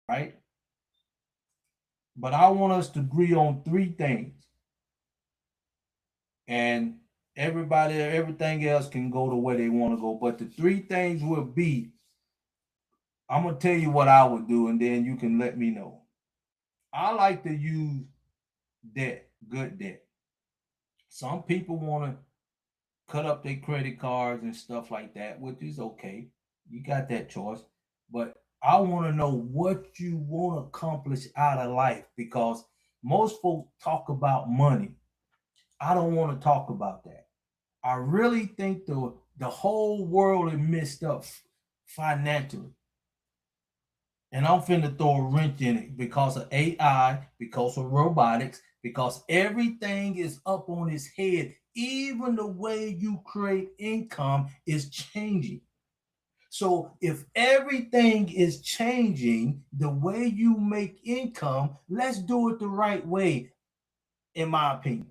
right? But I want us to agree on three things, and everything else can go the way they want to go. But the three things will be, I'm gonna tell you what I would do, and then you can let me know. I like to use debt, good debt. Some people want to cut up their credit cards and stuff like that, which is okay. You got that choice. But I want to know what you want to accomplish out of life, because most folks talk about money. I don't want to talk about that. I really think the whole world is messed up financially. And I'm finna throw a wrench in it because of AI, because of robotics, because everything is up on its head. Even the way you create income is changing. So if everything is changing, the way you make income, let's do it the right way, in my opinion.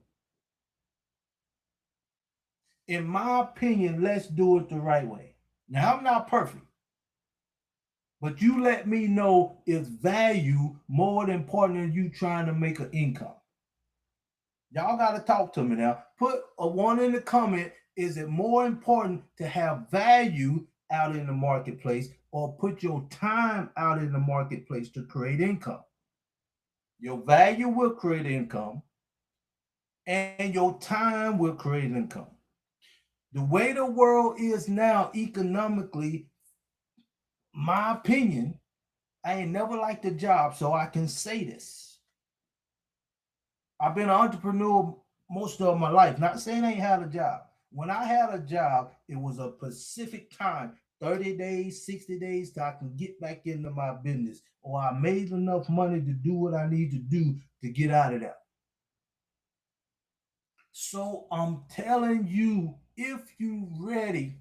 In my opinion, let's do it the right way. Now, I'm not perfect, but you let me know if value more important than you trying to make an income. Y'all got to talk to me now. Put a one in the comment. Is it more important to have value out in the marketplace, or put your time out in the marketplace to create income? Your value will create income, and your time will create income. The way the world is now economically, my opinion, I ain't never liked a job, so I can say this. I've been an entrepreneur most of my life. Not saying I ain't had a job. When I had a job, it was a specific time, 30 days, 60 days, till I can get back into my business, or I made enough money to do what I need to do to get out of that. So I'm telling you, if you ready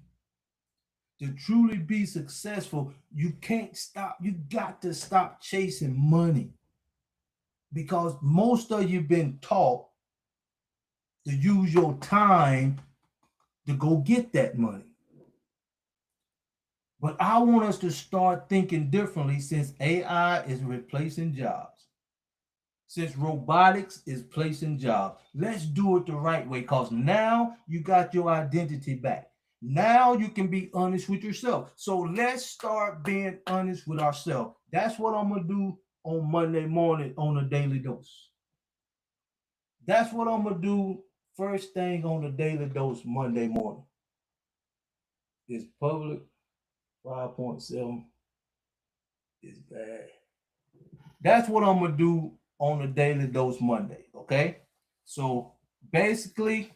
to truly be successful, you can't stop. You got to stop chasing money, because most of you been taught to use your time to go get that money. But I want us to start thinking differently, since AI is replacing jobs. Since robotics is placing jobs, let's do it the right way, because now you got your identity back. Now you can be honest with yourself. So let's start being honest with ourselves. That's what I'm going to do on Monday morning on a daily dose. That's what I'm going to do first thing on the daily dose Monday morning. Is public 5.7 is bad. That's what I'm gonna do on the daily dose Monday. Okay. So basically,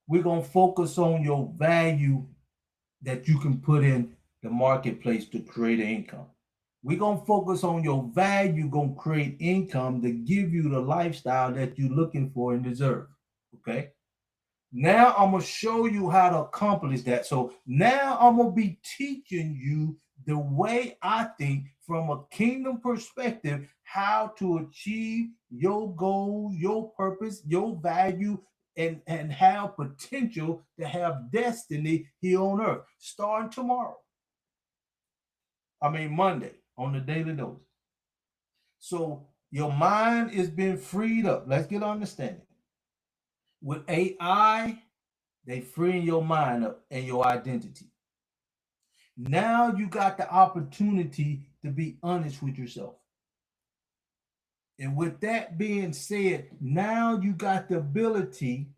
we're gonna focus on your value that you can put in the marketplace to create an income. We're gonna focus on your value, gonna create income to give you the lifestyle that you're looking for and deserve. Okay. Now I'm gonna show you how to accomplish that. So now I'm gonna be teaching you the way I think from a kingdom perspective, how to achieve your goal, your purpose, your value, and have potential to have destiny here on earth. Starting tomorrow. I mean Monday on the daily dose. So your mind is being freed up. Let's get understanding. With AI, they freeing your mind up and your identity. Now you got the opportunity to be honest with yourself. And with that being said, now you got the ability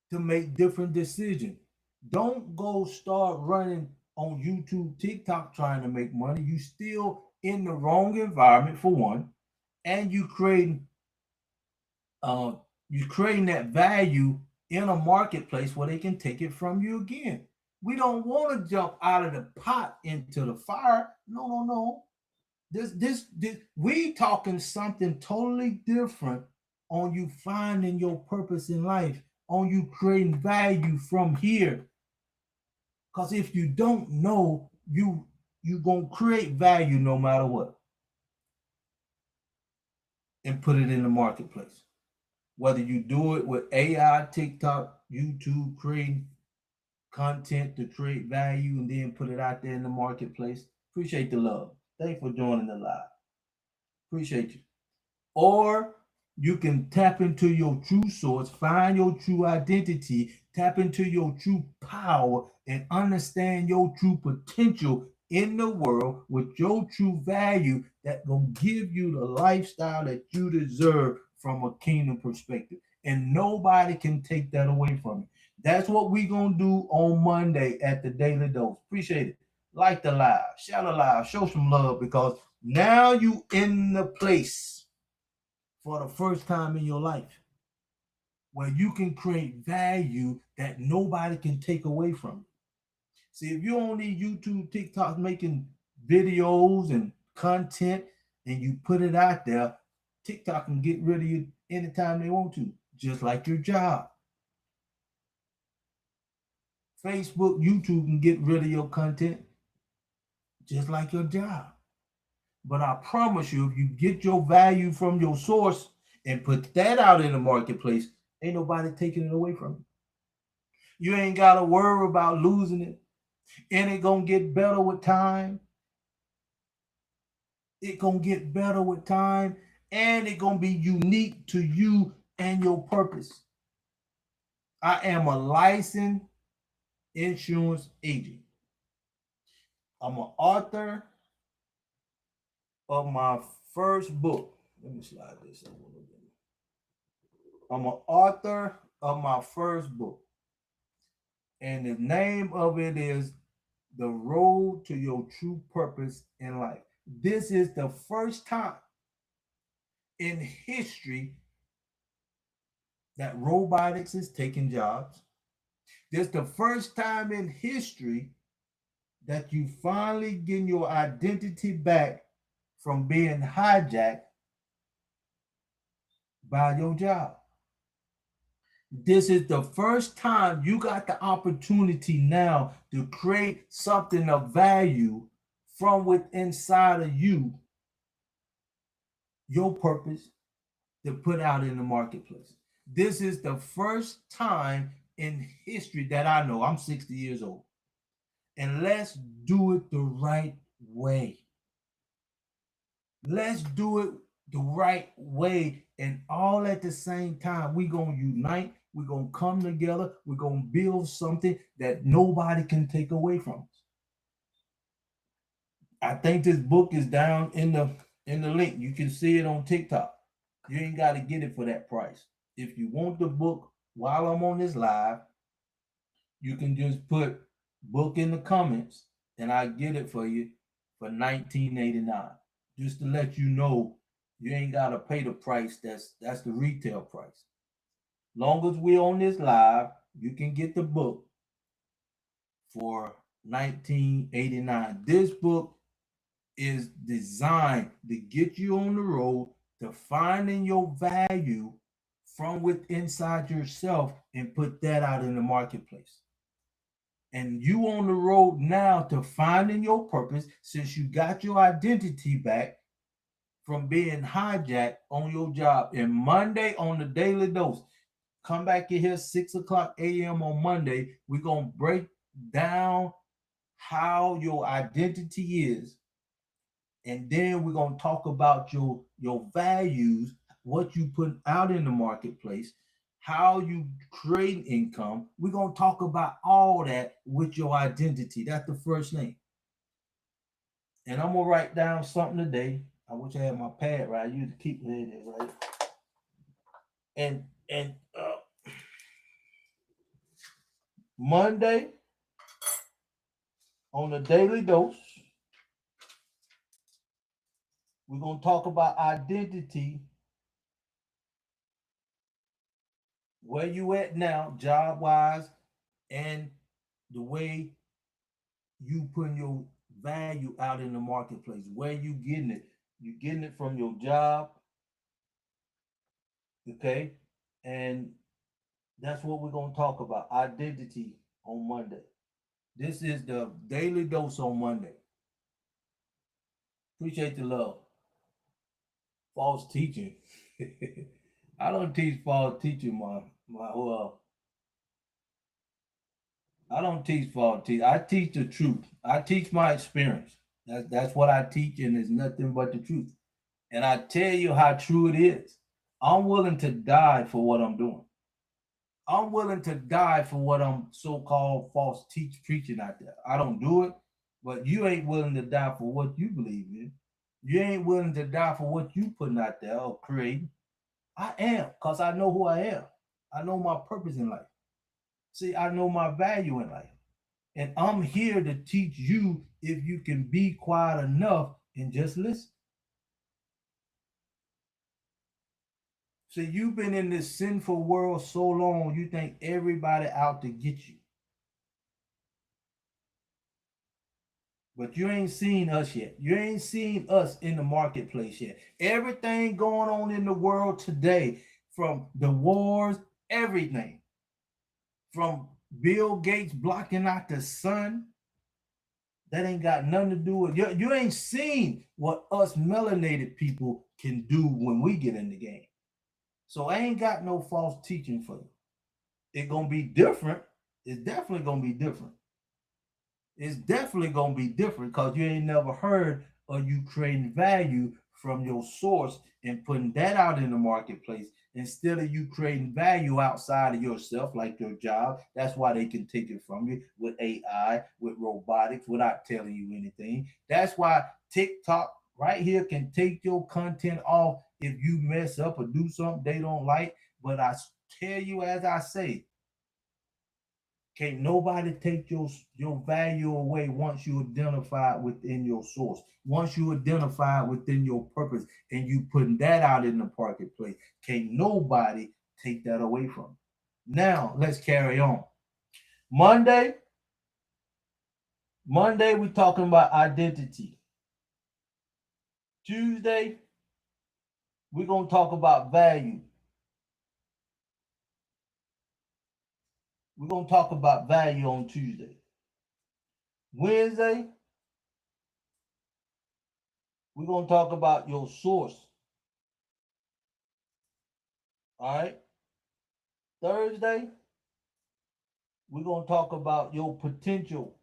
to make different decisions. Don't go start running on YouTube, TikTok trying to make money. You still in the wrong environment for one, and uh, you creating that value in a marketplace where they can take it from you again. We don't want to jump out of the pot into the fire. No, no, no. This we talking something totally different on you finding your purpose in life, on you creating value from here. Because if you don't know, you gonna create value no matter what and put it in the marketplace. Whether you do it with AI, TikTok, YouTube, creating content to create value and then put it out there in the marketplace. Appreciate the love. Thanks for joining the live. Appreciate you. Or you can tap into your true source, find your true identity, tap into your true power, and understand your true potential in the world with your true value that will give you the lifestyle that you deserve from a kingdom perspective. And nobody can take that away from you. That's what we're going to do on Monday at the Daily Dose. Appreciate it. Like the live, share the live, show some love because now you in the place for the first time in your life where you can create value that nobody can take away from you. See, if you're on these YouTube, TikTok making videos and content and you put it out there, TikTok can get rid of you anytime they want to, just like your job. Facebook, YouTube can get rid of your content just like your job. But I promise you, if you get your value from your source and put that out in the marketplace, ain't nobody taking it away from you. You ain't got to worry about losing it. And it going to get better with time. It going to get better with time. And it going to be unique to you and your purpose. I am a licensed insurance agent. I'm an author of my first book. Let me slide this over a little bit. I'm an author of my first book. And the name of it is The Road to Your True Purpose in Life. This is the first time in history that robotics is taking jobs. This is the first time in history that you finally getting your identity back from being hijacked by your job. This is the first time you got the opportunity now to create something of value from within inside of you, your purpose, to put out in the marketplace. This is the first time in history that I know. I'm 60 years old. And let's do it the right way. Let's do it the right way. And all at the same time, we're going to unite. We're going to come together. We're going to build something that nobody can take away from us. I think this book is down in the link. You can see it on TikTok. You ain't got to get it for that price. If you want the book while I'm on this live, you can just put book in the comments and I get it for you for $19.89. Just to let you know, you ain't got to pay the price. That's the retail price. Long as we're on this live, you can get the book for $19.89. This book is designed to get you on the road to finding your value from within inside yourself and put that out in the marketplace. And you on the road now to finding your purpose since you got your identity back from being hijacked on your job. And Monday on the Daily Dose, come back in here 6 o'clock a.m. on Monday. We're going to break down how your identity is. And then we're going to talk about your values, what you put out in the marketplace, how you create income. We're going to talk about all that with your identity. That's the first thing. And I'm going to write down something today. I wish I had my pad right. I used to keep it right. And Monday on the Daily Dose, we're going to talk about identity, where you at now, job-wise, and the way you putting your value out in the marketplace. Where you getting it? You getting it from your job, okay? And that's what we're going to talk about, identity on Monday. This is the Daily Dose on Monday. Appreciate the love. False teaching. I don't teach false teaching, I don't teach false teaching. I teach the truth. I teach my experience. That's what I teach, and it's nothing but the truth. And I tell you how true it is. I'm willing to die for what I'm doing. I'm willing to die for what I'm so-called false teach preaching out there. I don't do it, but you ain't willing to die for what you believe in. You ain't willing to die for what you putting out there or creating. I am, because I know who I am. I know my purpose in life. See, I know my value in life. And I'm here to teach you if you can be quiet enough and just listen. See, you've been in this sinful world so long, you think everybody out to get you. But you ain't seen us yet. You ain't seen us in the marketplace yet. Everything going on in the world today, from the wars, everything, from Bill Gates blocking out the sun, that ain't got nothing to do with you. You ain't seen what us melanated people can do when we get in the game. So I ain't got no false teaching for you. It's gonna be different. It's definitely gonna be different. It's definitely gonna be different because you ain't never heard of you creating value from your source and putting that out in the marketplace instead of you creating value outside of yourself, like your job. That's why they can take it from you with AI, with robotics, without telling you anything. That's why TikTok right here can take your content off if you mess up or do something they don't like. But I tell you, as I say, can't nobody take your value away once you identify within your source. Once you identify within your purpose and you putting that out in the marketplace, can't nobody take that away from you. Now let's carry on. Monday, Monday we're talking about identity. Tuesday, we're gonna talk about value. We're gonna talk about value on Tuesday. Wednesday, we're gonna talk about your source. All right. Thursday, we're going to talk about your potential.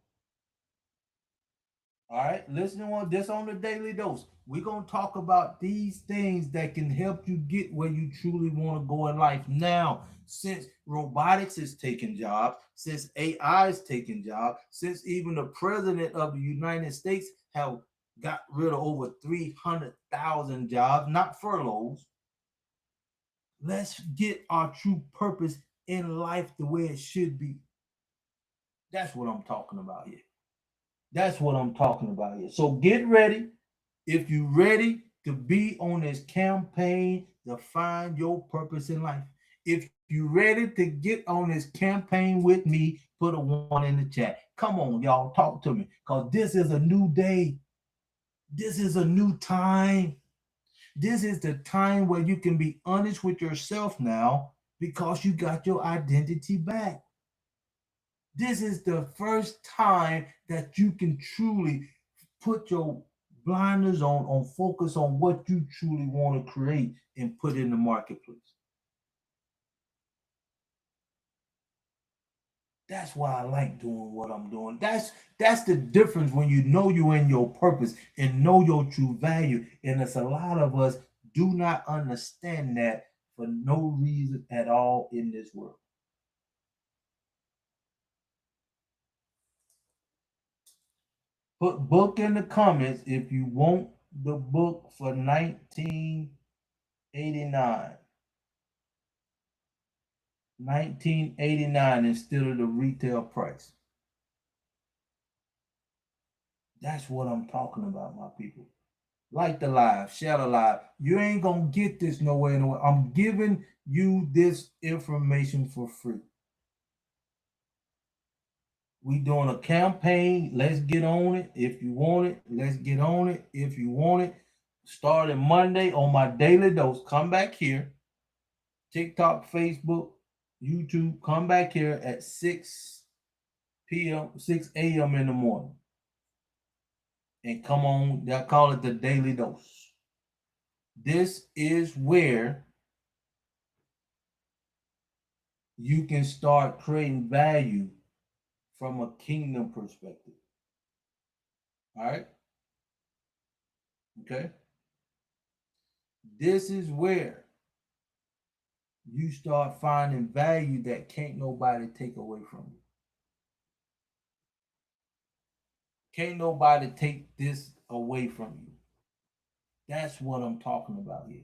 All right, listening on this on the daily dose. We're going to talk about these things that can help you get where you truly want to go in life. Now, since robotics is taking jobs, since AI is taking jobs, since even the president of the United States have got rid of over 300,000 jobs, not furloughs, let's get our true purpose in life the way it should be. That's what I'm talking about here. That's what I'm talking about here. So get ready. If you're ready to be on this campaign to find your purpose in life, if you're ready to get on this campaign with me, put a one in the chat. Come on, y'all, talk to me because this is a new day. This is a new time. This is the time where you can be honest with yourself now because you got your identity back. This is the first time that you can truly put your blinders on focus on what you truly want to create and put in the marketplace. That's why I like doing what I'm doing. That's the difference when you know you're in your purpose and know your true value. And it's a lot of us do not understand that for no reason at all in this world. Put book in the comments if you want the book for 1989. 1989 instead of the retail price. That's what I'm talking about, my people. Like the live, share the live. You ain't gonna get this nowhere. I'm giving you this information for free. We doing a campaign. Let's get on it. If you want it, let's get on it. If you want it, starting Monday on my daily dose. Come back here. TikTok, Facebook, YouTube. Come back here at 6 p.m., 6 a.m. in the morning. And come on, they'll call it the daily dose. This is where you can start creating value from a kingdom perspective. All right. Okay. This is where you start finding value that can't nobody take away from you. Can't nobody take this away from you. That's what I'm talking about here.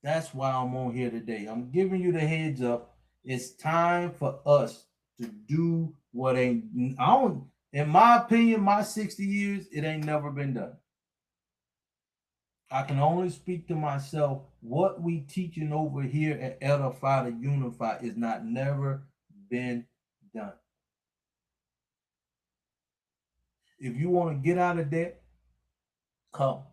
That's why I'm on here today. I'm giving you the heads up. It's time for us to do what ain't, I don't, in my opinion, my 60 years, it ain't never been done. I can only speak to myself. What we teaching over here at Edify to Unify is not never been done. If you want to get out of debt, come.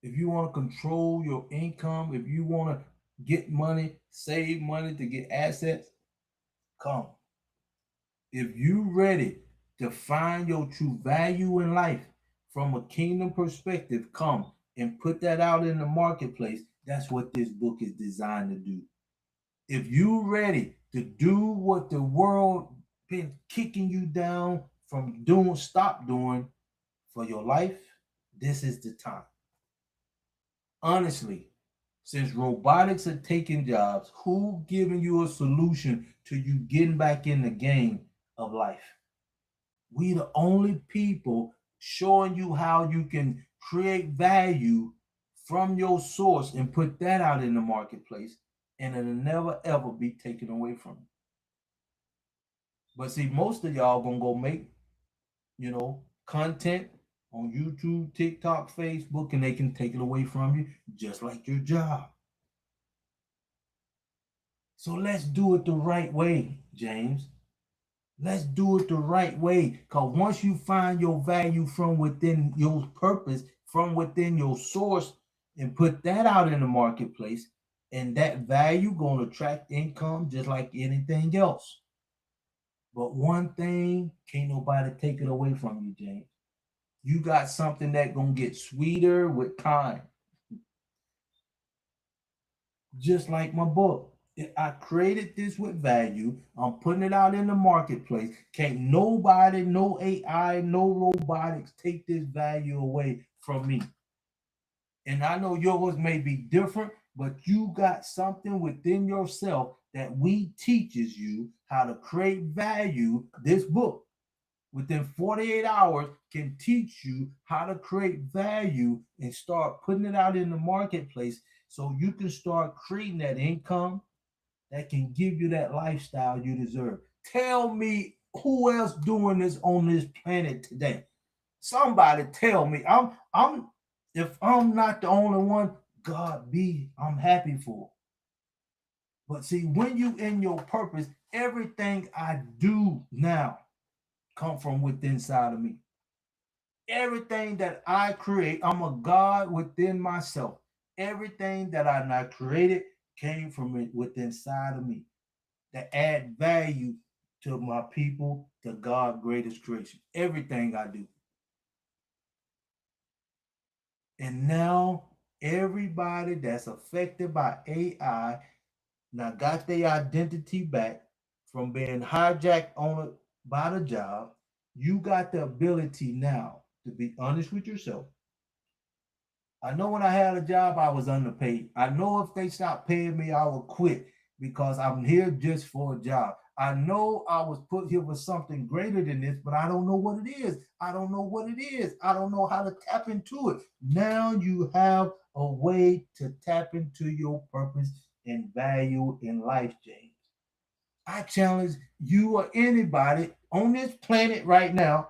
If you want to control your income, if you want to get money, save money to get assets, come. If you ready to find your true value in life from a kingdom perspective, come and put that out in the marketplace. That's what this book is designed to do. If you ready to do what the world been kicking you down from doing, stop doing for your life, this is the time. Honestly, since robotics are taking jobs, who giving you a solution to you getting back in the game of life? We the only people showing you how you can create value from your source and put that out in the marketplace, and it'll never ever be taken away from you. But see, most of y'all gonna go make, content on YouTube, TikTok, Facebook, and they can take it away from you just like your job. So let's do it the right way, James. Let's do it the right way. Because once you find your value from within your purpose, from within your source, and put that out in the marketplace, and that value going to attract income just like anything else. But one thing, can't nobody take it away from you, James. You got something that gonna get sweeter with time. Just like my book. I created this with value. I'm putting it out in the marketplace. Can't nobody, no AI, no robotics take this value away from me. And I know yours may be different, but you got something within yourself that we teaches you how to create value. This book within 48 hours can teach you how to create value and start putting it out in the marketplace so you can start creating that income that can give you that lifestyle you deserve. Tell me who else doing this on this planet today. Somebody tell me. I'm if I'm not the only one, God be, I'm happy for. But see, when you in your purpose, everything I do now come from within inside of me. Everything that I create, I'm a God within myself. Everything that I not created came from it within inside of me that add value to my people, to God's greatest creation. Everything I do. And now everybody that's affected by AI now got their identity back from being hijacked on it by the job. You got the ability now to be honest with yourself. I know when I had a job, I was underpaid. I know if they stopped paying me, I would quit because I'm here just for a job. I know I was put here for something greater than this, but I don't know what it is. I don't know what it is. I don't know how to tap into it. Now you have a way to tap into your purpose and value in life, James. I challenge you or anybody on this planet right now,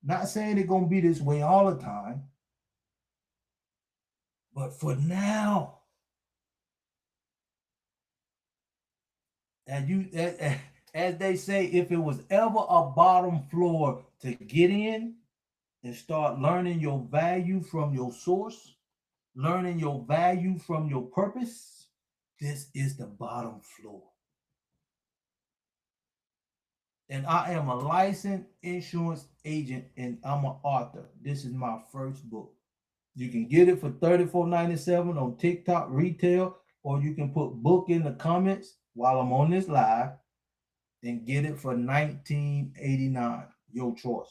not saying it's going to be this way all the time, but for now, and you as they say, if it was ever a bottom floor to get in and start learning your value from your source, learning your value from your purpose, this is the bottom floor. And I am a licensed insurance agent and I'm an author. This is my first book. You can get it for $34.97 on TikTok retail, or you can put book in the comments while I'm on this live and get it for $19.89. Your choice.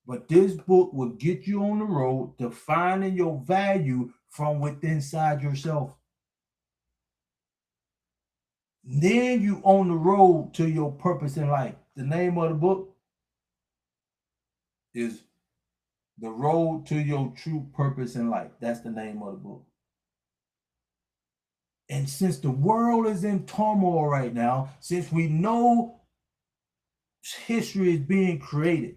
But this book will get you on the road to finding your value from within inside yourself. Then you on the road to your purpose in life. The name of the book is The Road to Your True Purpose in Life. That's the name of the book. And since the world is in turmoil right now, since we know history is being created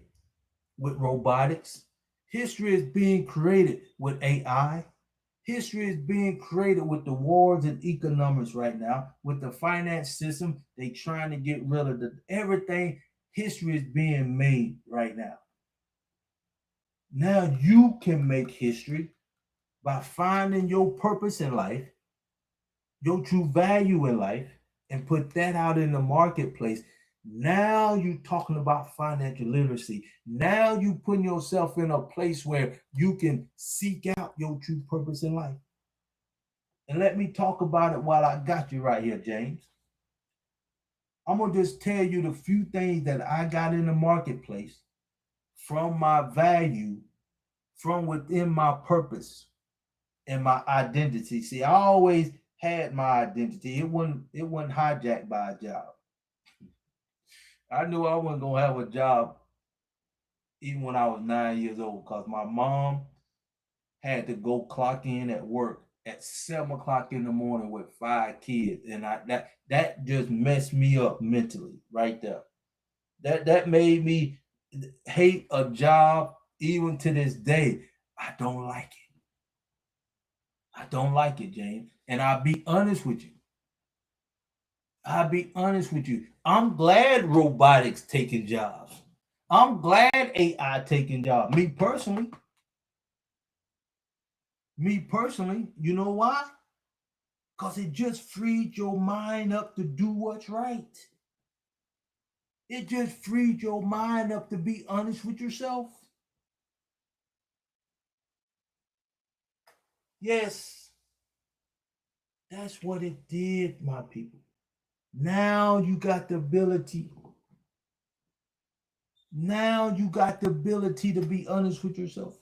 with robotics, history is being created with AI, history is being created with the wars and economics right now, with the finance system, they trying to get rid of everything. History is being made right now. Now you can make history by finding your purpose in life, your true value in life, and put that out in the marketplace. Now you're talking about financial literacy. Now you putting yourself in a place where you can seek out your true purpose in life. And let me talk about it while I got you right here, James. I'm gonna just tell you the few things that I got in the marketplace from my value, from within my purpose and my identity. See, I always had my identity. It wasn't hijacked by a job. I knew I wasn't gonna have a job even when I was 9 years old because my mom had to go clock in at work at 7 o'clock in the morning with 5 kids, and that just messed me up mentally right there. That made me hate a job even to this day. I don't like it. I don't like it, James. And I'll be honest with you. I'll be honest with you. I'm glad robotics taking jobs. I'm glad AI taking jobs. Me personally, you know why? Because it just freed your mind up to do what's right. It just freed your mind up to be honest with yourself. Yes, that's what it did, my people. Now you got the ability. Now you got the ability to be honest with yourself.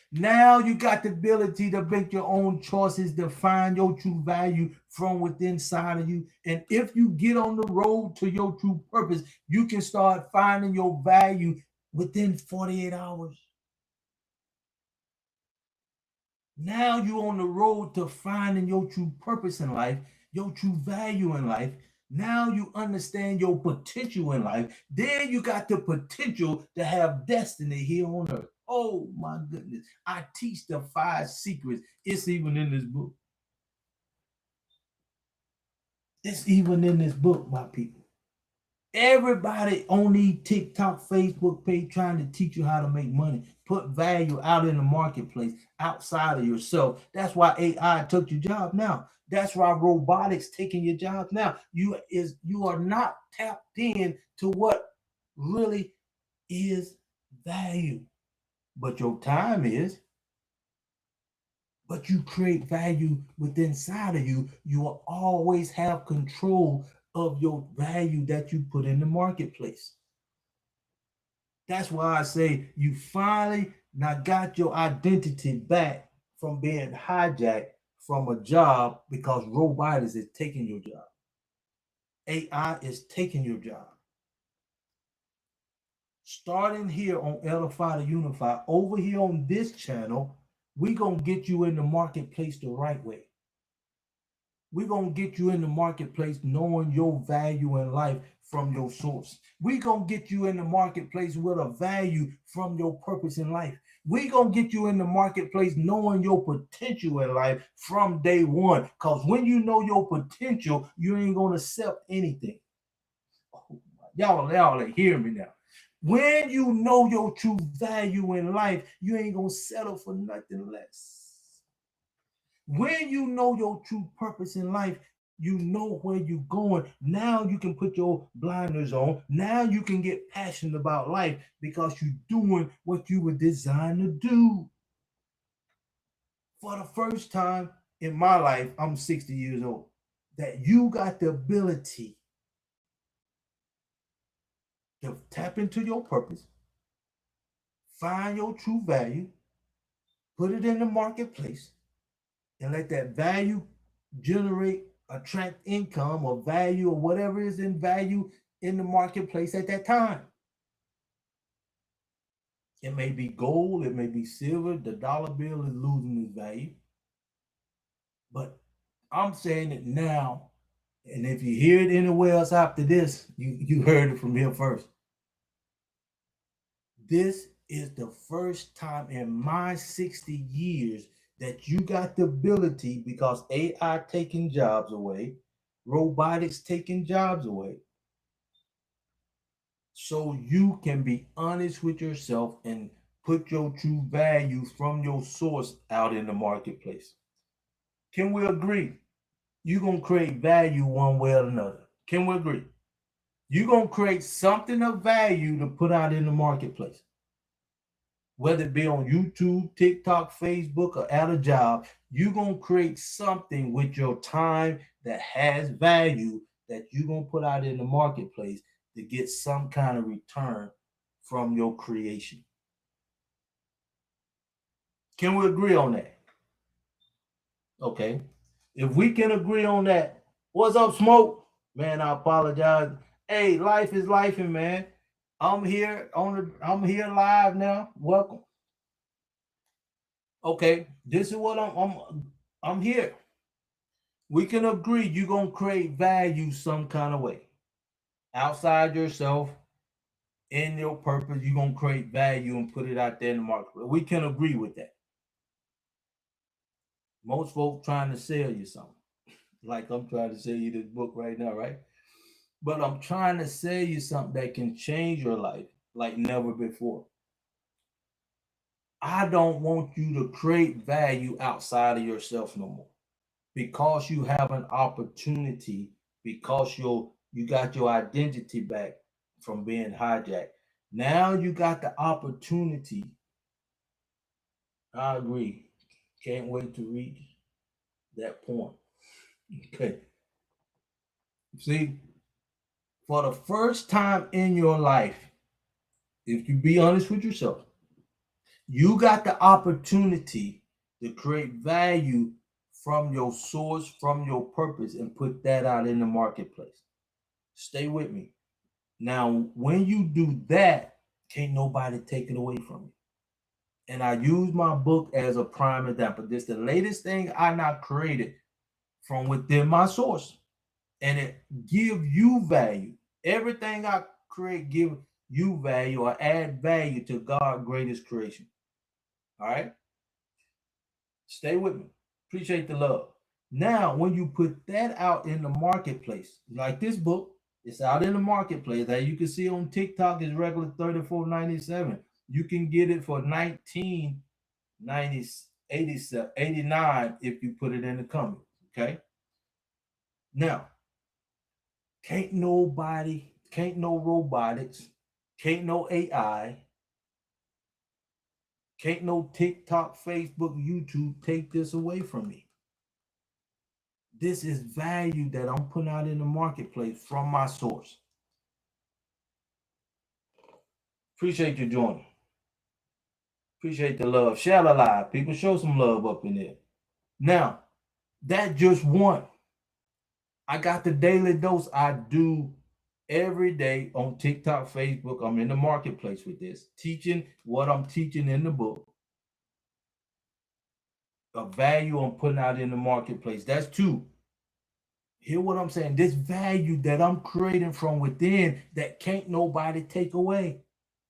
Now you got the ability to make your own choices, to find your true value from within inside of you. And if you get on the road to your true purpose, you can start finding your value within 48 hours. Now you're on the road to finding your true purpose in life, your true value in life. Now you understand your potential in life. Then you got the potential to have destiny here on earth. Oh my goodness. I teach the 5 secrets. It's even in this book. It's even in this book, my people. Everybody on the TikTok, Facebook page trying to teach you how to make money, put value out in the marketplace outside of yourself. That's why AI took your job now. That's why robotics taking your job now. You are not tapped in to what really is value, but your time is. But you create value within inside of you. You will always have control of your value that you put in the marketplace. That's why I say you finally now got your identity back from being hijacked from a job because robotics is taking your job. AI is taking your job. Starting here on Edify to Unify, over here on this channel, we're going to get you in the marketplace the right way. We're going to get you in the marketplace knowing your value in life from your source. We're going to get you in the marketplace with a value from your purpose in life. We're going to get you in the marketplace knowing your potential in life from day one. Because when you know your potential, you ain't going to accept anything. Oh, y'all ain't hearing me now. When you know your true value in life, you ain't going to settle for nothing less. When you know your true purpose in life, you know where you're going. Now you can put your blinders on. Now you can get passionate about life because you're doing what you were designed to do. For the first time in my life, I'm 60 years old, that you got the ability to tap into your purpose, find your true value, put it in the marketplace, and let that value generate, attract income or value or whatever is in value in the marketplace at that time. It may be gold, it may be silver, the dollar bill is losing its value. But I'm saying it now, and if you hear it anywhere else after this, you heard it from here first. This is the first time in my 60 years that you got the ability, because AI taking jobs away, robotics taking jobs away, so you can be honest with yourself and put your true value from your source out in the marketplace. Can we agree? You're going to create value one way or another. Can we agree? You're going to create something of value to put out in the marketplace. Whether it be on YouTube, TikTok, Facebook, or at a job, you're going to create something with your time that has value that you're going to put out in the marketplace to get some kind of return from your creation. Can we agree on that? Okay. If we can agree on that, what's up, Smoke? Man, I apologize. Hey, life is life, man. I'm here live now. Welcome. Okay, this is what I'm here. We can agree you're gonna create value some kind of way. Outside yourself, in your purpose, you're gonna create value and put it out there in the market. We can agree with that. Most folks trying to sell you something. Like I'm trying to sell you this book right now, right? But I'm trying to sell you something that can change your life like never before. I don't want you to create value outside of yourself no more, because you have an opportunity, because you got your identity back from being hijacked. Now you got the opportunity. I agree. Can't wait to reach that point. Okay. See, for the first time in your life, if you be honest with yourself, you got the opportunity to create value from your source, from your purpose, and put that out in the marketplace. Stay with me. Now, when you do that, can't nobody take it away from you. And I use my book as a prime example. This is the latest thing I not created from within my source. And it give you value. Everything I create give you value or add value to God's greatest creation. All right? Stay with me. Appreciate the love. Now, when you put that out in the marketplace, like this book, it's out in the marketplace. As you can see on TikTok, it's regular $34.97. You can get it for $19.89 if you put it in the comments. Okay. Now, can't nobody, can't no robotics, can't no AI, can't no TikTok, Facebook, YouTube take this away from me. This is value that I'm putting out in the marketplace from my source. Appreciate you joining. Appreciate the love. Share a live. People, show some love up in there. Now, that just one. I got the daily dose I do every day on TikTok, Facebook. I'm in the marketplace with this, teaching what I'm teaching in the book. A value I'm putting out in the marketplace. That's two. Hear what I'm saying? This value that I'm creating from within that can't nobody take away.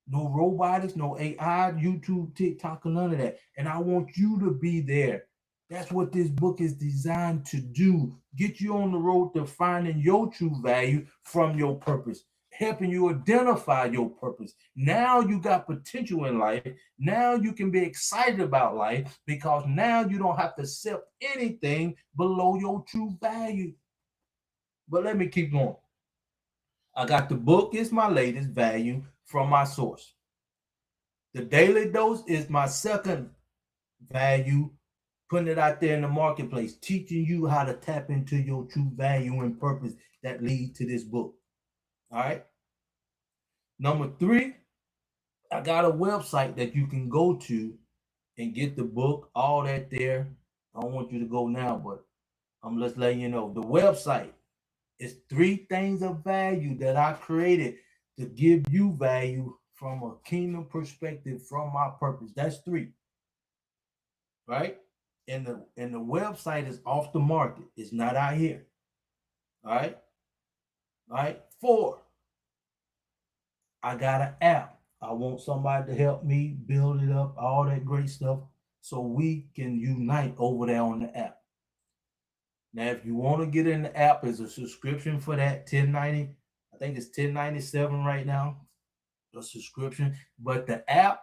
No robotics, no AI, YouTube, TikTok, or none of that. And I want you to be there. That's what this book is designed to do. Get you on the road to finding your true value from your purpose, helping you identify your purpose. Now you got potential in life. Now you can be excited about life, because now you don't have to accept anything below your true value. But let me keep going. I got the book is my latest value from my source. The daily dose is my second value, putting it out there in the marketplace, teaching you how to tap into your true value and purpose that lead to this book. All right. Number three, I got a website that you can go to and get the book, all that there. I don't want you to go now, but I'm just letting you know. The website is 3 things of value that I created to give you value from a kingdom perspective from my purpose. That's 3, right? And the website is off the market. It's not out here. All right. All right. 4, I got an app. I want somebody to help me build it up, all that great stuff, so we can unite over there on the app. Now, if you want to get in the app, there's a subscription for that, 1090. I think it's 1097 right now, a subscription. But the app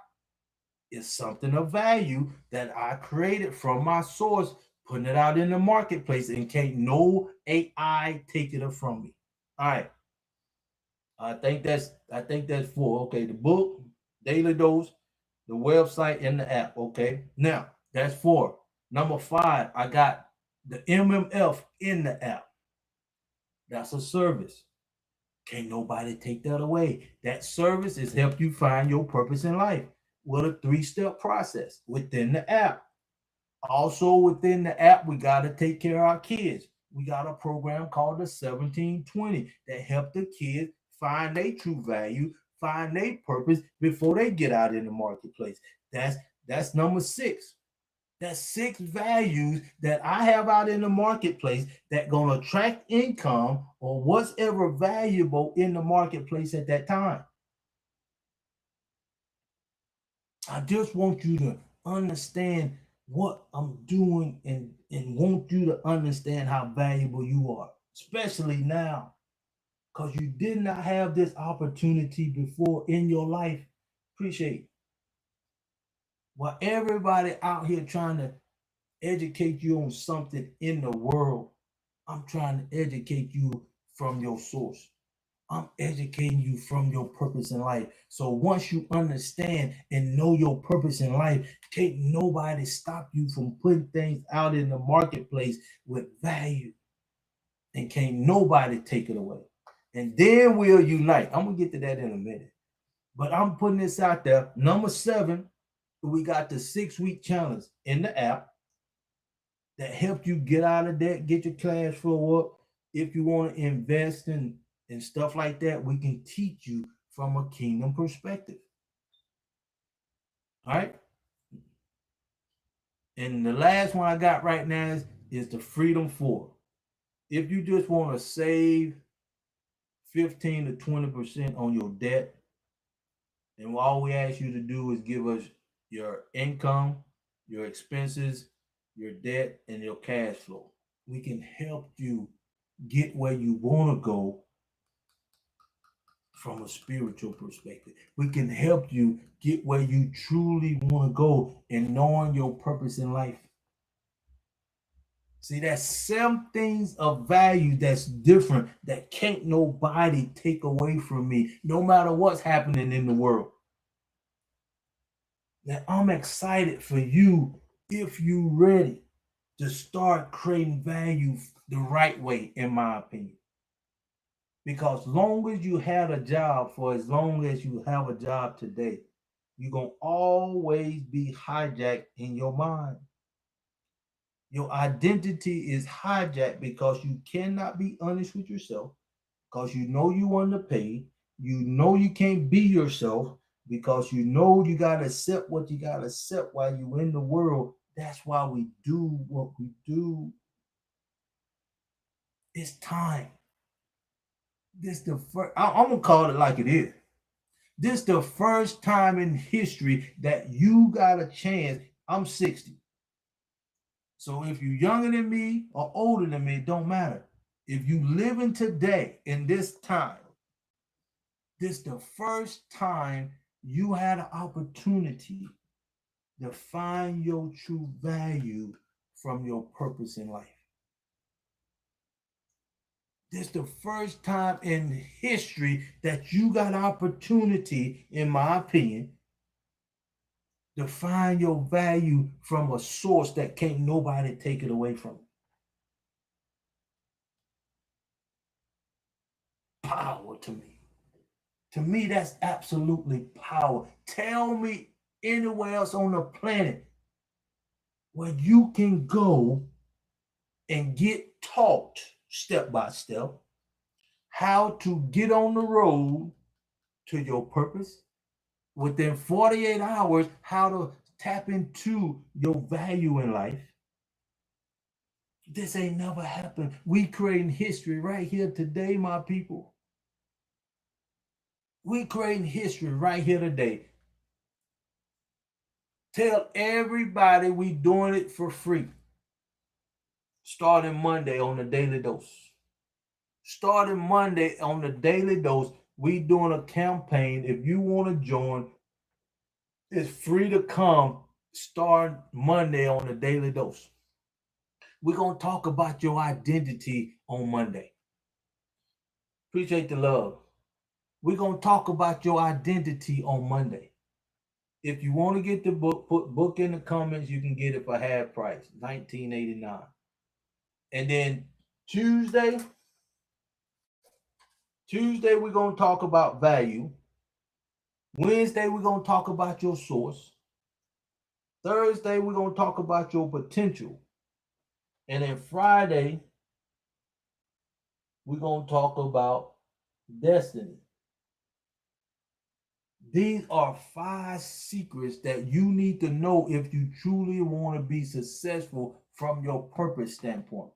is something of value that I created from my source, putting it out in the marketplace, and can't no AI take it from me. All right. I think that's 4. Okay, the book, daily dose, the website, and the app. Okay, now that's 4. Number 5, I got the MMF in the app. That's a service. Can't nobody take that away. That service is help you find your purpose in life with a 3-step process within the app. Also within the app, we got to take care of our kids. We got a program called the 1720 that help the kids find their true value, find their purpose before they get out in the marketplace. That's number 6. That's 6 values that I have out in the marketplace that gonna attract income or what's ever valuable in the marketplace at that time. I just want you to understand what I'm doing and want you to understand how valuable you are, especially now, because you did not have this opportunity before in your life. Appreciate it. While everybody out here trying to educate you on something in the world, I'm trying to educate you from your source. I'm educating you from your purpose in life. So once you understand and know your purpose in life, can't nobody stop you from putting things out in the marketplace with value. And can't nobody take it away. And then we'll unite. I'm gonna get to that in a minute. But I'm putting this out there. Number 7, we got the 6-week challenge in the app that helped you get out of debt, get your cash flow up. If you want to invest in stuff like that, we can teach you from a kingdom perspective. All right. And the last one I got right now is the Freedom 4. If you just want to save 15 to 20% on your debt, and all we ask you to do is give us your income, your expenses, your debt, and your cash flow. We can help you get where you want to go from a spiritual perspective. We can help you get where you truly want to go in knowing your purpose in life. See, that's some things of value that's different that can't nobody take away from me, no matter what's happening in the world. Now, I'm excited for you if you ready to start creating value the right way, in my opinion. Because long as you had a job for as long as you have a job today, you're going to always be hijacked in your mind. Your identity is hijacked because you cannot be honest with yourself, because you know you underpaid, you know you can't be yourself, because you know you got to accept what you got to accept while you're in the world. That's why we do what we do. It's time. This the first. I'm gonna call it like it is. This the first time in history that you got a chance. I'm 60. So if you're younger than me or older than me, it don't matter. If you living today in this time, this the first time you had an opportunity to find your true value from your purpose in life. This the first time in history that you got opportunity, in my opinion, to find your value from a source that can't nobody take it away from. Power to me. To me, that's absolutely power. Tell me anywhere else on the planet where you can go and get taught step by step how to get on the road to your purpose within 48 hours, how to tap into your value in life. This ain't never happened. We creating history right here today, my people. We creating history right here today. Tell everybody we doing it for free. Starting Monday on the Daily Dose. Starting Monday on the Daily Dose, we doing a campaign. If you want to join, it's free to come. Start Monday on the Daily Dose. We're going to talk about your identity on Monday. Appreciate the love. We're going to talk about your identity on Monday. If you want to get the book, put book in the comments. You can get it for half price, $19.89. And then Tuesday, we're going to talk about value. Wednesday, we're going to talk about your source. Thursday, we're going to talk about your potential. And then Friday, we're going to talk about destiny. These are 5 secrets that you need to know if you truly want to be successful from your purpose standpoint.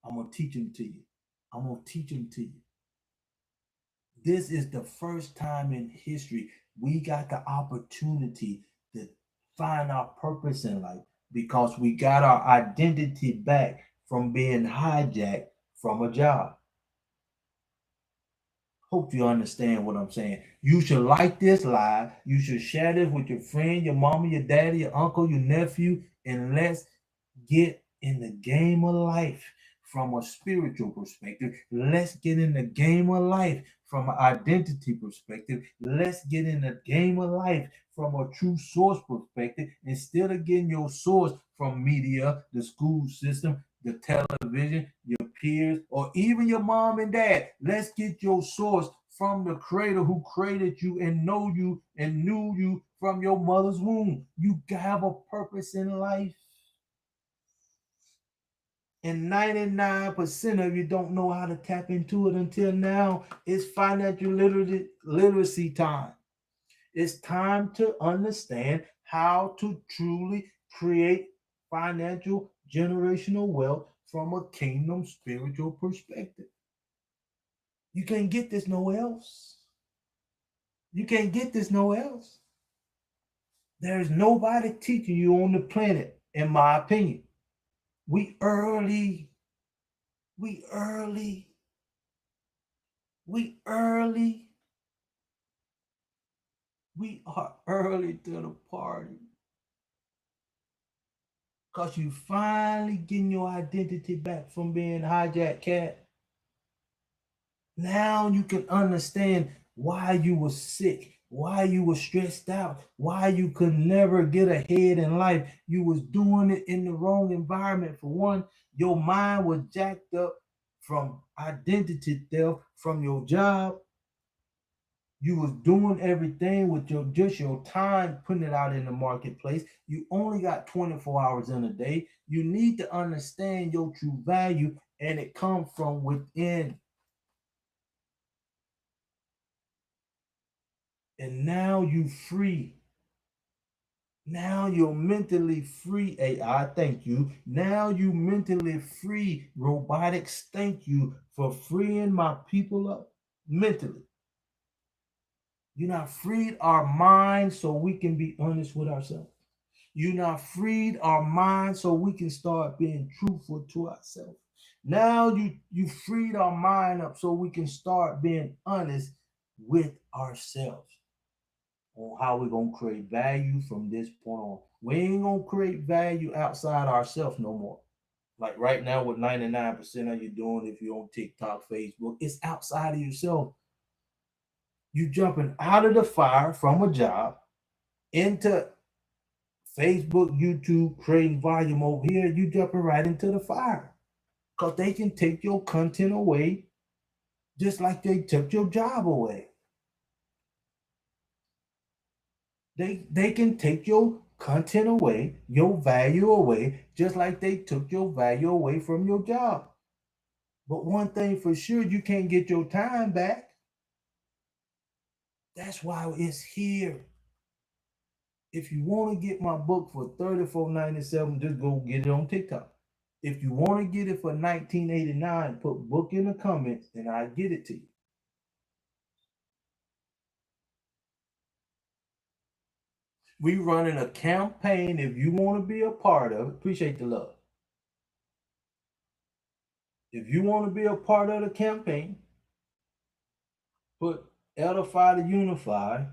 I'm going to teach them to you. I'm going to teach them to you. This is the first time in history we got the opportunity to find our purpose in life because we got our identity back from being hijacked from a job. Hope you understand what I'm saying. You should like this live. You should share this with your friend, your mama, your daddy, your uncle, your nephew, and let's get in the game of life from a spiritual perspective. Let's get in the game of life from an identity perspective. Let's get in the game of life from a true source perspective instead of getting your source from media, the school system, the television, your peers, or even your mom and dad. Let's get your source from the creator who created you and know you and knew you from your mother's womb. You have a purpose in life. And 99% of you don't know how to tap into it until now. It's financial literacy time. It's time to understand how to truly create financial generational wealth from a kingdom spiritual perspective. You can't get this nowhere else. You can't get this nowhere else. There's nobody teaching you on the planet, in my opinion. We early. We early. We early. We are early to the party. Because you finally getting your identity back from being hijacked cat. Now you can understand why you were sick, why you were stressed out, why you could never get ahead in life. You was doing it in the wrong environment. For one, your mind was jacked up from identity theft from your job. You was doing everything with your time, putting it out in the marketplace. You only got 24 hours in a day. You need to understand your true value, and it comes from within. And now you free. Now you're mentally free, AI. Thank you. Now you mentally free, robotics. Thank you for freeing my people up mentally. You not freed our minds so we can be honest with ourselves. You not freed our minds so we can start being truthful to ourselves. Now you freed our mind up so we can start being honest with ourselves on how we're gonna create value from this point on. We ain't gonna create value outside ourselves no more. Like right now, what 99% of you doing if you're on TikTok, Facebook, it's outside of yourself. You jumping out of the fire from a job into Facebook, YouTube, creating volume over here, you jumping right into the fire. Because they can take your content away just like they took your job away. They can take your content away, your value away, just like they took your value away from your job. But one thing for sure, you can't get your time back. That's why it's here. If you want to get my book for $34.97, just go get it on TikTok. If you want to get it for $19.89, put book in the comments and I get it to you. We running a campaign. If you want to be a part of it, appreciate the love. If you want to be a part of the campaign, put edify to unify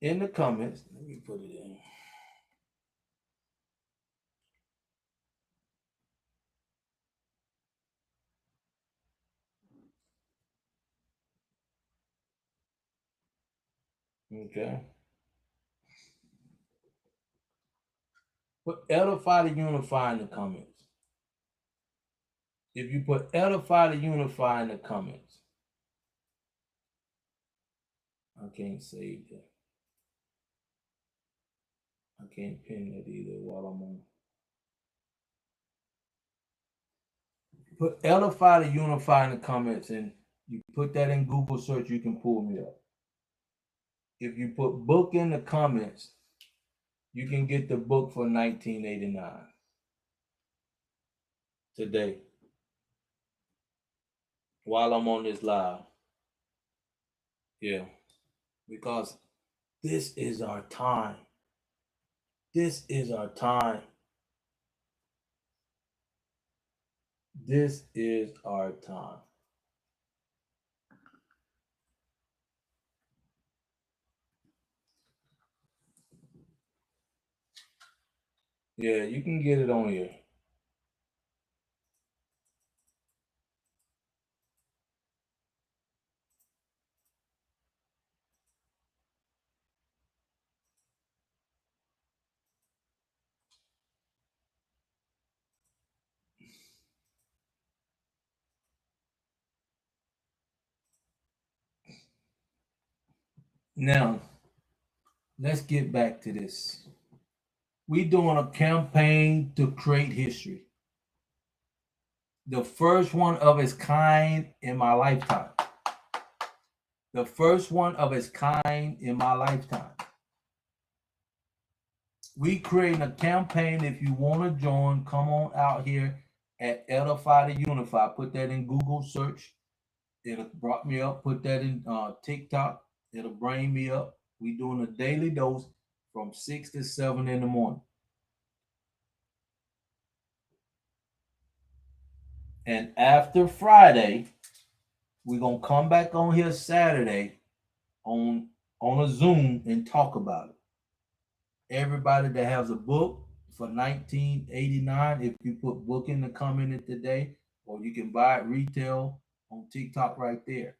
in the comments. Let me put it in. Okay. Put edify to unify in the comments. If you put edify to unify in the comments, I can't save that. I can't pin that either while I'm on. Put edify to unify in the comments and you put that in Google search, you can pull me up. If you put book in the comments, you can get the book for $19.89 today while I'm on this live. Yeah, because this is our time. This is our time. This is our time. Yeah, you can get it on here. Now, let's get back to this. We doing a campaign to create history. The first one of its kind in my lifetime. The first one of its kind in my lifetime. We creating a campaign. If you want to join, come on out here at Edify to Unify. Put that in Google search. It'll brought me up. Put that in TikTok. It'll bring me up. We doing a daily dose from 6 to 7 in the morning. And after Friday, we're gonna come back on here Saturday on a Zoom and talk about it. Everybody that has a book for $19.89, if you put book in the comment today, or you can buy it retail on TikTok right there.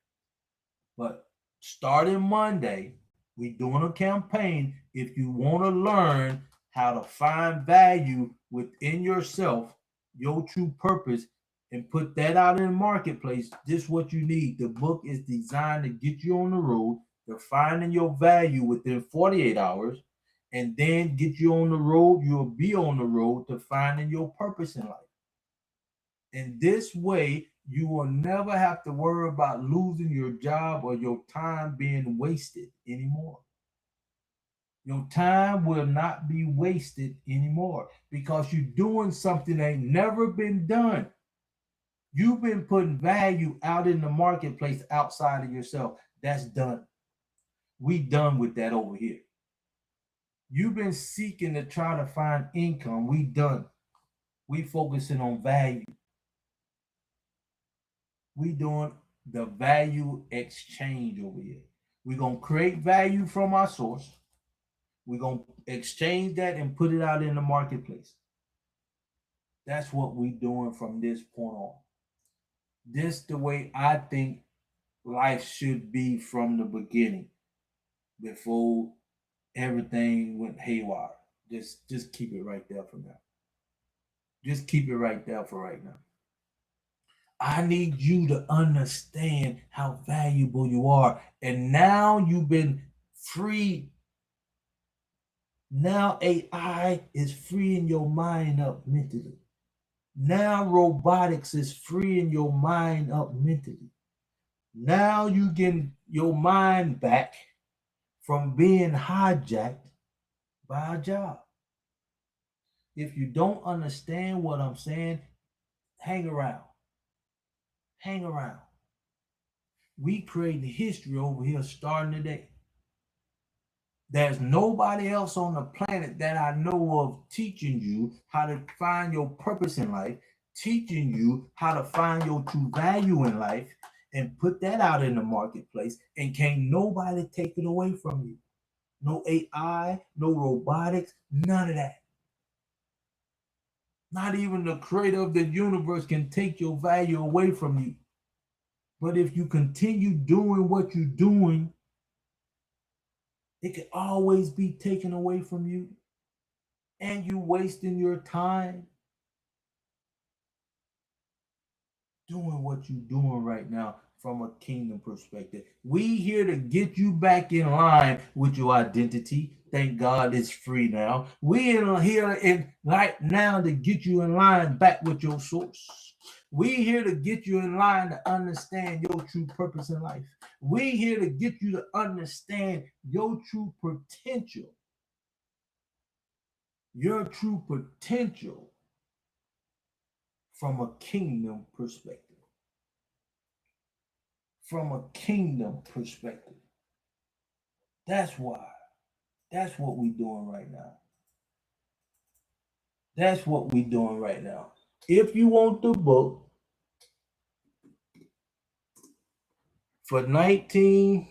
But starting Monday, we doing a campaign. If you want to learn how to find value within yourself, your true purpose, and put that out in the marketplace, this is what you need. The book is designed to get you on the road to finding your value within 48 hours, and then get you on the road. You'll be on the road to finding your purpose in life. In this way, you will never have to worry about losing your job or your time being wasted anymore. Your time will not be wasted anymore because you're doing something that ain't never been done. You've been putting value out in the marketplace outside of yourself. That's done. We done with that over here. You've been seeking to try to find income. We done. We focusing on value. We doing the value exchange over here. We're gonna create value from our source. We're gonna exchange that and put it out in the marketplace. That's what we're doing from this point on. This the way I think life should be from the beginning, before everything went haywire. Just keep it right there for now. Just keep it right there for right now. I need you to understand how valuable you are. And now you've been free Now AI is freeing your mind up mentally. Now robotics is freeing your mind up mentally. Now you get your mind back from being hijacked by a job. If you don't understand what I'm saying, hang around. Hang around. We creating history over here starting today. There's nobody else on the planet that I know of teaching you how to find your purpose in life, teaching you how to find your true value in life, and put that out in the marketplace. And can't nobody take it away from you. No AI, no robotics, none of that. Not even the creator of the universe can take your value away from you. But if you continue doing what you're doing, it can always be taken away from you. And you wasting your time doing what you're doing right now from a kingdom perspective. We here to get you back in line with your identity. Thank God it's free now. We in here in right now to get you in line back with your source. We here to get you in line to understand your true purpose in life. We here to get you to understand your true potential. Your true potential from a kingdom perspective. From a kingdom perspective. That's why. That's what we're doing right now. That's what we're doing right now. If you want the book for 19,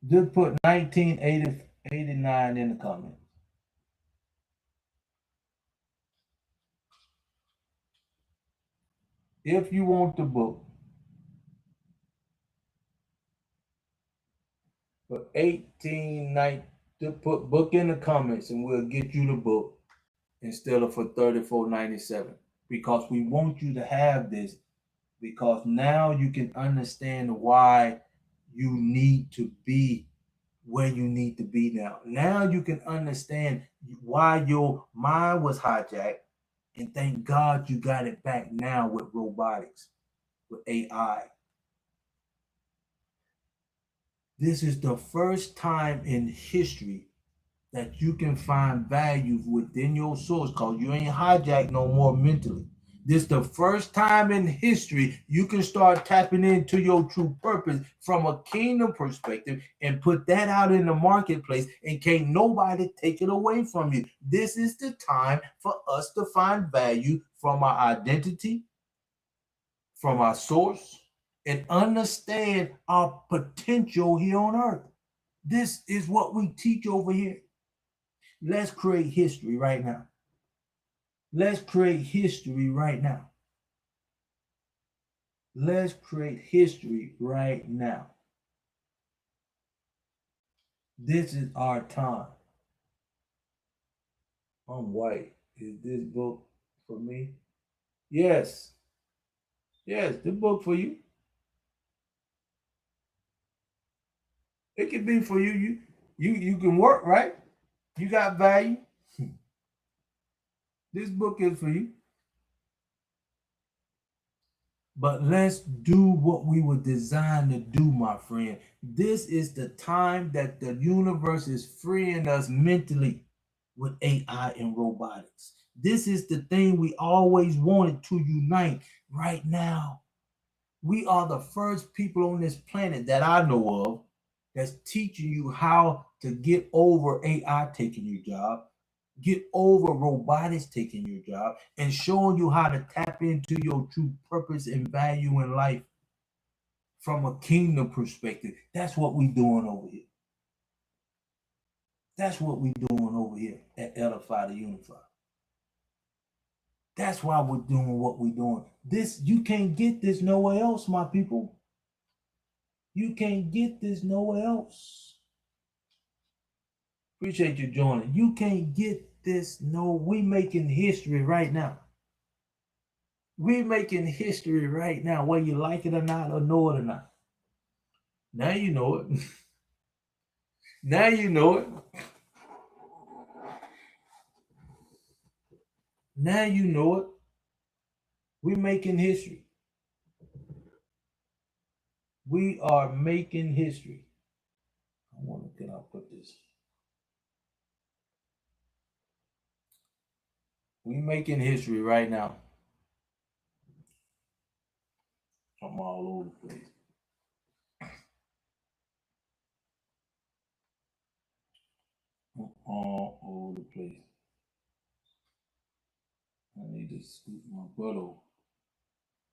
just put 1989 in the comments. If you want the book for 1890, just put book in the comments and we'll get you the book instead of for 34.97, because we want you to have this, because now you can understand why you need to be where you need to be now. Now you can understand why your mind was hijacked, and thank God you got it back now with robotics, with AI. This is the first time in history that you can find value within your source, because you ain't hijacked no more mentally. This is the first time in history you can start tapping into your true purpose from a kingdom perspective and put that out in the marketplace, and can't nobody take it away from you. This is the time for us to find value from our identity, from our source, and understand our potential here on earth. This is what we teach over here. Let's create history right now. Let's create history right now. Let's create history right now. This is our time. I'm white. Is this book for me? Yes. Yes, the book for you. It can be for you. You can work, right? You got value. This book is for you. But let's do what we were designed to do, my friend. This is the time that the universe is freeing us mentally with AI and robotics. This is the thing we always wanted to unite right now. We are the first people on this planet that I know of that's teaching you how to get over AI taking your job, get over robotics taking your job, and showing you how to tap into your true purpose and value in life from a kingdom perspective. That's what we're doing over here. That's what we're doing over here at Edify the Unify. That's why we're doing what we're doing. This, you can't get this nowhere else, my people. You can't get this nowhere else. Appreciate you joining. You can't get this. No, we making history right now. We making history right now, whether you like it or not, or know it or not. Now you know it. Now you know it. Now you know it. We making history. We are making history. I want to, can I put this? We making history right now. I'm all over the place. I'm all over the place. I need to scoop my butt over.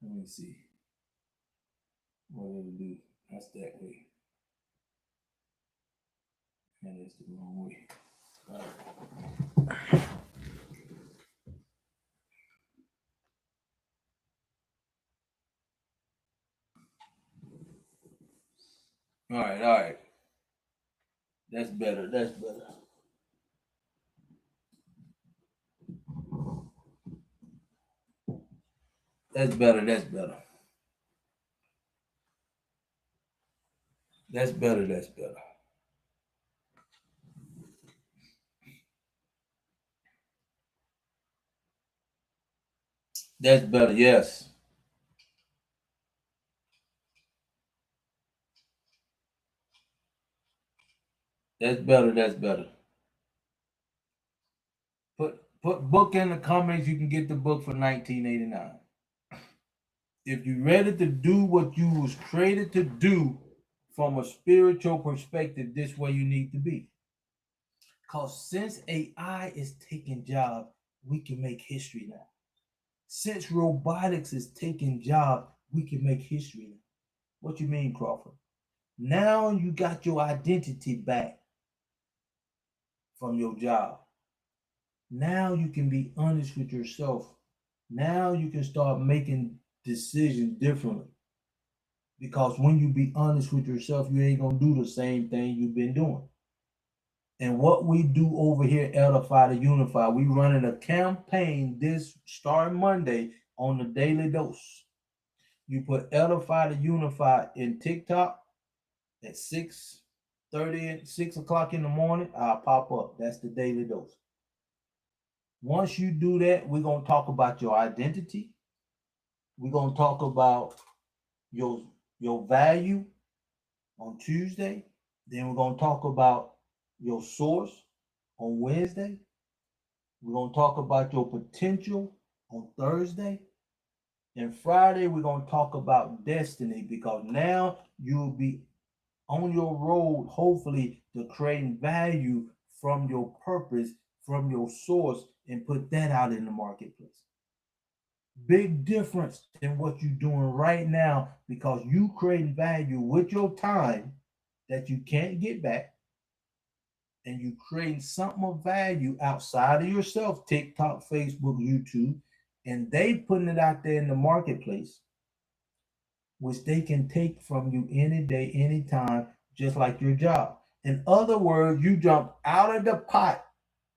Let me see what it'll do. That's that way. And that's the wrong way. All right. All right, all right. That's better. That's better. That's better. That's better. That's better. That's better. That's better. Yes. That's better. That's better. Put book in the comments. You can get the book for 1989. If you're ready to do what you was created to do from a spiritual perspective, this way you need to be. Because since AI is taking jobs, we can make history now. Since robotics is taking jobs, we can make history now. What you mean, Crawford? Now you got your identity back from your job. Now you can be honest with yourself. Now you can start making decisions differently. Because when you be honest with yourself, you ain't gonna do the same thing you've been doing. And what we do over here, Edify to Unify, we running a campaign this starting Monday on the Daily Dose. You put Edify to Unify in TikTok at 6:30, 6 o'clock in the morning. I'll pop up. That's the Daily Dose. Once you do that, we're gonna talk about your identity. We're gonna talk about your your value on Tuesday. Then we're gonna talk about your source on Wednesday. We're going to talk about your potential on Thursday. And Friday, we're going to talk about destiny because now you'll be on your road, hopefully, to creating value from your purpose, from your source, and put that out in the marketplace. Big difference in what you're doing right now because you creating value with your time that you can't get back and you create something of value outside of yourself, TikTok, Facebook, YouTube, and they putting it out there in the marketplace, which they can take from you any day, anytime, just like your job. In other words, you jump out of the pot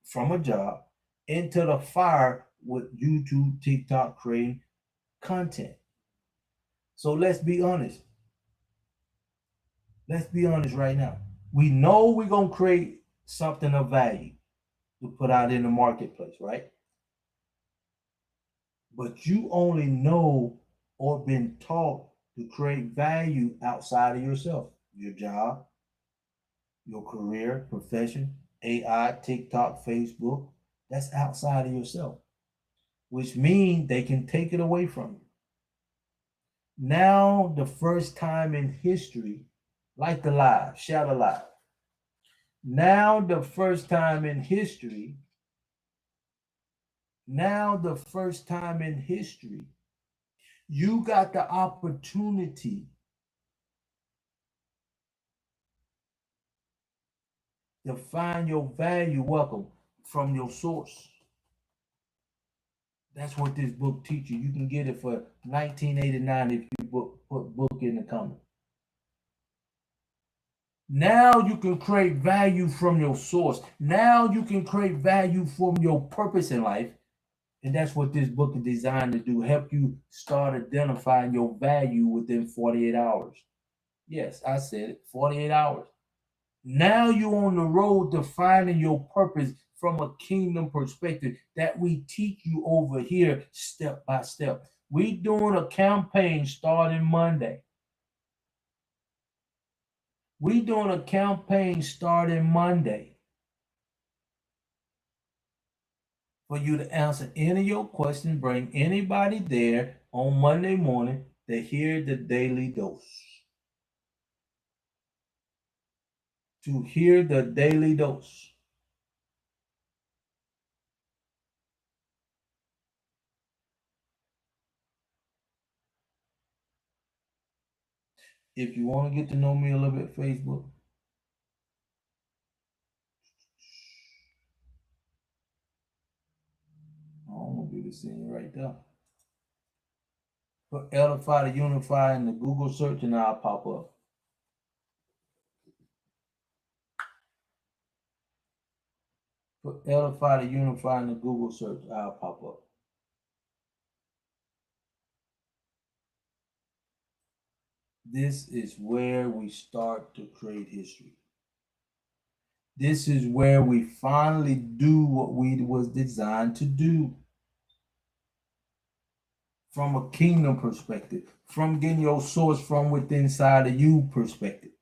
from a job into the fire with YouTube, TikTok, creating content. So let's be honest. Let's be honest right now. We know we're going to create something of value to put out in the marketplace, right? But you only know or been taught to create value outside of yourself, your job, your career, profession, AI, TikTok, Facebook. That's outside of yourself, which means they can take it away from you. Now, the first time in history, like the live, shout alive. Now, the first time in history, now the first time in history, you got the opportunity to find your value, welcome, from your source. That's what this book teaches you. You can get it for 1989 if you put book in the comment. Now you can create value from your source. Now you can create value from your purpose in life And that's what this book is designed to do, help you start identifying your value within 48 hours. Yes, I said it, 48 hours. Now you're on the road to finding your purpose from a kingdom perspective that we teach you over here step by step. We doing a campaign starting Monday. We doing a campaign starting Monday for you to answer any of your questions. Bring anybody there on Monday morning to hear the daily dose. To hear the daily dose. If you want to get to know me a little bit, Facebook, I'm gonna do this thing right there. Put Edify to Unify in the Google search and I'll pop up. Put Edify to Unify in the Google search, I'll pop up. This is where we start to create history. This is where we finally do what we was designed to do. From a kingdom perspective, from getting your source from within inside of you perspective,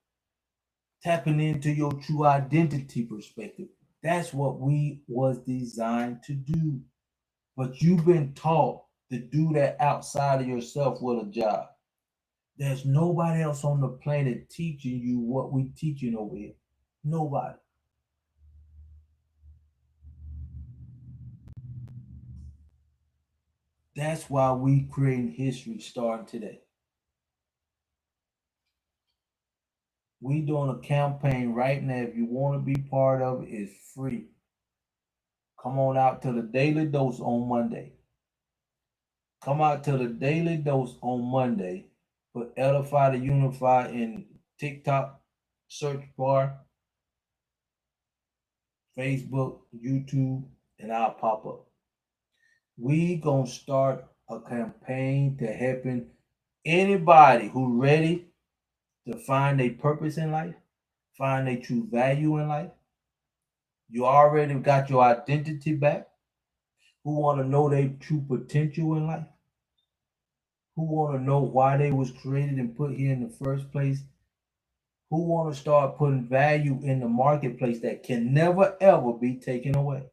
tapping into your true identity perspective. That's what we was designed to do. But you've been taught to do that outside of yourself with a job. There's nobody else on the planet teaching you what we teaching over here. Nobody. That's why we creating history starting today. We doing a campaign right now. If you want to be part of it, it's free. Come on out to the Daily Dose on Monday. Come out to the Daily Dose on Monday. Put Edify to Unify in TikTok search bar, Facebook, YouTube, and I'll pop up. We gonna start a campaign to helping anybody who ready to find a purpose in life, find a true value in life. You already got your identity back. Who want to know their true potential in life? Who want to know why they was created and put here in the first place? Who want to start putting value in the marketplace that can never ever be taken away?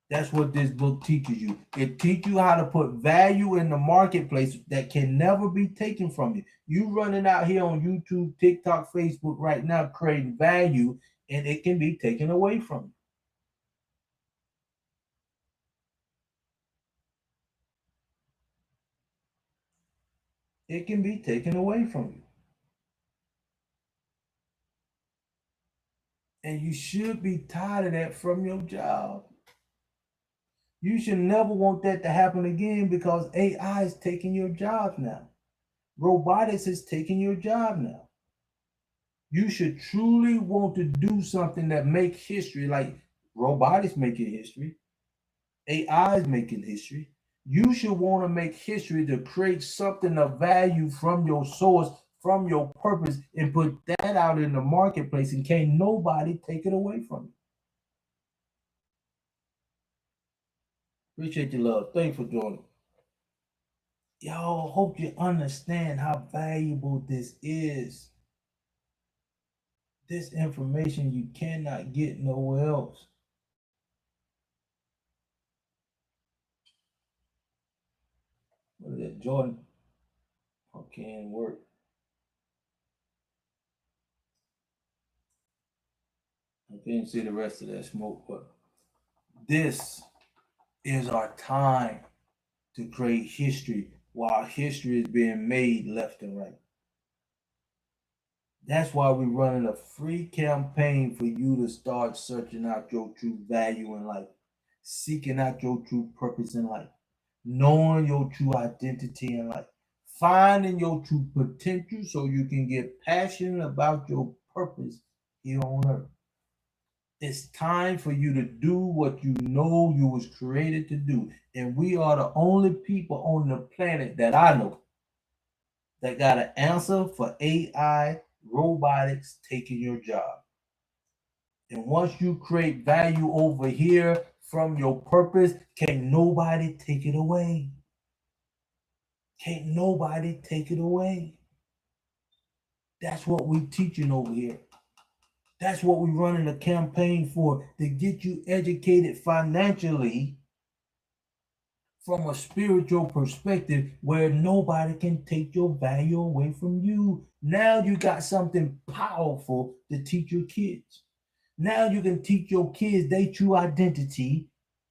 That's what this book teaches you. It teaches you how to put value in the marketplace that can never be taken from you. You running out here on YouTube, TikTok, Facebook right now creating value, and it can be taken away from you. It can be taken away from you. And you should be tired of that from your job. You should never want that to happen again because AI is taking your job now. Robotics is taking your job now. You should truly want to do something that makes history, like robotics making history, AI is making history. You should want to make history to create something of value from your source, from your purpose, and put that out in the marketplace, and can't nobody take it away from you. Appreciate your love. Thanks for joining. Y'all, hope you understand how valuable this is. This information you cannot get nowhere else. What is that, Jordan? Okay, and work. I can't see the rest of that smoke, but this is our time to create history while history is being made left and right. That's why we're running a free campaign for you to start searching out your true value in life, seeking out your true purpose in life, knowing your true identity in life, finding your true potential so you can get passionate about your purpose here on earth. It's time for you to do what you know you was created to do. And we are the only people on the planet that I know that got an answer for AI robotics taking your job. And once you create value over here from your purpose, can't nobody take it away. Can't nobody take it away. That's what we teaching over here. That's what we running a campaign for, to get you educated financially from a spiritual perspective where nobody can take your value away from you. Now you got something powerful to teach your kids. Now you can teach your kids their true identity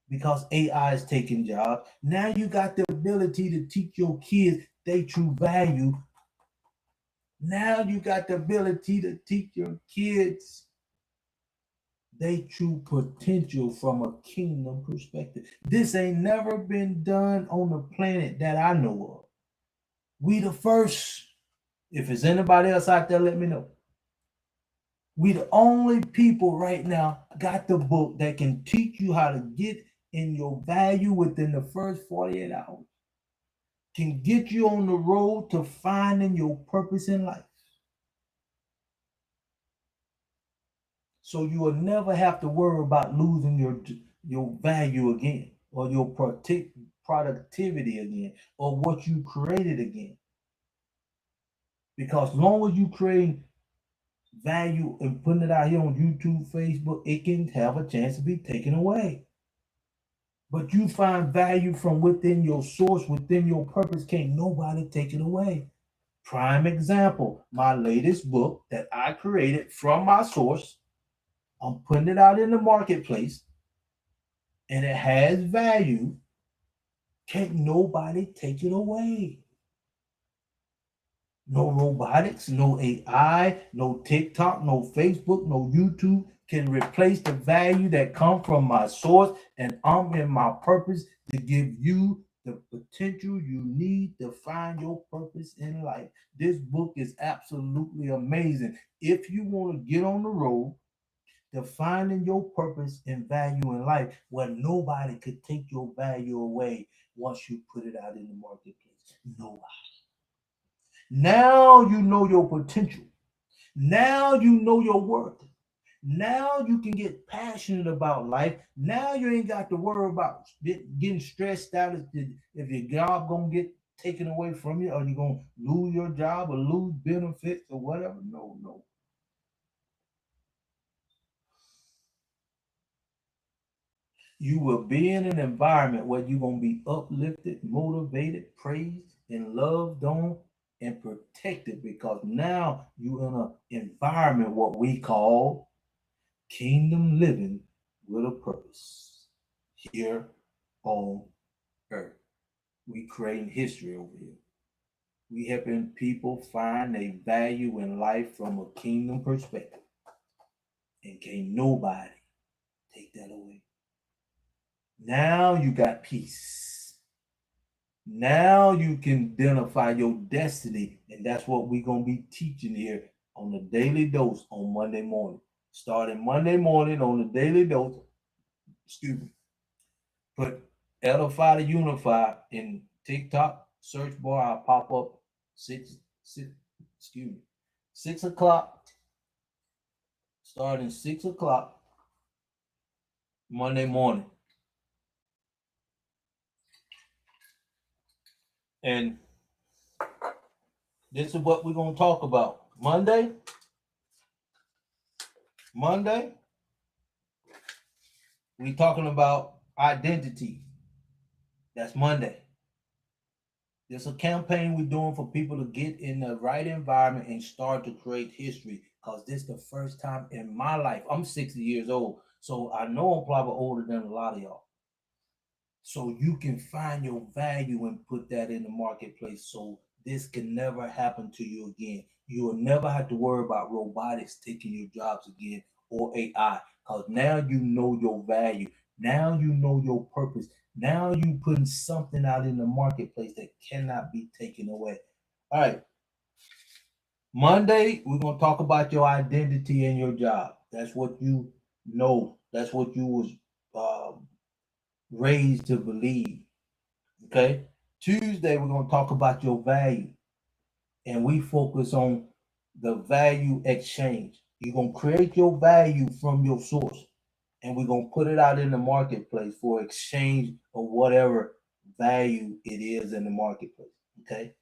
because AI is taking jobs. Now you got the ability to teach your kids their true value. Now you got the ability to teach your kids they true potential from a kingdom perspective. This ain't never been done on the planet that I know of. We the first. If it's anybody else out there, let me know. We the only people right now got the book that can teach you how to get in your value within the first 48 hours. Can get you on the road to finding your purpose in life. So you will never have to worry about losing your value again, or your productivity again, or what you created again. Because long as you create value and putting it out here on YouTube, Facebook, it can have a chance to be taken away. But you find value from within your source, within your purpose, can't nobody take it away. Prime example, my latest book that I created from my source, I'm putting it out in the marketplace and it has value, can't nobody take it away. No robotics, no AI, no TikTok, no Facebook, no YouTube can replace the value that comes from my source. And I'm in my purpose to give you the potential you need to find your purpose in life. This book is absolutely amazing. If you want to get on the road to finding your purpose and value in life, where nobody could take your value away once you put it out in the marketplace. Nobody. Now you know your potential. Now you know your worth. Now you can get passionate about life. Now you ain't got to worry about getting stressed out if your job gonna get taken away from you, or you're gonna lose your job or lose benefits or whatever. No, no. You will be in an environment where you're gonna be uplifted, motivated, praised, and loved on and protected, because now you're in an environment what we call kingdom living with a purpose here on earth. We creating history over here. We helping people find a value in life from a kingdom perspective. And can't nobody take that away. Now you got peace. Now you can identify your destiny. And that's what we're going to be teaching here on the Daily Dose on Monday morning. Starting Monday morning on the Daily Dose, excuse me, put Edify to Unify in TikTok search bar. I'll pop up excuse me, 6 o'clock, starting 6 o'clock Monday morning. And this is what we're going to talk about. Monday, we talking about identity. That's Monday. There's a campaign we're doing for people to get in the right environment and start to create history. Because this is the first time in my life. I'm 60 years old. So I know I'm probably older than a lot of y'all. So you can find your value and put that in the marketplace, so this can never happen to you again. You will never have to worry about robotics taking your jobs again, or AI, because now you know your value. Now you know your purpose. Now you putting something out in the marketplace that cannot be taken away. All right. Monday, we're going to talk about your identity and your job. That's what you No, that's what you was um, raised to believe. Okay. Tuesday, we're going to talk about your value, and we focus on the value exchange. You're going to create your value from your source, and we're going to put it out in the marketplace for exchange of whatever value it is in the marketplace. Okay.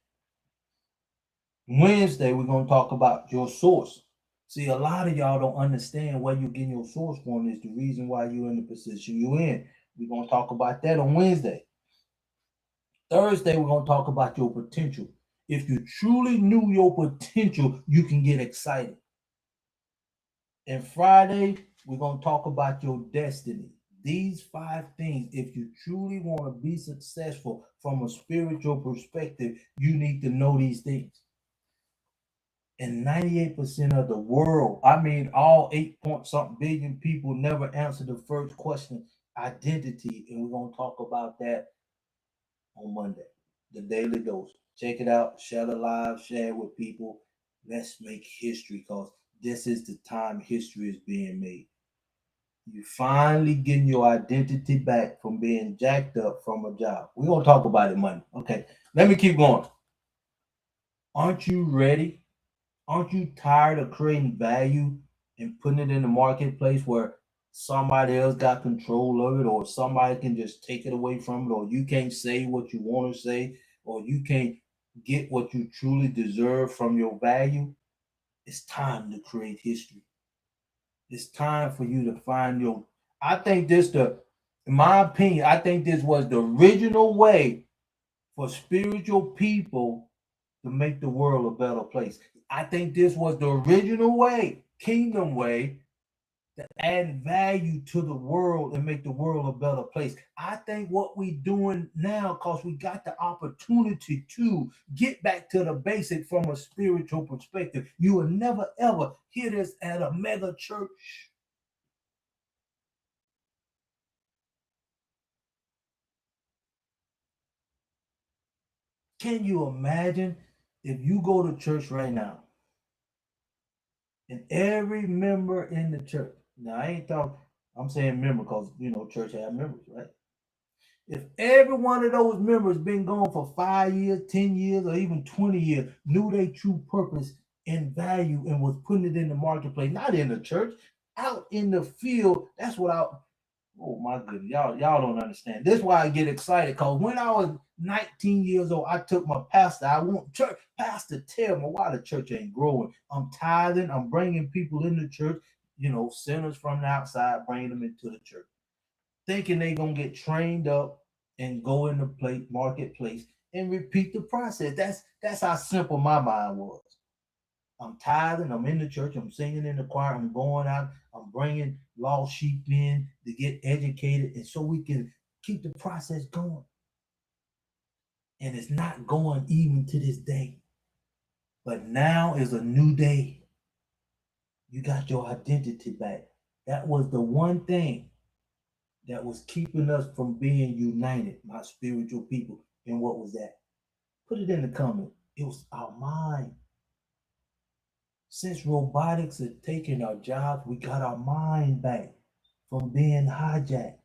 Wednesday, we're going to talk about your source. See, a lot of y'all don't understand where you're getting your source from is the reason why you're in the position you're in. We're going to talk about that on Wednesday. Thursday, we're going to talk about your potential. If you truly knew your potential, you can get excited. And Friday, we're going to talk about your destiny. These 5 things, if you truly want to be successful from a spiritual perspective, you need to know these things. And 98% of the world, I mean, all 8 point something billion people never answer the first question, identity. And we're going to talk about that on Monday, the daily dose. Check it out, share the live, share it with people. Let's make history because this is the time history is being made. You finally getting your identity back from being jacked up from a job. We're going to talk about it Monday. Okay, let me keep going. Aren't you ready? Aren't you tired of creating value and putting it in the marketplace where somebody else got control of it, or somebody can just take it away from it, or you can't say what you want to say, or you can't get what you truly deserve from your value? It's time to create history. It's time for you to find your. I think this the, in my opinion, I think this was the original way for spiritual people to make the world a better place. I think this was the original way, kingdom way, to add value to the world and make the world a better place. I think what we doing now, because we got the opportunity to get back to the basic from a spiritual perspective. You will never ever hear this at a mega church. Can you imagine if you go to church right now and every member in the church, now I ain't talking, I'm saying member because church have members, right? If every one of those members been gone for 5 years, 10 years, or even 20 years, knew their true purpose and value and was putting it in the marketplace, not in the church, out in the field, that's what I, oh my goodness, y'all don't understand. This is why I get excited, because when I was 19 years old, I took my pastor. I want church pastor tell me why the church ain't growing. I'm tithing. I'm bringing people in the church, sinners from the outside, bringing them into the church, thinking they gonna get trained up and go in the marketplace and repeat the process. That's how simple my mind was. I'm tithing. I'm in the church. I'm singing in the choir. I'm going out. I'm bringing lost sheep in to get educated, and so we can keep the process going. And it's not going even to this day. But now is a new day. You got your identity back. That was the one thing that was keeping us from being united, my spiritual people. And what was that? Put it in the comment. It was our mind. Since robotics are taking our jobs, we got our mind back from being hijacked.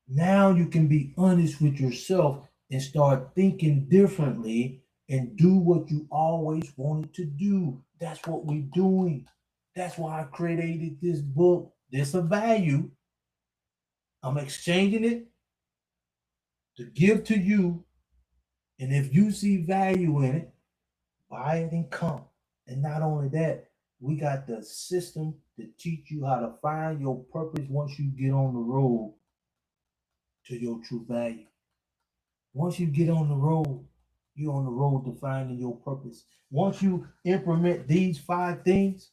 Now you can be honest with yourself and start thinking differently and do what you always wanted to do. That's what we're doing. That's why I created this book. There's a value. I'm exchanging it to give to you. And if you see value in it, buy it and come. And not only that, we got the system to teach you how to find your purpose once you get on the road to your true value. Once you get on the road, you're on the road to finding your purpose. Once you implement these 5 things,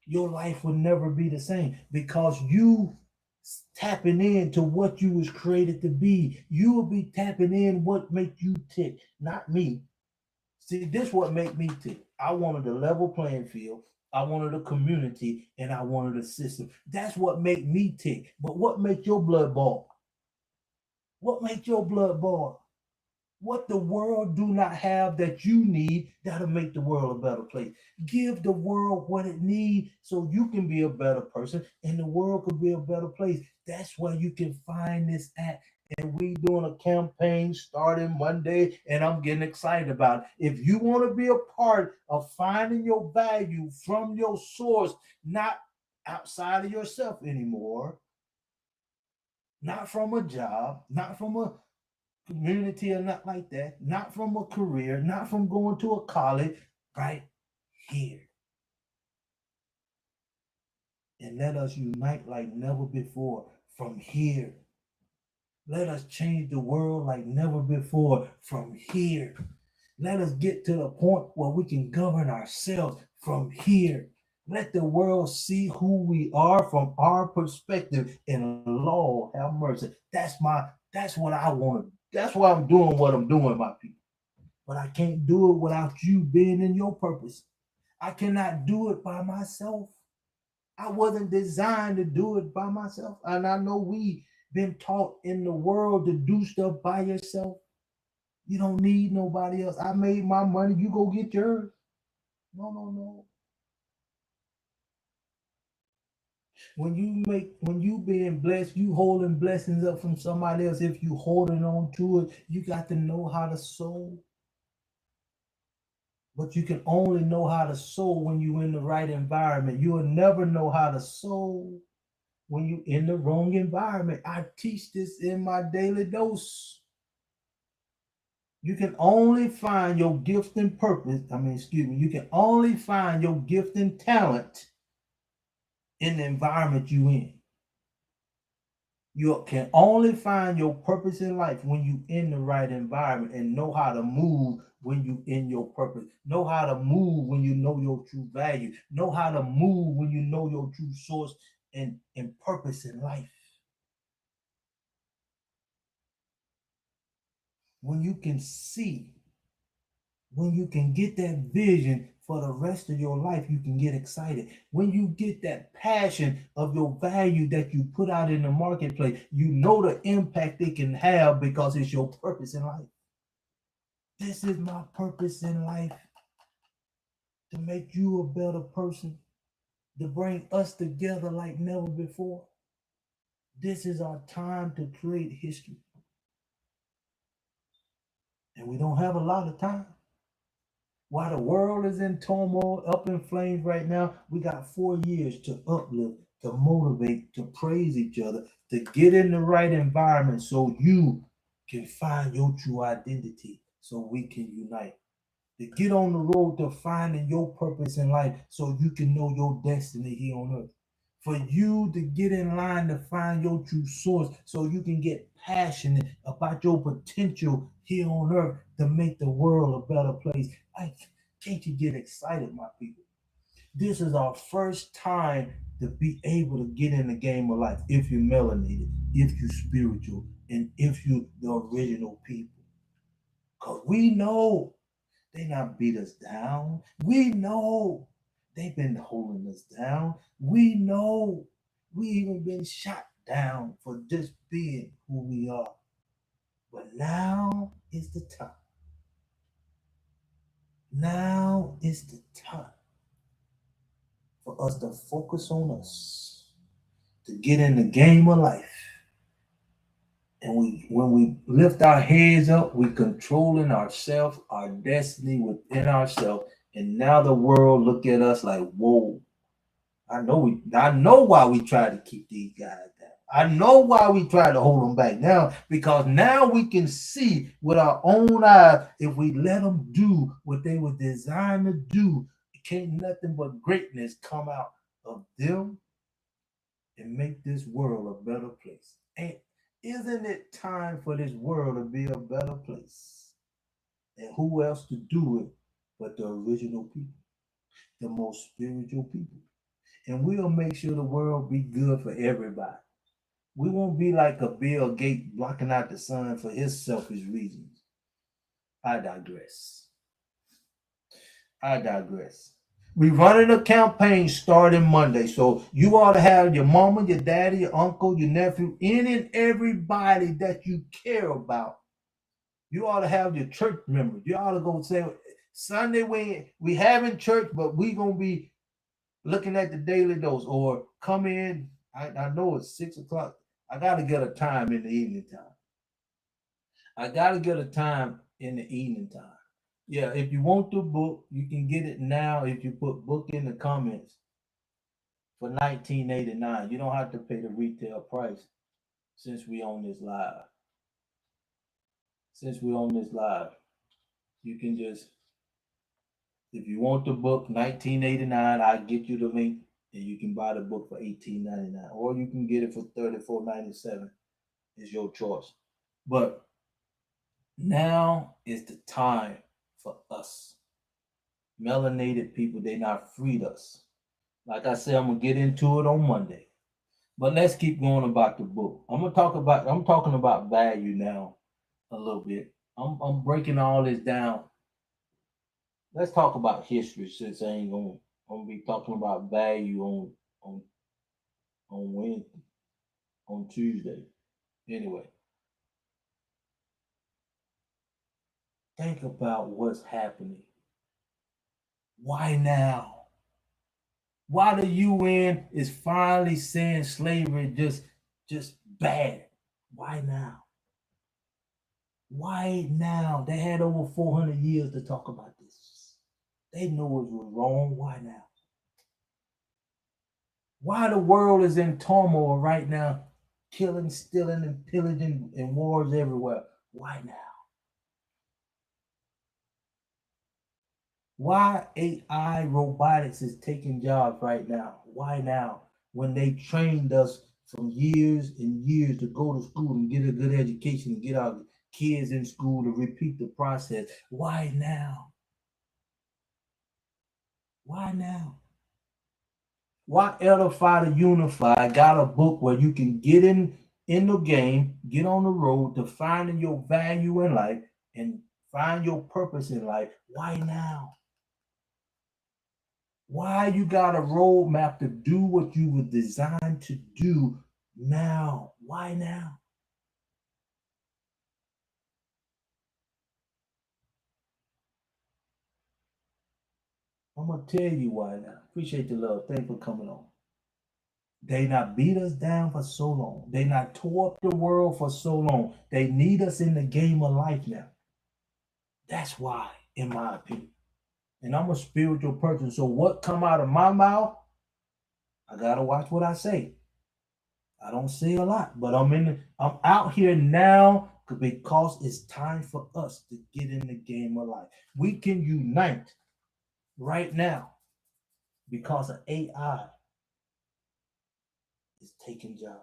your life will never be the same because you tapping into what you was created to be. You will be tapping in what make you tick, not me. See, this what make me tick. I wanted a level playing field. I wanted a community, and I wanted a system. That's what make me tick. But what make your blood boil? What make your blood boil? What the world do not have that you need, that'll make the world a better place. Give the world what it needs so you can be a better person and the world could be a better place. That's where you can find this at. And we doing a campaign starting Monday, and I'm getting excited about it. If you want to be a part of finding your value from your source, not outside of yourself anymore, not from a job, not from a community or not like that, not from a career, not from going to a college, right here. And let us unite like never before from here. Let us change the world like never before from here. Let us get to the point where we can govern ourselves from here. Let the world see who we are from our perspective. And Lord have mercy. That's what I want to. That's why I'm doing what I'm doing, my people. But I can't do it without you being in your purpose. I cannot do it by myself. I wasn't designed to do it by myself. And I know we been taught in the world to do stuff by yourself. You don't need nobody else. I made my money, you go get yours. No, no, no. When you being blessed, you holding blessings up from somebody else. If you holding on to it, you got to know how to sow. But you can only know how to sow when you're in the right environment. You will never know how to sow when you're in the wrong environment. I teach this in my daily dose. You can only find your gift and purpose. You can only find your gift and talent in the environment you in. You can only find your purpose in life when you in the right environment and know how to move when you in your purpose. Know how to move when you know your true value. Know how to move when you know your true source and purpose in life. When you can see, when you can get that vision for the rest of your life, you can get excited. When you get that passion of your value that you put out in the marketplace, you know the impact it can have because it's your purpose in life. This is my purpose in life, to make you a better person, to bring us together like never before. This is our time to create history. And we don't have a lot of time. While the world is in turmoil, up in flames right now, we got 4 years to uplift, to motivate, to praise each other, to get in the right environment so you can find your true identity, so we can unite. To get on the road to finding your purpose in life so you can know your destiny here on earth. For you to get in line to find your true source so you can get passionate about your potential here on earth to make the world a better place. Can't you get excited, my people? This is our first time to be able to get in the game of life if you're melanated, if you're spiritual, and if you the original people. Because we know they not beat us down. We know they've been holding us down. We know we even been shot down for just being who we are. But now is the time. Now is the time for us to focus on us, to get in the game of life. And when we lift our heads up, we controlling ourselves, our destiny within ourselves. And now the world look at us like, whoa, I know why we try to keep these guys down. I know why we try to hold them back now, because now we can see with our own eyes. If we let them do what they were designed to do, it can't nothing but greatness come out of them and make this world a better place. And isn't it time for this world to be a better place? And who else to do it but the original people, the most spiritual people? And we'll make sure the world be good for everybody. We won't be like a Bill Gates blocking out the sun for his selfish reasons. I digress. I digress. We running a campaign starting Monday. So you ought to have your mama, your daddy, your uncle, your nephew, any and everybody that you care about You ought to have your church members. You ought to go say Sunday we having church, but we gonna be looking at the daily dose or come in. I know it's 6 o'clock. I gotta get a time in the evening time. I gotta get a time in the evening time. Yeah, if you want the book, you can get it now if you put book in the comments for 1989. You don't have to pay the retail price since we on this live. Since we on this live, you can just if you want the book 1989, I get you the link and you can buy the book for 18.99 or you can get it for 34.97. It's your choice. But now is the time for us melanated people. They not freed us. Like I said, I'm gonna get into it on Monday. But let's keep going about the book. I'm talking about value now a little bit. I'm breaking all this down. Let's talk about history since I ain't gonna be talking about value on on Wednesday, on Tuesday. Anyway, think about what's happening. Why now? Why the UN is finally saying slavery just bad? Why now? Why now? They had over 400 years to talk about this. They know it was wrong. Why now? Why the world is in turmoil right now, killing, stealing, and pillaging, and wars everywhere? Why now? Why AI robotics is taking jobs right now? Why now? When they trained us from years and years to go to school and get a good education and get our kids in school to repeat the process. Why now? Why now? Why Edify to Unify got a book where you can get in the game, get on the road to finding your value in life and find your purpose in life? Why now? Why you got a roadmap to do what you were designed to do now? Why now? I'm gonna tell you why now. Appreciate the love. Thanks for coming on. They not beat us down for so long. They not tore up the world for so long. They need us in the game of life now. That's why, in my opinion. And I'm a spiritual person. So what come out of my mouth, I gotta watch what I say. I don't say a lot, but I'm out here now because it's time for us to get in the game of life. We can unite right now because of AI is taking jobs.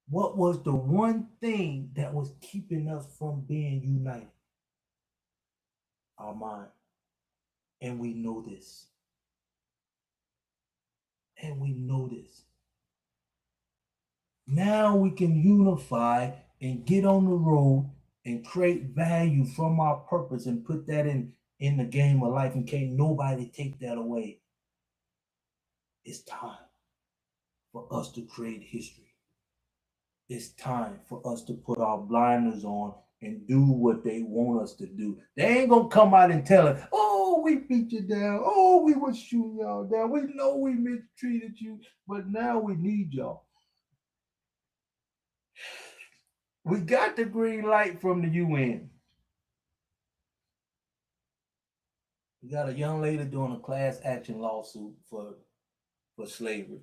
What was the one thing that was keeping us from being united? Our mind. And we know this. And we know this. Now we can unify and get on the road and create value from our purpose and put that in the game of life and can't nobody take that away. It's time for us to create history. It's time for us to put our blinders on and do what they want us to do. They ain't gonna come out and tell us, oh, we beat you down. Oh, we was shooting y'all down. We know we mistreated you, but now we need y'all. We got the green light from the UN. We got a young lady doing a class action lawsuit for slavery.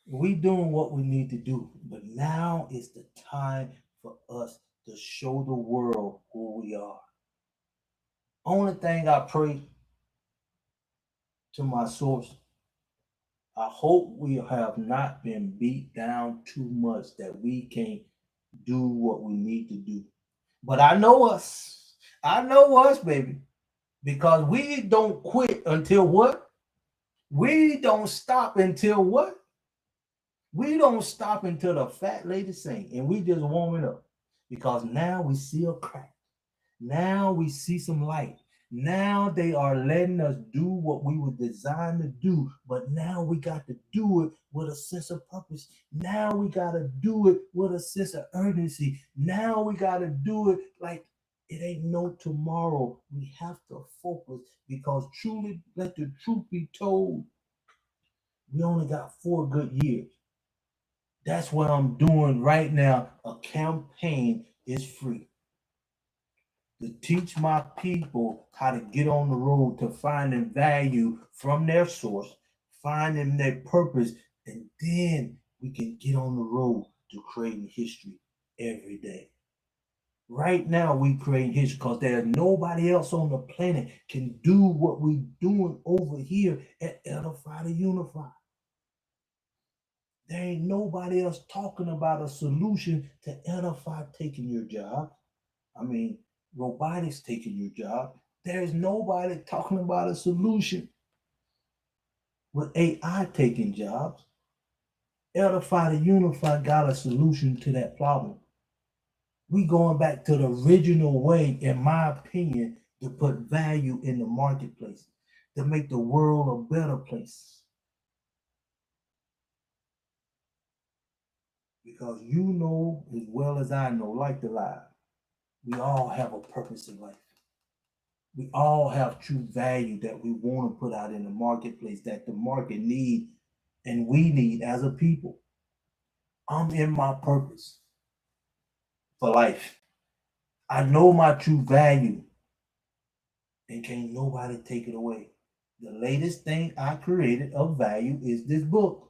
We doing what we need to do, but now is the time for us to show the world who we are. Only thing I pray to my source, I hope we have not been beat down too much that we can't do what we need to do. But I know us. I know us, baby. Because we don't quit until what? We don't stop until what? We don't stop until the fat lady sing, and we just warming up because now we see a crack. Now we see some light. Now they are letting us do what we were designed to do, but now we got to do it with a sense of purpose. Now we got to do it with a sense of urgency. Now we got to do it like it ain't no tomorrow. We have to focus because truly, let the truth be told, we only got 4 good years. That's what I'm doing right now. A campaign is free to teach my people how to get on the road to finding value from their source, finding their purpose, and then we can get on the road to creating history every day. Right now, we create history because there's nobody else on the planet can do what we doing over here at Edify to Unify. There ain't nobody else talking about a solution to Edify taking your job. I mean, robotics taking your job. There's nobody talking about a solution with AI taking jobs. Edify to Unify got a solution to that problem. We going back to the original way, in my opinion, to put value in the marketplace, to make the world a better place. Because you know as well as I know, like the lie, we all have a purpose in life. We all have true value that we want to put out in the marketplace that the market need and we need as a people. I'm in my purpose for life. I know my true value and can't nobody take it away. The latest thing I created of value is this book.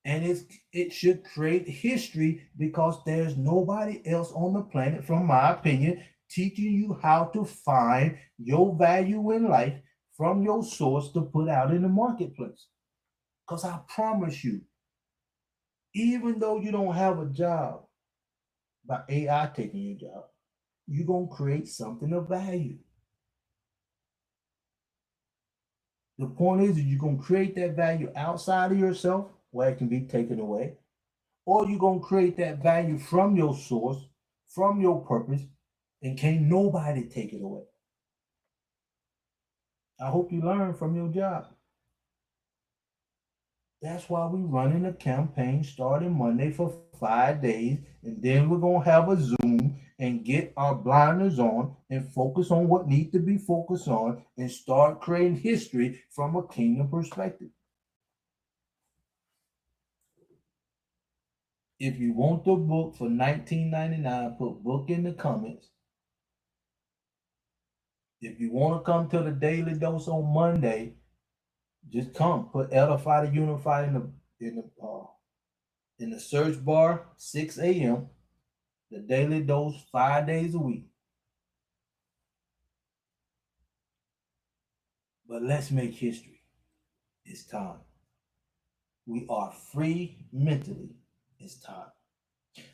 And it should create history because there's nobody else on the planet, from my opinion, teaching you how to find your value in life from your source to put out in the marketplace. Because I promise you, even though you don't have a job by AI taking your job, you're going to create something of value. The point is that you're going to create that value outside of yourself where it can be taken away, or you're going to create that value from your source, from your purpose, and can't nobody take it away. I hope you learn from your job. That's why we're running a campaign starting Monday for 5 days, and then we're going to have a Zoom and get our blinders on and focus on what needs to be focused on and start creating history from a kingdom perspective. If you want the book for $19.99, put book in the comments. If you want to come to the daily dose on Monday, just come. Put Edify to Unify in the search bar, 6 a.m. The daily dose, 5 days a week. But let's make history. It's time. We are free mentally. It's time.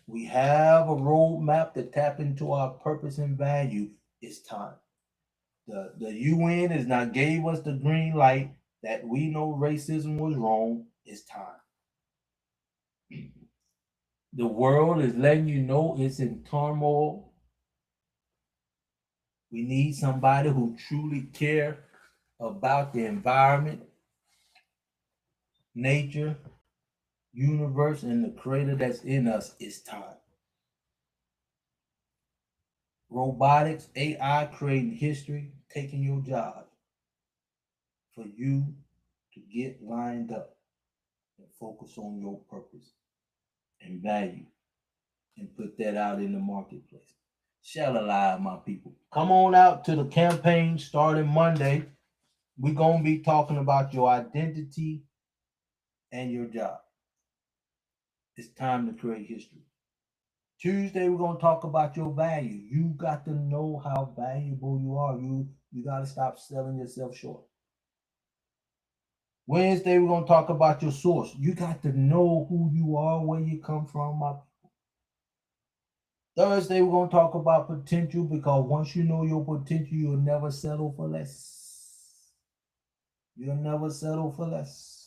We have a roadmap to tap into our purpose and value. It's time. The UN has not gave us the green light that we know racism was wrong. It's time. The world is letting you know it's in turmoil. We need somebody who truly care about the environment, nature, universe, and the creator that's in us. It's time. Robotics, AI creating history, taking your job for you to get lined up and focus on your purpose and value and put that out in the marketplace. Shall alive, my people. Come on out to the campaign starting Monday. We're going to be talking about your identity and your job. It's time to create history. Tuesday, we're going to talk about your value. You got to know how valuable you are. You got to stop selling yourself short. Wednesday, we're going to talk about your source. You got to know who you are, where you come from. Thursday, we're going to talk about potential because once you know your potential, you'll never settle for less. You'll never settle for less.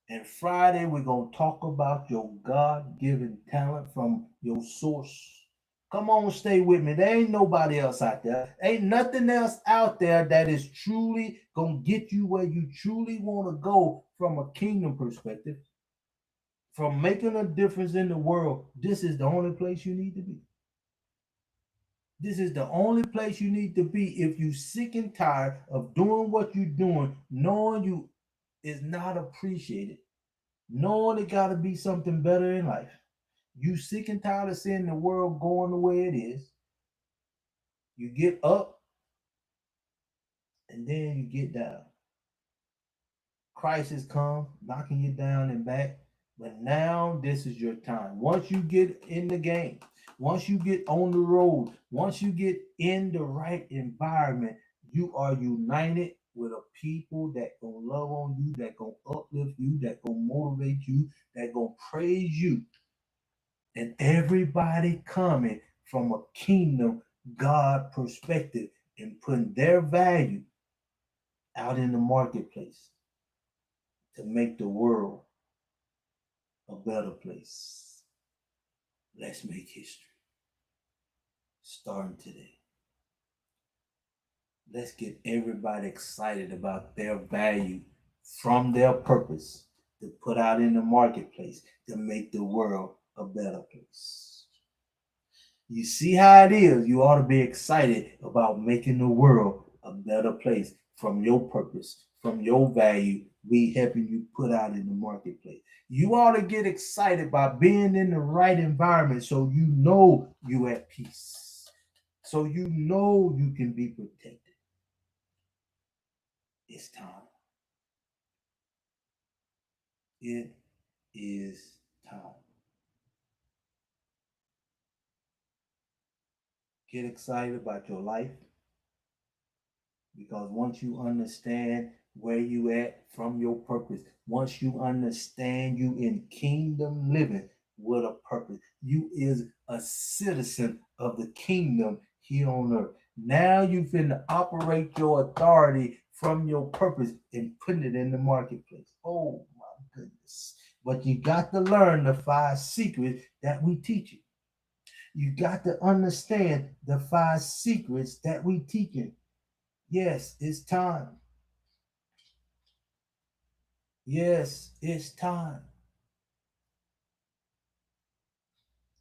And Friday, we're going to talk about your God given talent from your source. Come on, stay with me. There ain't nobody else out there. Ain't nothing else out there that is truly gonna get you where you truly want to go from a kingdom perspective, from making a difference in the world. This is the only place you need to be. This is the only place you need to be if you sick and tired of doing what you're doing, knowing you is not appreciated, knowing it got to be something better in life. You sick and tired of seeing the world going the way it is. You get up and then you get down. Crisis come knocking you down and back. But now this is your time. Once you get in the game, once you get on the road, once you get in the right environment, you are united with a people that gonna love on you, that gonna uplift you, that gonna motivate you, that gonna praise you. And everybody coming from a kingdom God perspective and putting their value out in the marketplace to make the world a better place. Let's make history. Starting today. Let's get everybody excited about their value from their purpose to put out in the marketplace to make the world a better place. You see how it is. You ought to be excited about making the world a better place from your purpose, from your value, we helping you put out in the marketplace. You ought to get excited by being in the right environment so you know you at peace. So you know you can be protected. It's time. It is time. Get excited about your life because once you understand where you at from your purpose, once you understand you in kingdom living with a purpose, you is a citizen of the kingdom here on earth. Now you finna operate your authority from your purpose and putting it in the marketplace. Oh my goodness. But you got to learn the 5 secrets that we teach you. You got to understand the 5 secrets that we teaching. Yes, it's time. Yes, it's time.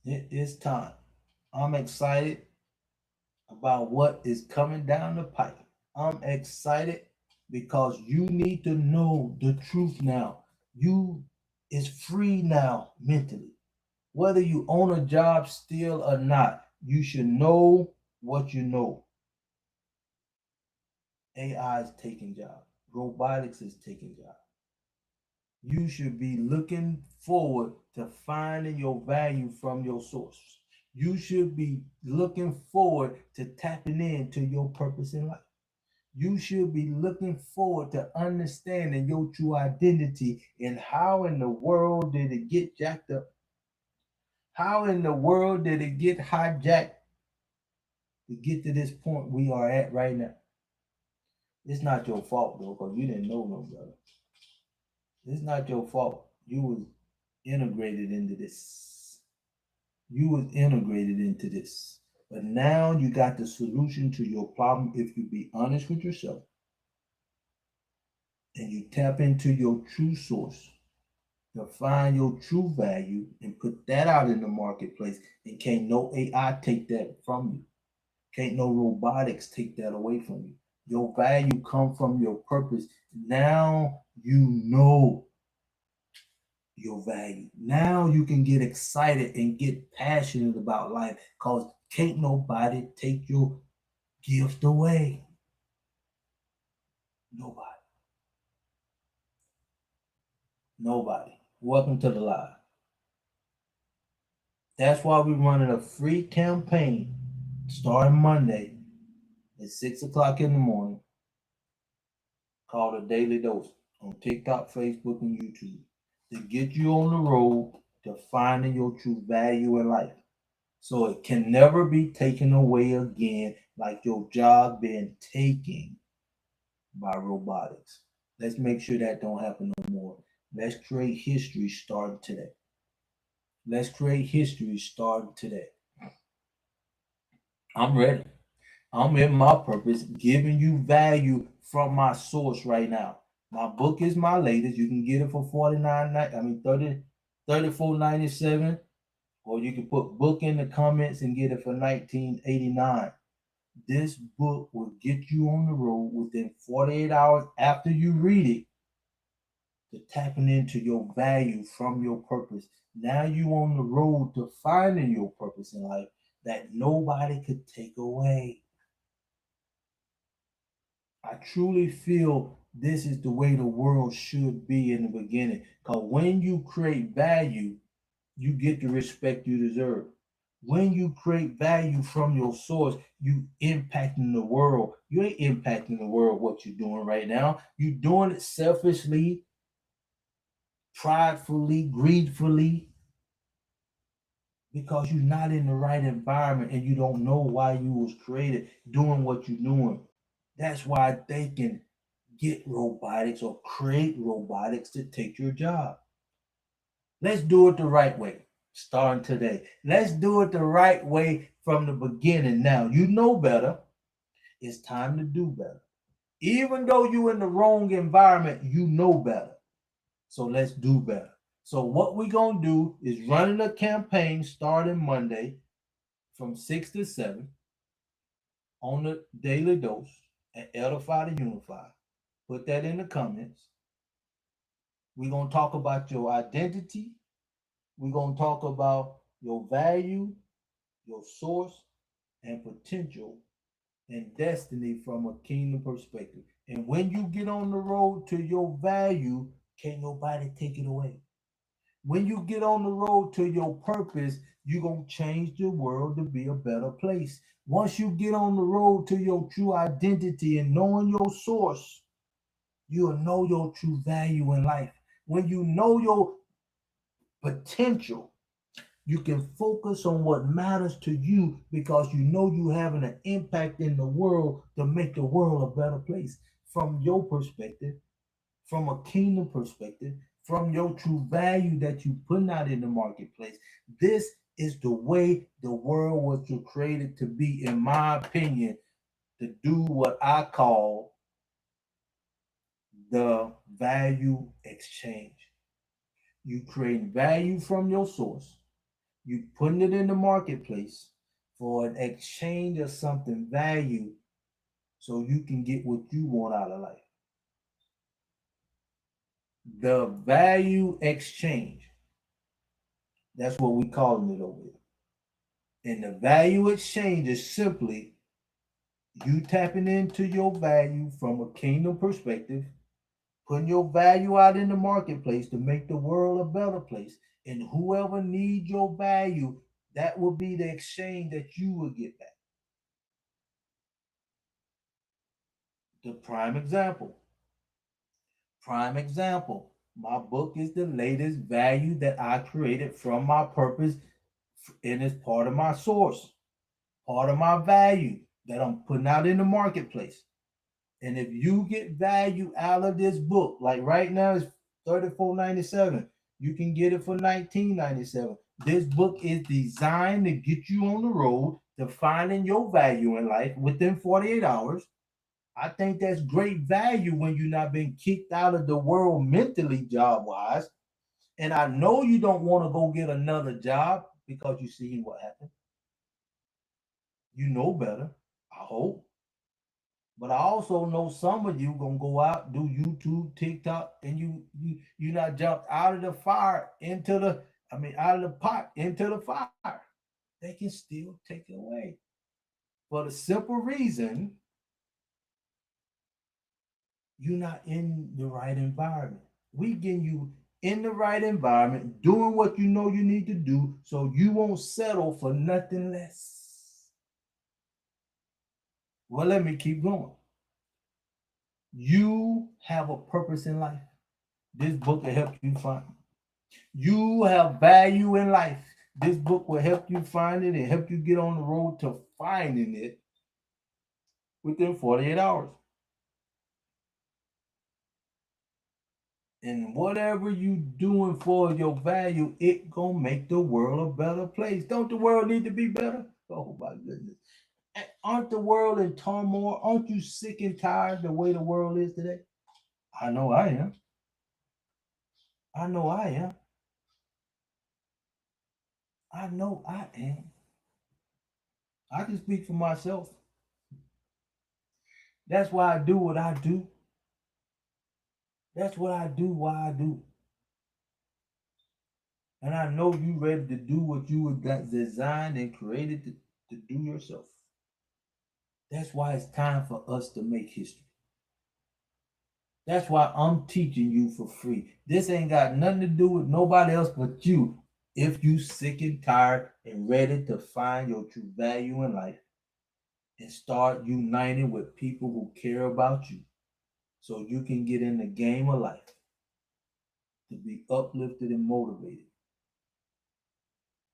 It is time. I'm excited about what is coming down the pipe. I'm excited because you need to know the truth now. You is free now mentally. Whether you own a job still or not, you should know what you know. AI is taking jobs. Robotics is taking jobs. You should be looking forward to finding your value from your source. You should be looking forward to tapping into your purpose in life. You should be looking forward to understanding your true identity and how in the world did it get jacked up? How in the world did it get hijacked to get to this point we are at right now? It's not your fault though, because you didn't know no better. It's not your fault. You was integrated into this. You was integrated into this. But now you got the solution to your problem if you be honest with yourself and you tap into your true source to find your true value and put that out in the marketplace. And can't no AI take that from you. Can't no robotics take that away from you. Your value come from your purpose. Now you know your value. Now you can get excited and get passionate about life because can't nobody take your gift away. Nobody. Nobody. Welcome to the live. That's why we're running a free campaign starting Monday at 6 o'clock in the morning called a Daily Dose on TikTok, Facebook, and YouTube to get you on the road to finding your true value in life. So it can never be taken away again like your job being taken by robotics. Let's make sure that don't happen no more. Let's create history starting today. Let's create history starting today. I'm ready. I'm in my purpose, giving you value from my source right now. My book is my latest. You can get it for 49, I mean 30, 34.97, or you can put book in the comments and get it for 19.89. This book will get you on the road within 48 hours after you read it to tapping into your value from your purpose. Now you on the road to finding your purpose in life that nobody could take away. I truly feel this is the way the world should be in the beginning. Because when you create value, you get the respect you deserve. When you create value from your source, you impacting the world. You ain't impacting the world what you're doing right now. You're doing it selfishly, pridefully, greedfully, because you're not in the right environment and you don't know why you was created doing what you're doing. That's why they can get robotics or create robotics to take your job. Let's do it the right way, starting today. Let's do it the right way from the beginning. Now, you know better. It's time to do better. Even though you're in the wrong environment, you know better. So let's do better. So what we're going to do is running a campaign starting Monday from 6 to 7 on the Daily Dose and Edify to Unify. Put that in the comments. We're going to talk about your identity. We're going to talk about your value, your source, and potential and destiny from a kingdom perspective. And when you get on the road to your value, can't nobody take it away. When you get on the road to your purpose, you're going to change the world to be a better place. Once you get on the road to your true identity and knowing your source, you'll know your true value in life. When you know your potential, you can focus on what matters to you because you know you having an impact in the world to make the world a better place from your perspective, from a kingdom perspective, from your true value that you putting out in the marketplace. This is the way the world was created to be, in my opinion, to do what I call the value exchange. You create value from your source, you putting it in the marketplace for an exchange of something value so you can get what you want out of life. The value exchange. That's what we calling it over here. And the value exchange is simply you tapping into your value from a kingdom perspective, putting your value out in the marketplace to make the world a better place. And whoever needs your value, that will be the exchange that you will get back. The prime example. Prime example. My book is the latest value that I created from my purpose and it's part of my source, part of my value that I'm putting out in the marketplace. And if you get value out of this book, like right now it's 34.97, you can get it for 19.97. This book is designed to get you on the road to finding your value in life within 48 hours. I think that's great value when you're not being kicked out of the world mentally, job wise. And I know you don't want to go get another job because you see what happened. You know better, I hope. But I also know some of you gonna go out, do YouTube, TikTok, and you not jumped out of the fire into the, I mean, out of the pot into the fire. They can still take it away for the simple reason you're not in the right environment. We getting you in the right environment, doing what you know you need to do, so you won't settle for nothing less. Well, let me keep going. You have a purpose in life. This book will help you find. You have value in life. This book will help you find it and help you get on the road to finding it within 48 hours. And whatever you doing for your value, it gonna make the world a better place. Don't the world need to be better? Oh my goodness. Aren't the world in turmoil? Aren't you sick and tired the way the world is today? I know I am. I know I am. I know I am. I can speak for myself. That's why I do what I do. That's what I do, why I do. And I know you ready to do what you were designed and created to do yourself. That's why it's time for us to make history. That's why I'm teaching you for free. This ain't got nothing to do with nobody else but you. If you sick and tired and ready to find your true value in life and start uniting with people who care about you so you can get in the game of life to be uplifted and motivated.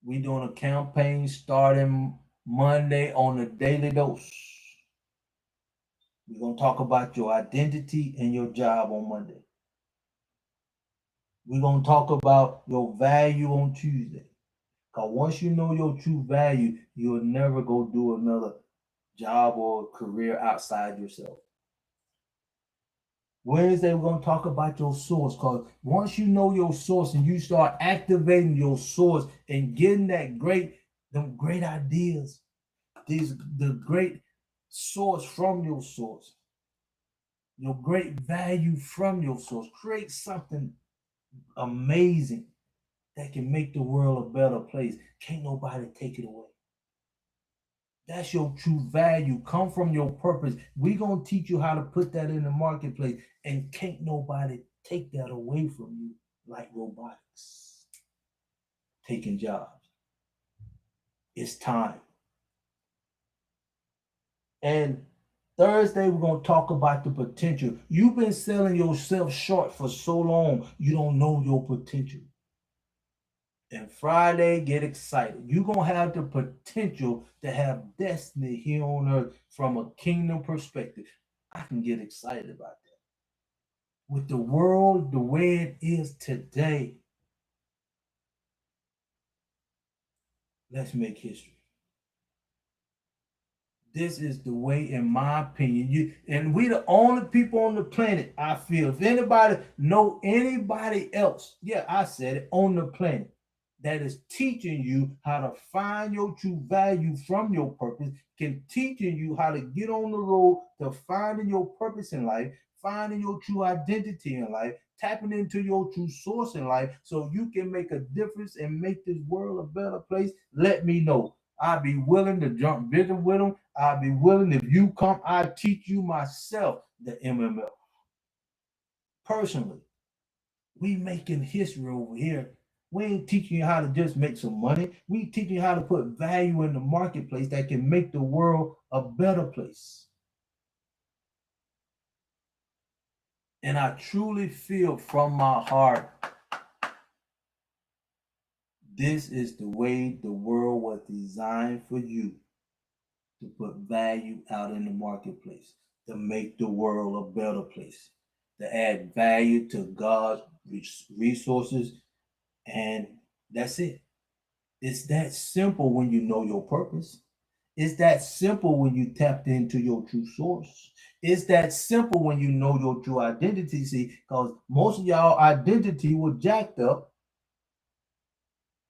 We doing a campaign starting Monday on the Daily Dose. We're going to talk about your identity and your job on Monday. We're going to talk about your value on Tuesday. Because once you know your true value, you'll never go do another job or career outside yourself. Wednesday, we're going to talk about your source. Because once you know your source and you start activating your source and getting them great ideas, the great source from your source, your great value from your source, create something amazing that can make the world a better place. Can't nobody take it away. That's your true value. Come from your purpose. We're going to teach you how to put that in the marketplace. And can't nobody take that away from you like robotics taking jobs. It's time. And Thursday, we're going to talk about the potential. You've been selling yourself short for so long, you don't know your potential. And Friday, get excited. You're going to have the potential to have destiny here on earth from a kingdom perspective. I can get excited about that. With the world the way it is today, let's make history. This is the way, in my opinion. And we the only people on the planet, I feel. If anybody know anybody else, yeah, I said it, on the planet that is teaching you how to find your true value from your purpose, can teaching you how to get on the road to finding your purpose in life, finding your true identity in life, tapping into your true source in life so you can make a difference and make this world a better place, let me know. I'd be willing to jump bigger with them. I'd be willing, if you come, I teach you myself the MML. Personally, we making history over here. We ain't teaching you how to just make some money. We teaching you how to put value in the marketplace that can make the world a better place. And I truly feel from my heart, this is the way the world was designed for you to put value out in the marketplace, to make the world a better place, to add value to God's resources. And that's it. It's that simple when you know your purpose. It's that simple when you tapped into your true source. It's that simple when you know your true identity. See, because most of y'all identity was jacked up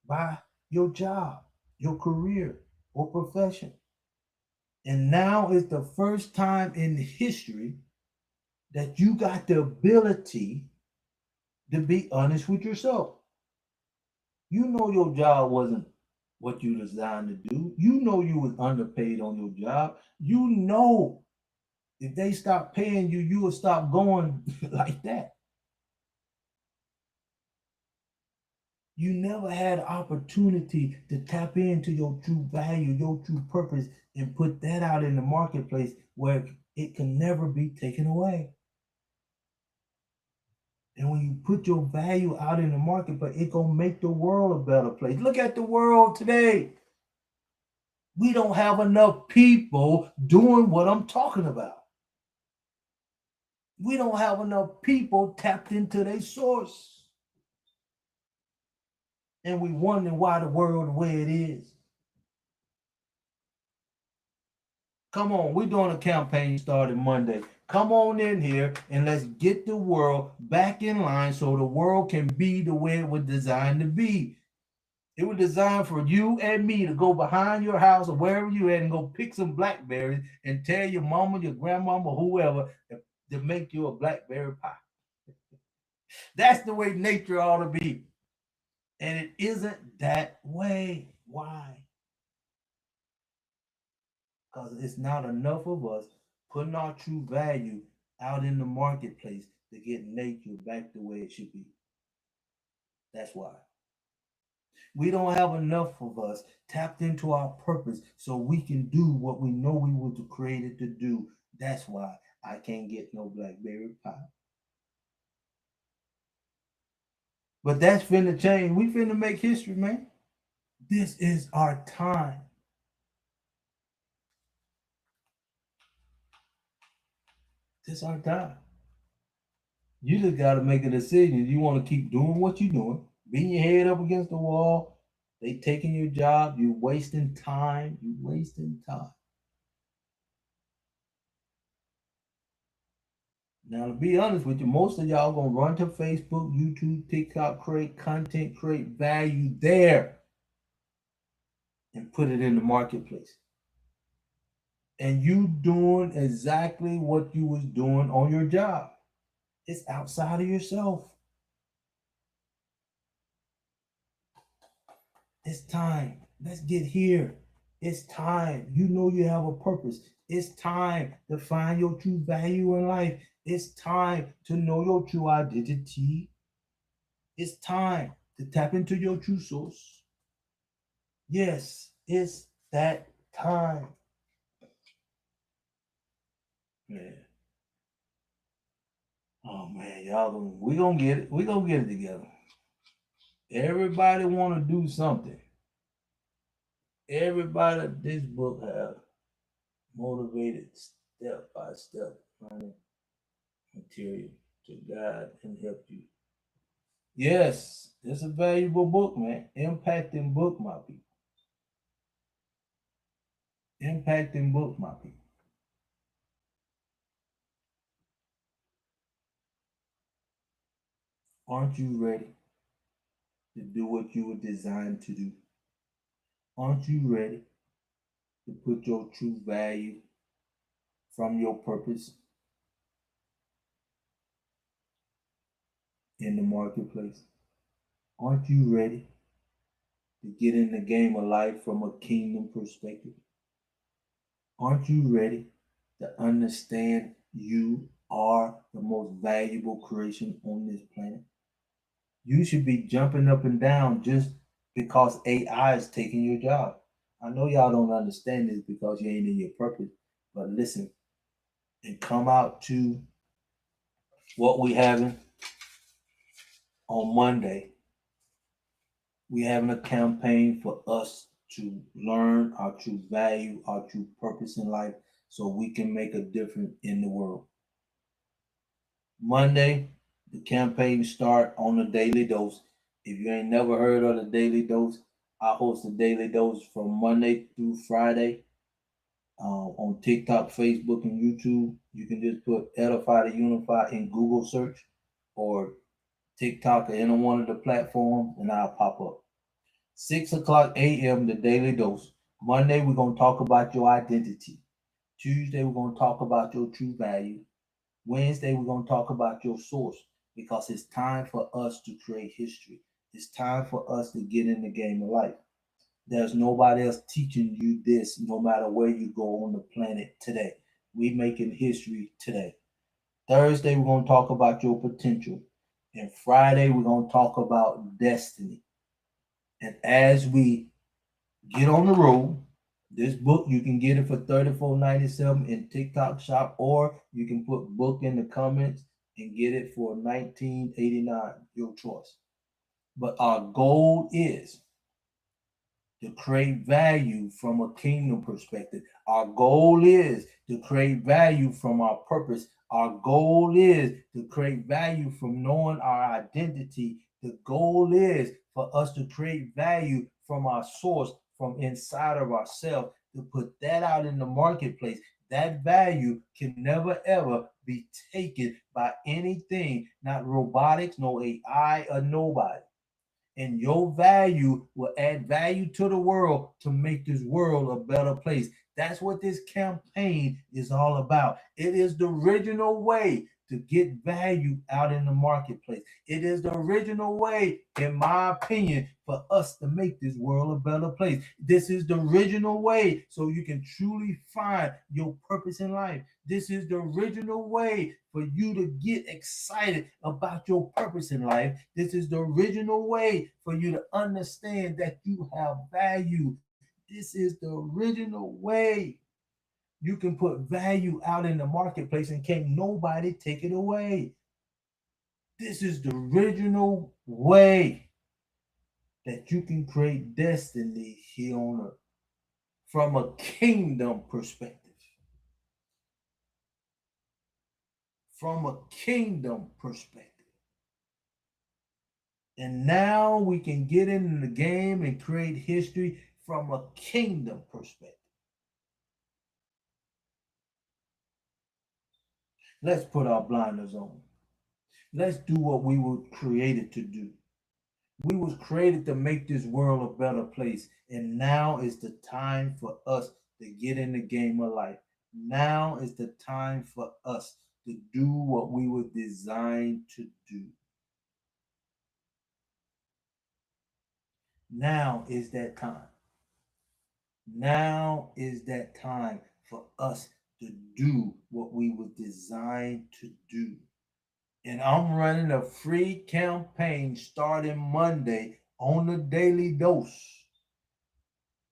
by your job, your career, or profession. And now is the first time in history that you got the ability to be honest with yourself. You know your job wasn't what you designed to do. You know you was underpaid on your job. You know if they stop paying you, you will stop going like that. You never had opportunity to tap into your true value, your true purpose, and put that out in the marketplace where it can never be taken away. And when you put your value out in the marketplace, it gonna make the world a better place. Look at the world today. We don't have enough people doing what I'm talking about. We don't have enough people tapped into their source. And we wondering why the world the way it is. Come on, we're doing a campaign starting Monday. Come on in here and let's get the world back in line so the world can be the way it was designed to be. It was designed for you and me to go behind your house or wherever you at and go pick some blackberries and tell your mama, your grandmama, whoever to make you a blackberry pie. That's the way nature ought to be. And it isn't that way. Why? Because it's not enough of us putting our true value out in the marketplace to get nature back the way it should be. That's why. We don't have enough of us tapped into our purpose so we can do what we know we were created to do. That's why I can't get no blackberry pie. But that's finna change. We finna make history, man. This is our time. This is our time. You just got to make a decision. You want to keep doing what you're doing, beating your head up against the wall. They taking your job. You wasting time. You wasting time. Now, to be honest with you, most of y'all gonna run to Facebook, YouTube, TikTok, create content, create value there, and put it in the marketplace. And you doing exactly what you was doing on your job. It's outside of yourself. It's time. Let's get here. It's time. You know you have a purpose. It's time to find your true value in life. It's time to know your true identity. It's time to tap into your true source. Yes, it's that time. Man. Oh man, we gonna get it. We gonna get it together. Everybody wanna do something. Everybody this book have motivated step by step learning material to guide and help you. Yes, it's a valuable book, man. Impacting book, my people. Impacting book, my people. Aren't you ready to do what you were designed to do? Aren't you ready to put your true value from your purpose in the marketplace? Aren't you ready to get in the game of life from a kingdom perspective? Aren't you ready to understand you are the most valuable creation on this planet? You should be jumping up and down just because AI is taking your job. I know y'all don't understand this because you ain't in your purpose, but listen and come out to what we having on Monday. We having a campaign for us to learn our true value, our true purpose in life, so we can make a difference in the world. Monday, the campaign start on the Daily Dose. If you ain't never heard of the Daily Dose, I host the Daily Dose from Monday through Friday on TikTok, Facebook, and YouTube. You can just put Edify to Unify in Google search or TikTok or any one of the platforms, and I'll pop up. 6 o'clock a.m. the Daily Dose. Monday, we're going to talk about your identity. Tuesday, we're going to talk about your true value. Wednesday, we're going to talk about your source because it's time for us to create history. It's time for us to get in the game of life. There's nobody else teaching you this no matter where you go on the planet today. We making history today. Thursday, we're going to talk about your potential. And Friday, we're going to talk about destiny. And as we get on the road, this book, you can get it for $34.97 in TikTok shop, or you can put book in the comments and get it for $19.89, your choice. But our goal is to create value from a kingdom perspective. Our goal is to create value from our purpose. Our goal is to create value from knowing our identity. The goal is for us to create value from our source, from inside of ourselves. to put that out in the marketplace. That value can never ever be taken by anything, not robotics, no AI, or nobody. And your value will add value to the world to make this world a better place. That's what this campaign is all about. It is the original way to get value out in the marketplace. It is the original way, in my opinion, for us to make this world a better place. This is the original way so you can truly find your purpose in life. This is the original way for you to get excited about your purpose in life. This is the original way for you to understand that you have value. This is the original way you can put value out in the marketplace and can't nobody take it away. This is the original way that you can create destiny here on earth from a kingdom perspective. From a kingdom perspective. And now we can get into the game and create history from a kingdom perspective. Let's put our blinders on. Let's do what we were created to do. We was created to make this world a better place. And now is the time for us to get in the game of life. Now is the time for us to do what we were designed to do. Now is that time. Now is that time for us to do what we were designed to do. And I'm running a free campaign starting Monday on the Daily Dose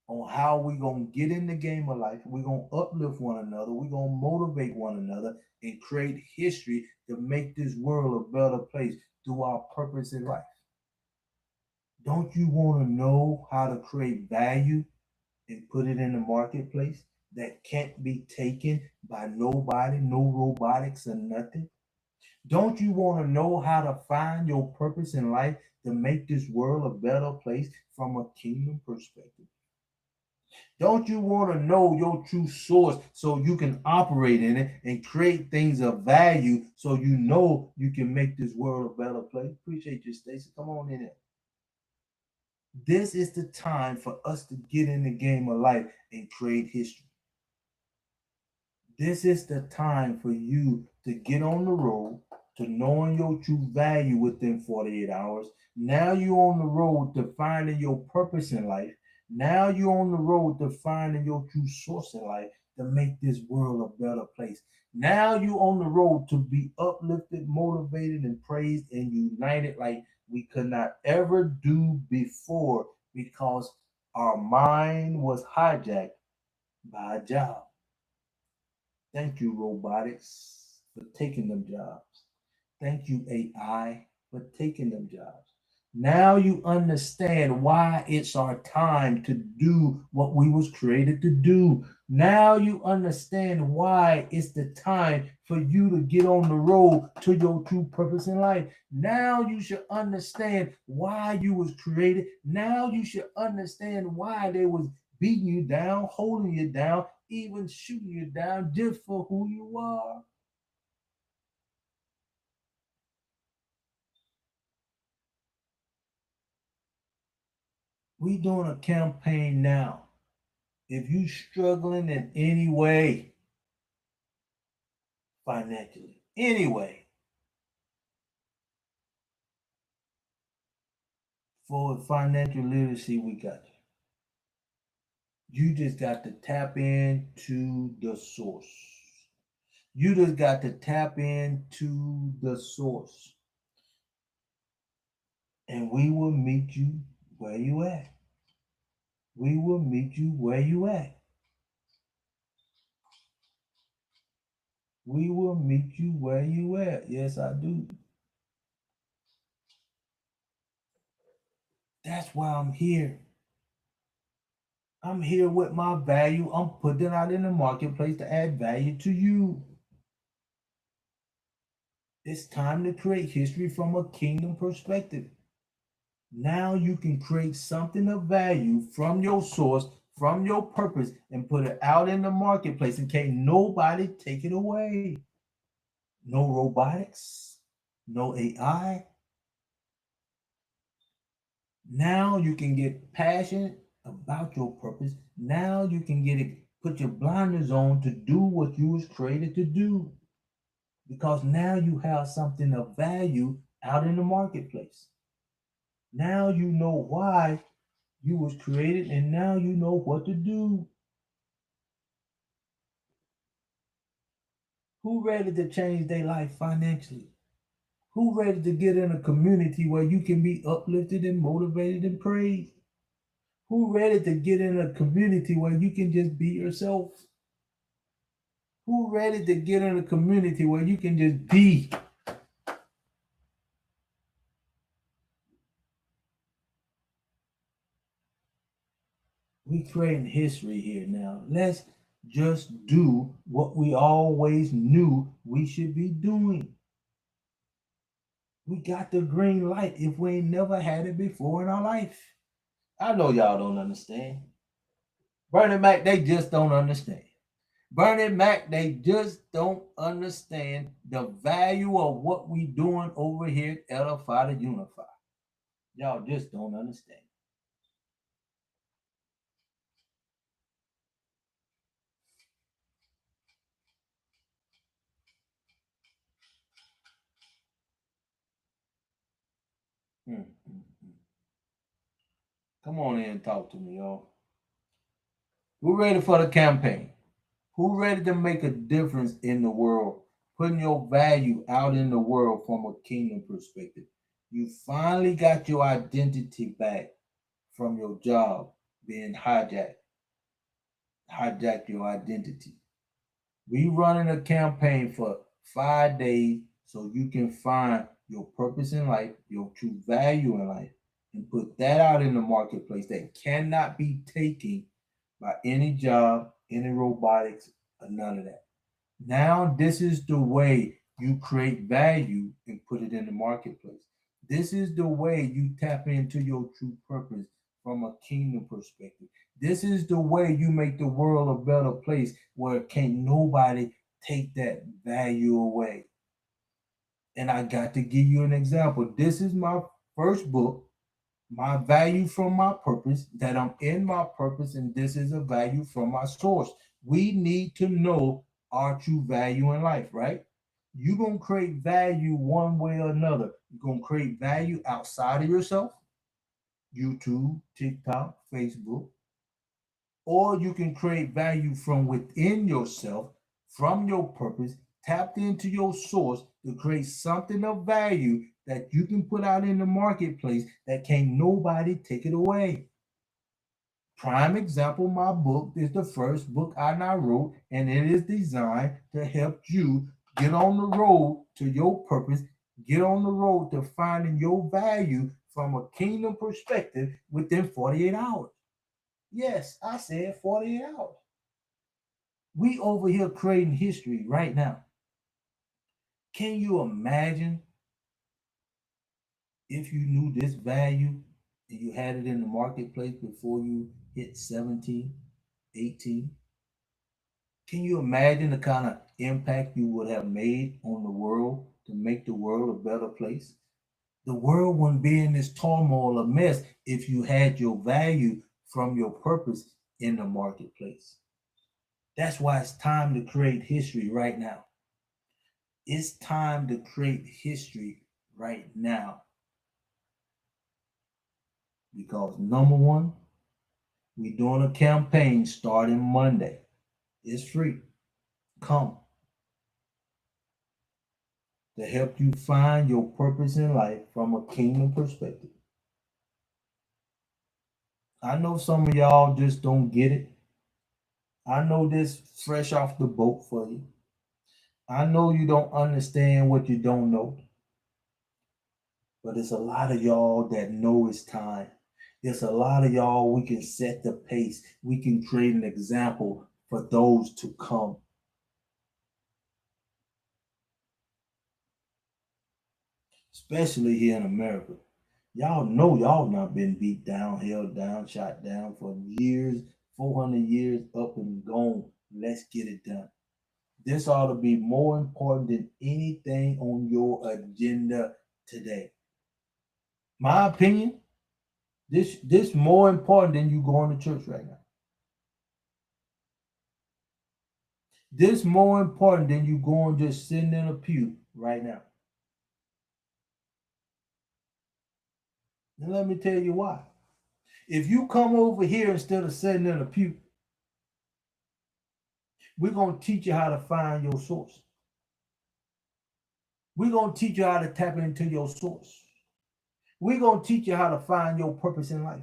on how we're going to get in the game of life. We're going to uplift one another. We're going to motivate one another and create history to make this world a better place through our purpose in life. Don't you want to know how to create value and put it in the marketplace that can't be taken by nobody, no robotics or nothing? Don't you want to know how to find your purpose in life to make this world a better place from a kingdom perspective? Don't you want to know your true source so you can operate in it and create things of value so you know you can make this world a better place? Appreciate you, Stacy. Come on in there. This is the time for us to get in the game of life and create history. This is the time for you to get on the road to knowing your true value within 48 hours. Now you're on the road to finding your purpose in life. Now you're on the road to finding your true source in life to make this world a better place. Now you're on the road to be uplifted, motivated, and praised and united like we could not ever do before because our mind was hijacked by a job. Thank you, robotics, for taking them jobs. Thank you, AI, for taking them jobs. Now you understand why it's our time to do what we was created to do. Now you understand why it's the time for you to get on the road to your true purpose in life. Now you should understand why you was created. Now you should understand why they was beating you down, holding you down, even shooting you down just for who you are. We doing a campaign now. If you struggling in any way financially, anyway, for financial literacy, we got you. You just got to tap into the source. You just got to tap into the source. And we will meet you where you at. We will meet you where you at. We will meet you where you at. Yes, I do. That's why I'm here. I'm here with my value. I'm putting it out in the marketplace to add value to you. It's time to create history from a kingdom perspective. Now you can create something of value from your source from your purpose and put it out in the marketplace and can't nobody take it away. No robotics, no AI. Now you can get passionate about your purpose. Now you can get it, put your blinders on to do what you was created to do. Because now you have something of value out in the marketplace. Now you know why you was created and now you know what to do. Who ready to change their life financially? Who ready to get in a community where you can be uplifted and motivated and praised? Who ready to get in a community where you can just be yourself? Who ready to get in a community where you can just be? We creating history here now. Let's just do what we always knew we should be doing. We got the green light if we ain't never had it before in our life. I know y'all don't understand. Bernie Mac, they just don't understand. Bernie Mac, they just don't understand the value of what we doing over here at Edify to Unify. Y'all just don't understand. Mm, mm, mm. Come on in and talk to me, y'all. Who ready for the campaign? Who ready to make a difference in the world? Putting your value out in the world from a kingdom perspective. You finally got your identity back from your job being hijacked your identity. We running a campaign for 5 days so you can find your purpose in life, your true value in life, and put that out in the marketplace that cannot be taken by any job, any robotics, or none of that. Now, this is the way you create value and put it in the marketplace. This is the way you tap into your true purpose from a kingdom perspective. This is the way you make the world a better place where can't nobody take that value away. And I got to give you an example. This is my first book, my value from my purpose, that I'm in my purpose, and this is a value from my source. We need to know our true value in life, right? You're going to create value one way or another. You're going to create value outside of yourself, YouTube, TikTok, Facebook, or you can create value from within yourself, from your purpose, tapped into your source to create something of value that you can put out in the marketplace that can't nobody take it away. Prime example, my book is the first book I now wrote, and it is designed to help you get on the road to your purpose, get on the road to finding your value from a kingdom perspective within 48 hours. Yes, I said 48 hours. We over here creating history right now. Can you imagine if you knew this value and you had it in the marketplace before you hit 17, 18? Can you imagine the kind of impact you would have made on the world to make the world a better place? The world wouldn't be in this turmoil or mess if you had your value from your purpose in the marketplace. That's why it's time to create history right now. It's time to create history right now because number one, we're doing a campaign starting Monday. It's free. Come to help you find your purpose in life from a kingdom perspective. I know some of y'all just don't get it. I know this fresh off the boat for you. I know you don't understand what you don't know, but it's a lot of y'all that know it's time. It's a lot of y'all we can set the pace. We can create an example for those to come, especially here in America. Y'all know y'all not been beat down, held down, shot down for years, 400 years up and gone. Let's get it done. This ought to be more important than anything on your agenda today. My opinion, this more important than you going to church right now. This more important than you going just sitting in a pew right now. And let me tell you why. If you come over here instead of sitting in a pew, we're going to teach you how to find your source. We're going to teach you how to tap into your source. We're going to teach you how to find your purpose in life.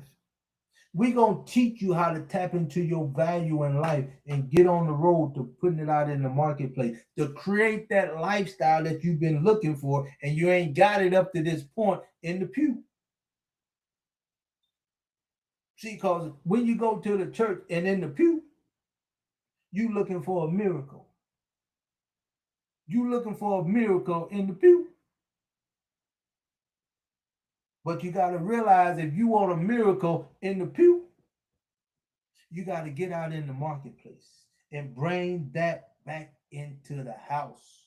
We're going to teach you how to tap into your value in life and get on the road to putting it out in the marketplace, to create that lifestyle that you've been looking for and you ain't got it up to this point in the pew. See, because when you go to the church and in the pew, you looking for a miracle. You looking for a miracle in the pew. But you got to realize if you want a miracle in the pew, you got to get out in the marketplace and bring that back into the house.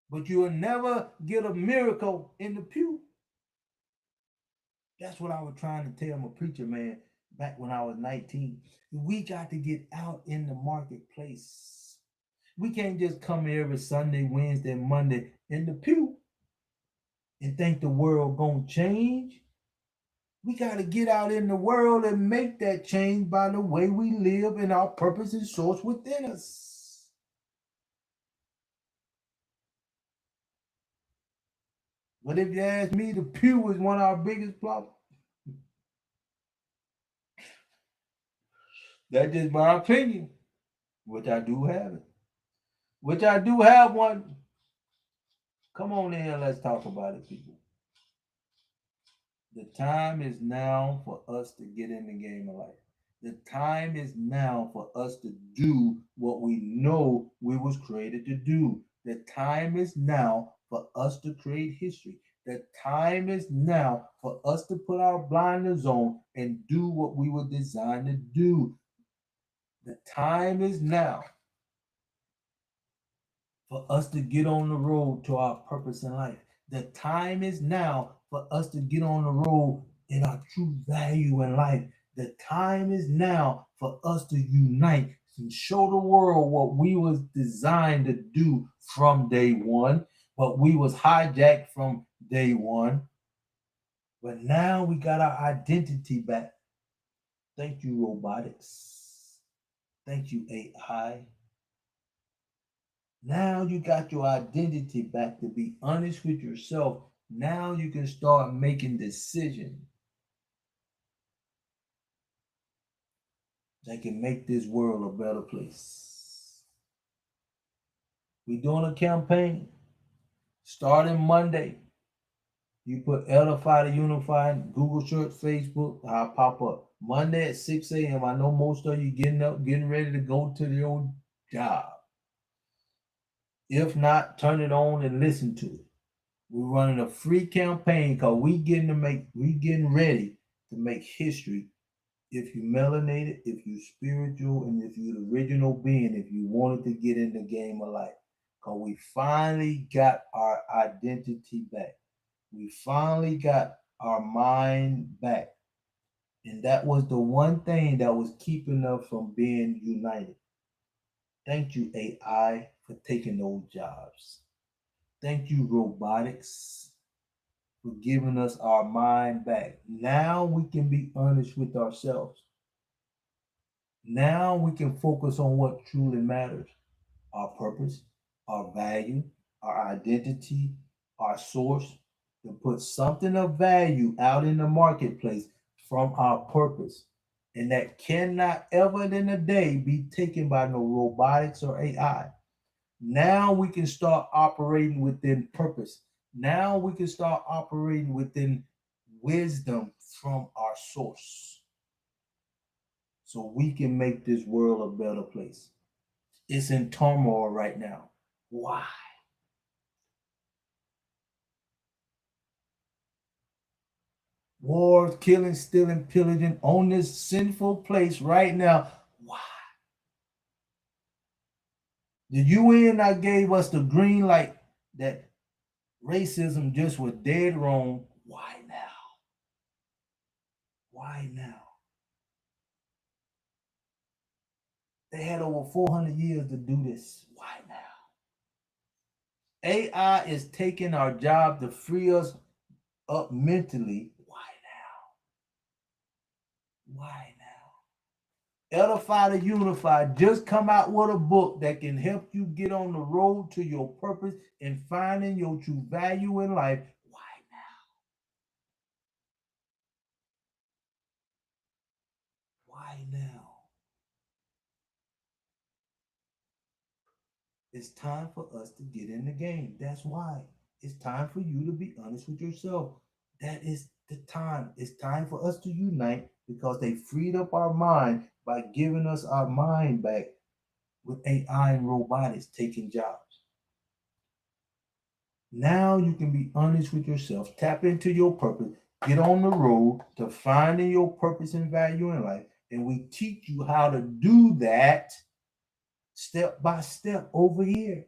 But you will never get a miracle in the pew. That's what I was trying to tell my preacher man back when I was 19. We got to get out in the marketplace. We can't just come here every Sunday, Wednesday, Monday in the pew and think the world gonna change. We got to get out in the world and make that change by the way we live and our purpose and source within us. But if you ask me, the pew is one of our biggest problems. That's just my opinion, which I do have it. Which I do have one. Come on in, let's talk about it, people. The time is now for us to get in the game of life. The time is now for us to do what we know we was created to do. The time is now for us to create history. The time is now for us to put our blinders on and do what we were designed to do. The time is now for us to get on the road to our purpose in life. The time is now for us to get on the road in our true value in life. The time is now for us to unite and show the world what we was designed to do from day one, what we was hijacked from day one. But now we got our identity back. Thank you, robotics. Thank you, AI. Now you got your identity back to be honest with yourself. Now you can start making decisions that can make this world a better place. We're doing a campaign starting Monday. You put Edify to Unify, Google search, Facebook, I'll pop up. Monday at 6 a.m. I know most of you getting up, getting ready to go to your job. If not, turn it on and listen to it. We're running a free campaign because we getting ready to make history. If you melanated, if you spiritual, and if you the original being, if you wanted to get in the game of life. Because we finally got our identity back. We finally got our mind back. And that was the one thing that was keeping us from being united. Thank you, AI, for taking those jobs. Thank you, robotics, for giving us our mind back. Now we can be honest with ourselves. Now we can focus on what truly matters: our purpose, our value, our identity, our source, to put something of value out in the marketplace from our purpose. And that cannot ever in a day be taken by no robotics or AI. Now we can start operating within purpose. Now we can start operating within wisdom from our source. So we can make this world a better place. It's in turmoil right now. Why? Wars, killing, stealing, pillaging on this sinful place right now. Why? The UN not gave us the green light that racism just was dead wrong. Why now? Why now? They had over 400 years to do this. Why now? AI is taking our job to free us up mentally. Why now? Why now? Edify to Unify just come out with a book that can help you get on the road to your purpose and finding your true value in life. Why now? Why now? It's time for us to get in the game. That's why. It's time for you to be honest with yourself. That is the time. It's time for us to unite because they freed up our mind by giving us our mind back with AI and robotics taking jobs. Now you can be honest with yourself, tap into your purpose, get on the road to finding your purpose and value in life. And we teach you how to do that step by step over here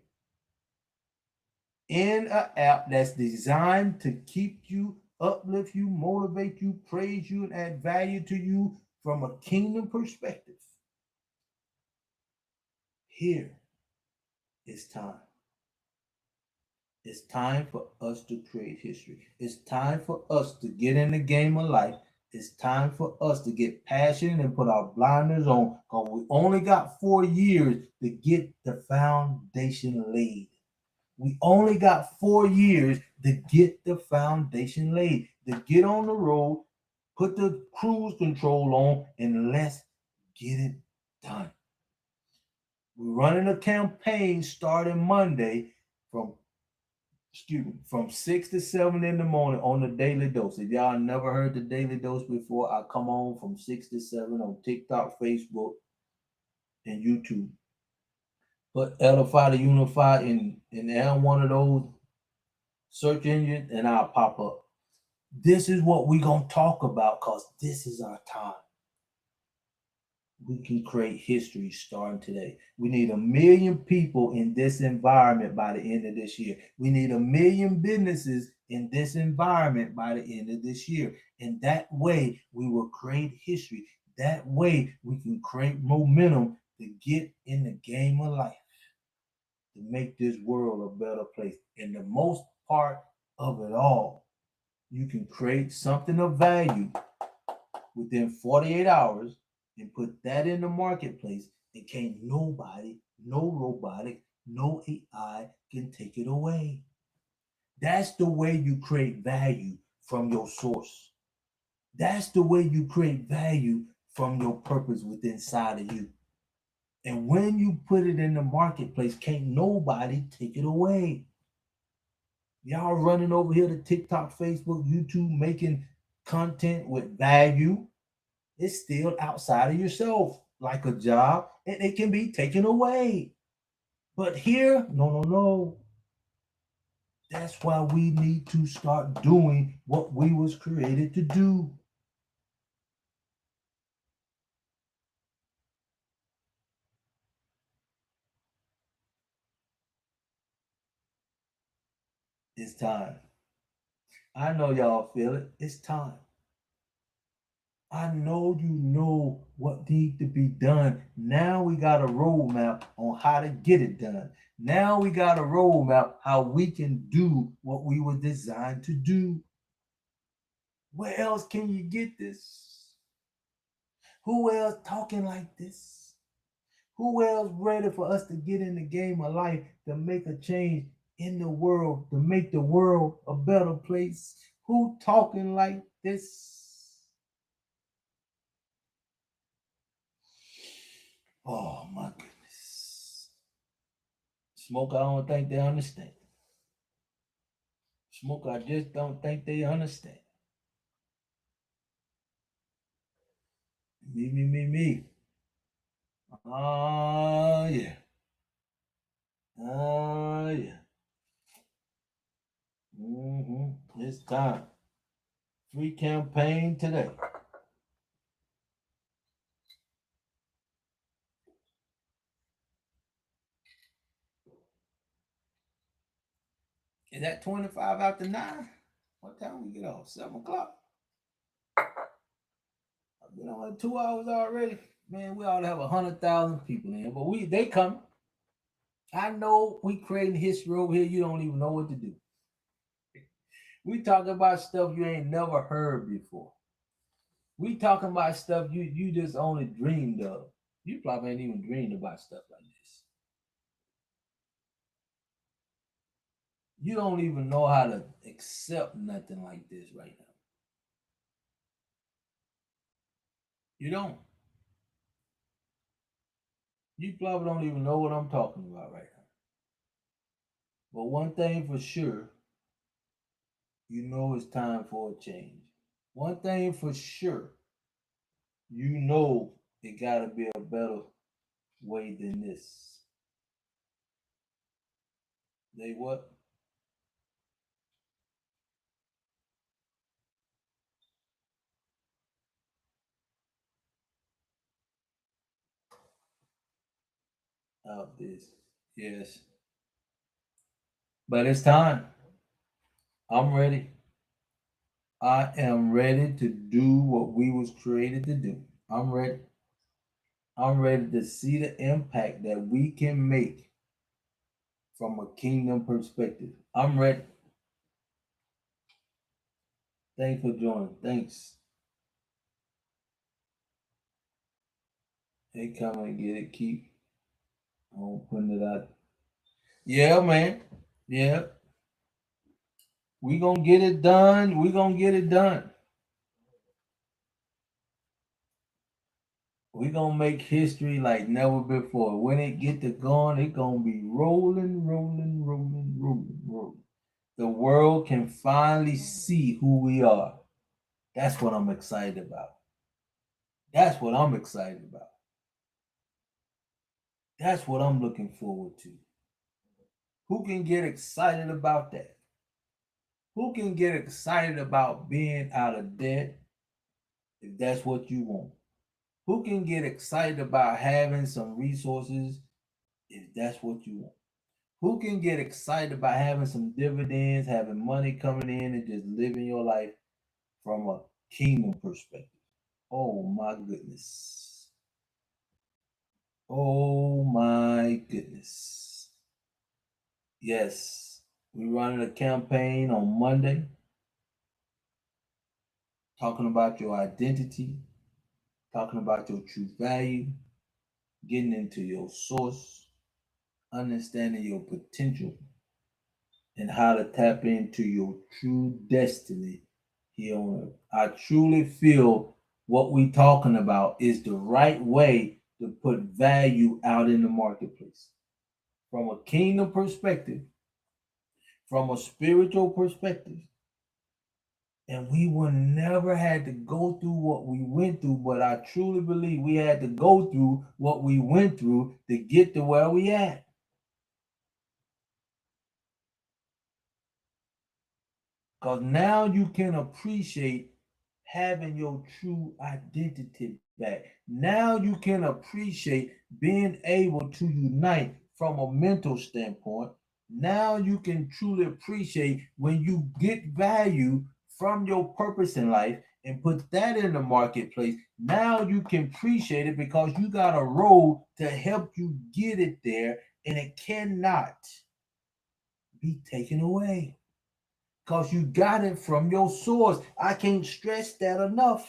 in an app that's designed to keep you, uplift you, motivate you, praise you, and add value to you from a kingdom perspective. Here it's time. It's time for us to create history. It's time for us to get in the game of life. It's time for us to get passionate and put our blinders on because we only got 4 years to get the foundation laid. We only got 4 years to get the foundation laid, to get on the road, put the cruise control on, and let's get it done. We're running a campaign starting Monday from from 6 to 7 in the morning on the daily dose. If y'all never heard the daily dose before, I come on from 6 to 7 on TikTok, Facebook, and YouTube. Put Edify to Unify in one of those search engines, and I'll pop up. This is what we're gonna talk about because this is our time. We can create history starting today. We need 1 million people in this environment by the end of this year. We need 1 million businesses in this environment by the end of this year. And that way we will create history. That way we can create momentum to get in the game of life, to make this world a better place. And the most part of it all, you can create something of value within 48 hours and put that in the marketplace, and can't nobody, no robotic, no AI can take it away. That's the way you create value from your source. That's the way you create value from your purpose within inside of you. And when you put it in the marketplace, can't nobody take it away. Y'all running over here to TikTok, Facebook, YouTube, making content with value. It's still outside of yourself, like a job, and it can be taken away. But here, no, no, no. That's why we need to start doing what we was created to do. It's time. I know y'all feel it. It's time. I know you know what needs to be done. Now we got a roadmap on how to get it done. Now we got a roadmap how we can do what we were designed to do. Where else can you get this? Who else talking like this? Who else ready for us to get in the game of life to make a change in the world, to make the world a better place? Who talking like this? Oh my goodness. Smoke, I don't think they understand. Smoke, I just don't think they understand. Me. Yeah. Yeah. It's time. Free campaign today. Is that 25 after 9? What time we get off? 7 o'clock? I've been on 2 hours already. Man, we ought to have 100,000 people in, but they come. I know we creating history over here. You don't even know what to do. We talking about stuff you ain't never heard before. We talking about stuff you just only dreamed of. You probably ain't even dreamed about stuff like this. You don't even know how to accept nothing like this right now. You don't. You probably don't even know what I'm talking about right now. But one thing for sure, you know it's time for a change. One thing for sure, you know it gotta be a better way than this. They what? Out this. Yes. But it's time. I'm ready. I am ready to do what we was created to do. I'm ready. I'm ready to see the impact that we can make from a kingdom perspective. I'm ready. Thanks for joining. Thanks. Hey, come and get it. Keep on putting it out. Yeah, man. Yeah. We gonna get it done. We gonna get it done. We gonna make history like never before. When it get to going, it gonna be rolling, rolling, rolling, rolling, rolling. The world can finally see who we are. That's what I'm excited about. That's what I'm excited about. That's what I'm looking forward to. Who can get excited about that? Who can get excited about being out of debt if that's what you want? Who can get excited about having some resources if that's what you want? Who can get excited about having some dividends, having money coming in, and just living your life from a kingdom perspective? Oh my goodness. Oh my goodness. Yes, we're running a campaign on Monday talking about your identity, talking about your true value, getting into your source, understanding your potential, and how to tap into your true destiny here on earth. I truly feel what we talking about is the right way to put value out in the marketplace. From a kingdom perspective, from a spiritual perspective, and we would never had to go through what we went through, but I truly believe we had to go through what we went through to get to where we at. Because now you can appreciate having your true identity back. Now you can appreciate being able to unite from a mental standpoint. Now you can truly appreciate when you get value from your purpose in life and put that in the marketplace. Now you can appreciate it because you got a role to help you get it there, and it cannot be taken away because you got it from your source. I can't stress that enough.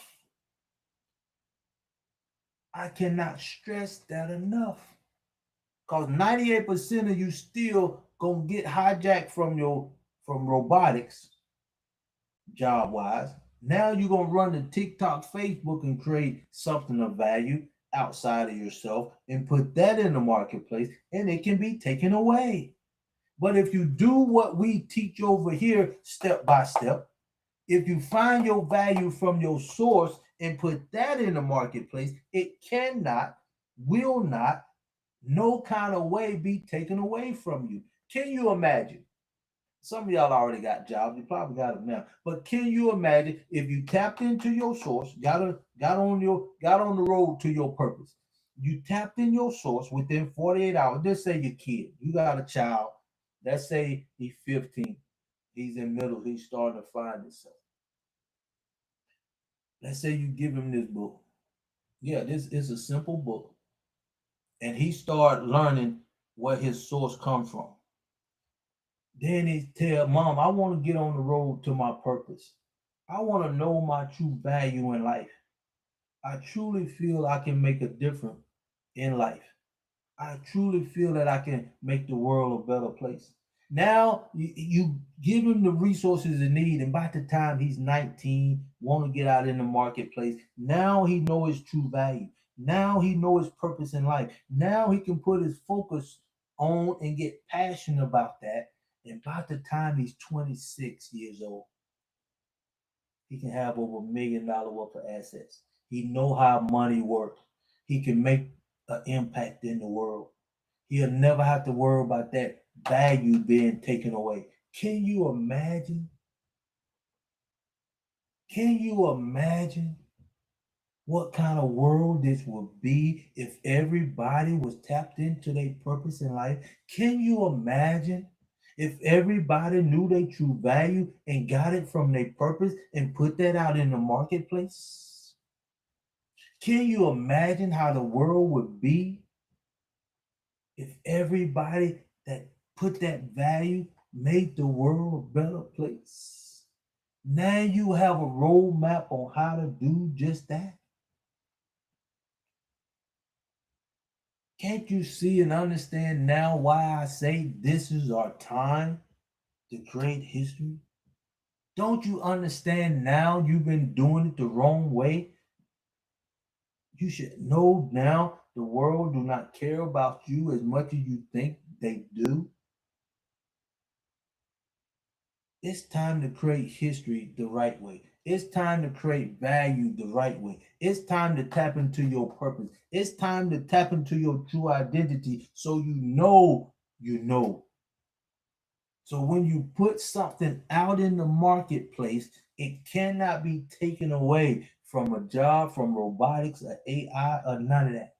I cannot stress that enough. Because 98% of you still gonna get hijacked from robotics, job wise. Now you're gonna run to TikTok, Facebook, and create something of value outside of yourself and put that in the marketplace, and it can be taken away. But if you do what we teach over here step by step, if you find your value from your source and put that in the marketplace, it cannot, will not, no kind of way be taken away from you. Can you imagine Some of y'all already got jobs. You probably got them now. But can you imagine if you tapped into your source, got on the road to your purpose? You tapped in your source within 48 hours. Let's say your kid, you got a child. Let's say he's 15. He's in middle. He's starting to find himself. Let's say you give him this book. Yeah, this is a simple book, and he start learning where his source comes from. Then he tell mom, I want to get on the road to my purpose. I want to know my true value in life. I truly feel I can make a difference in life. I truly feel that I can make the world a better place. Now you give him the resources he need, and by the time he's 19, want to get out in the marketplace. Now he know his true value. Now he know his purpose in life. Now he can put his focus on and get passionate about that. And by the time he's 26 years old, he can have over $1 million worth of assets. He know how money works. He can make an impact in the world. He'll never have to worry about that value being taken away. Can you imagine? Can you imagine what kind of world this would be if everybody was tapped into their purpose in life? Can you imagine if everybody knew their true value and got it from their purpose and put that out in the marketplace? Can you imagine how the world would be if everybody that put that value made the world a better place? Now you have a roadmap on how to do just that. Can't you see and understand now why I say this is our time to create history? Don't you understand now you've been doing it the wrong way? You should know now the world do not care about you as much as you think they do. It's time to create history the right way. It's time to create value the right way. It's time to tap into your purpose. It's time to tap into your true identity so you know. So when you put something out in the marketplace, it cannot be taken away from a job, from robotics, or AI, or none of that.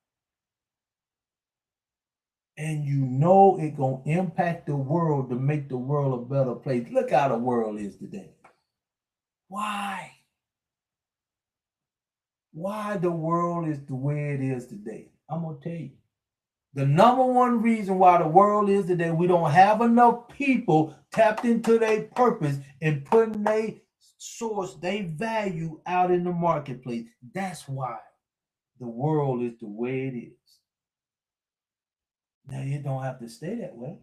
And you know it gonna impact the world to make the world a better place. Look how the world is today. Why? Why the world is the way it is today? I'm gonna tell you. The number one reason why the world is today, we don't have enough people tapped into their purpose and putting their source, their value out in the marketplace. That's why the world is the way it is. Now it don't have to stay that way.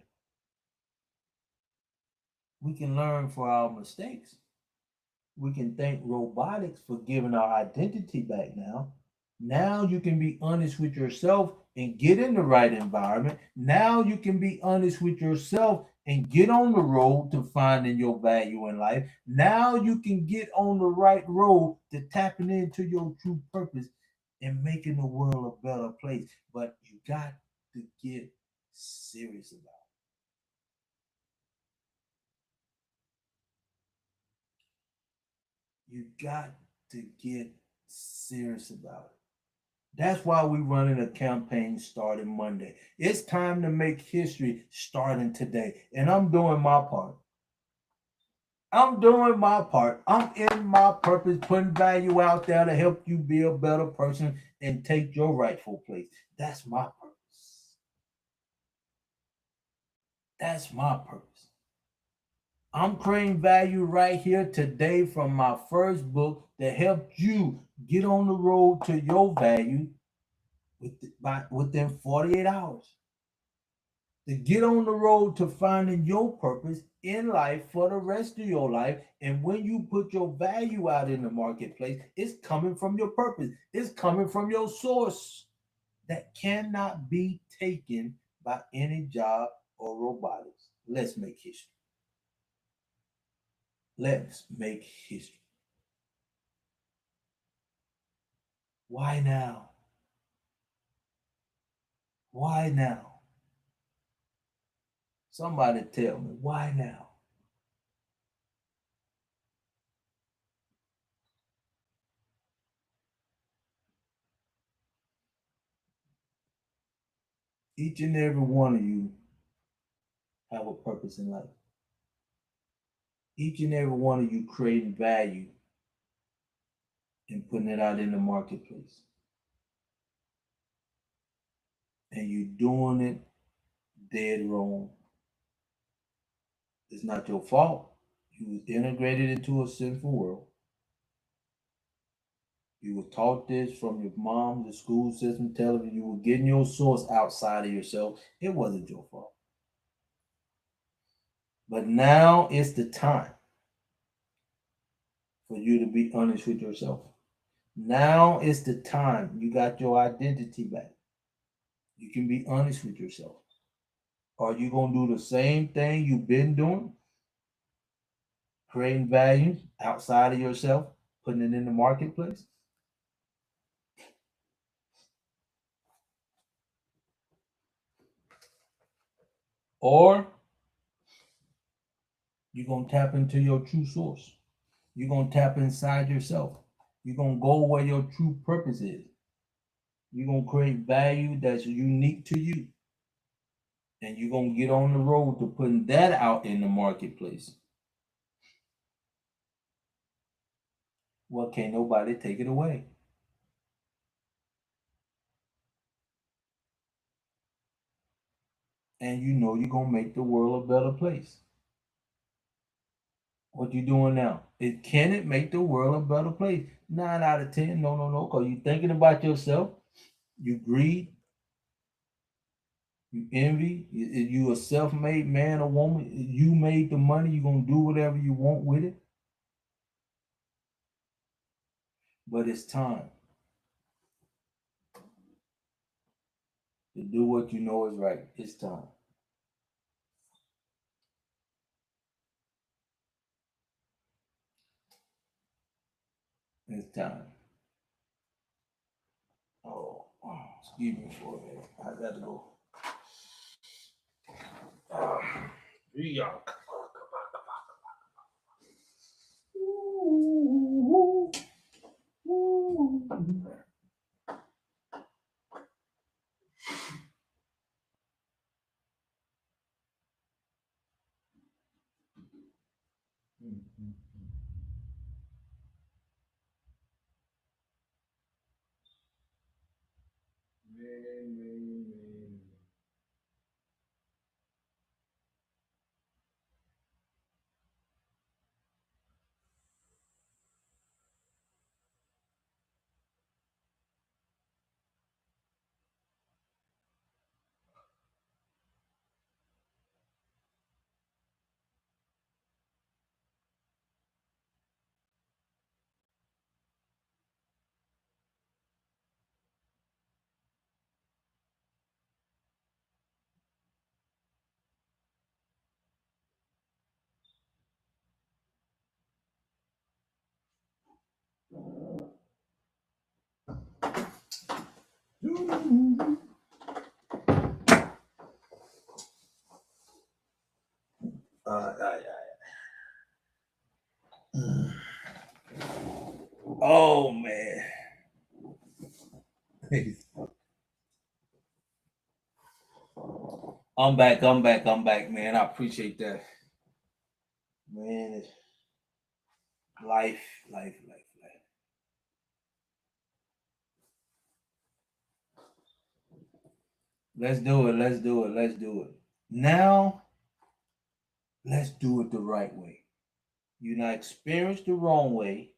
We can learn for our mistakes. We can thank robotics for giving our identity back now. Now you can be honest with yourself and get in the right environment. Now you can be honest with yourself and get on the road to finding your value in life. Now you can get on the right road to tapping into your true purpose and making the world a better place. But you got to get serious about it. You got to get serious about it. That's why we're running a campaign starting Monday. It's time to make history starting today. And I'm doing my part. I'm doing my part. I'm in my purpose, putting value out there to help you be a better person and take your rightful place. That's my purpose. That's my purpose. I'm creating value right here today from my first book that helped you get on the road to your value within 48 hours. To get on the road to finding your purpose in life for the rest of your life. And when you put your value out in the marketplace, it's coming from your purpose, it's coming from your source that cannot be taken by any job or robotics. Let's make history. Let's make history. Why now? Why now? Somebody tell me, why now? Each and every one of you have a purpose in life. Each and every one of you creating value and putting it out in the marketplace. And you doing it dead wrong. It's not your fault. You was integrated into a sinful world. You were taught this from your mom, the school system, television. You were getting your source outside of yourself. It wasn't your fault. But now it's the time for you to be honest with yourself. Now it's the time. You got your identity back. You can be honest with yourself. Are you going to do the same thing you've been doing? Creating value outside of yourself, putting it in the marketplace? Or you're going to tap into your true source? You're going to tap inside yourself. You're going to go where your true purpose is. You're going to create value that's unique to you. And you're going to get on the road to putting that out in the marketplace. Well, can't nobody take it away. And you know you're going to make the world a better place. What you doing now? Can it make the world a better place? 9 out of 10. No, no, no. Because you're thinking about yourself. You greed. You envy. You a self-made man or woman. You made the money. You're going to do whatever you want with it. But it's time to do what you know is right. It's time. It's time. Oh, excuse me for a minute. I got to go. Yuck. Uh, oh man. I'm back, man. I appreciate that. Man, it's life, life. Let's do it. Now, let's do it the right way. You're not experienced the wrong way.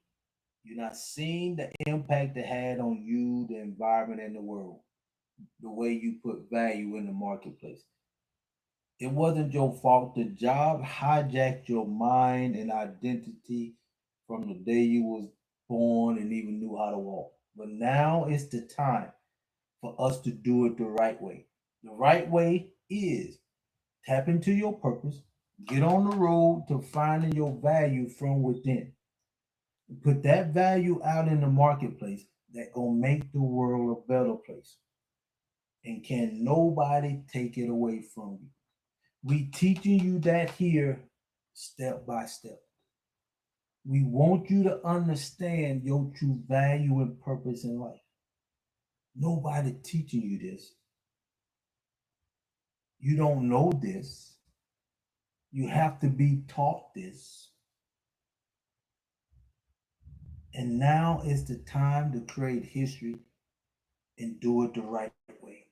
You're not seeing the impact it had on you, the environment, and the world. The way you put value in the marketplace. It wasn't your fault. The job hijacked your mind and identity from the day you was born and even knew how to walk. But now it's the time for us to do it the right way. The right way is tap into your purpose, get on the road to finding your value from within. Put that value out in the marketplace that gonna make the world a better place. And can nobody take it away from you. We teaching you that here step by step. We want you to understand your true value and purpose in life. Nobody teaching you this. You don't know this. You have to be taught this. And now is the time to create history and do it the right way.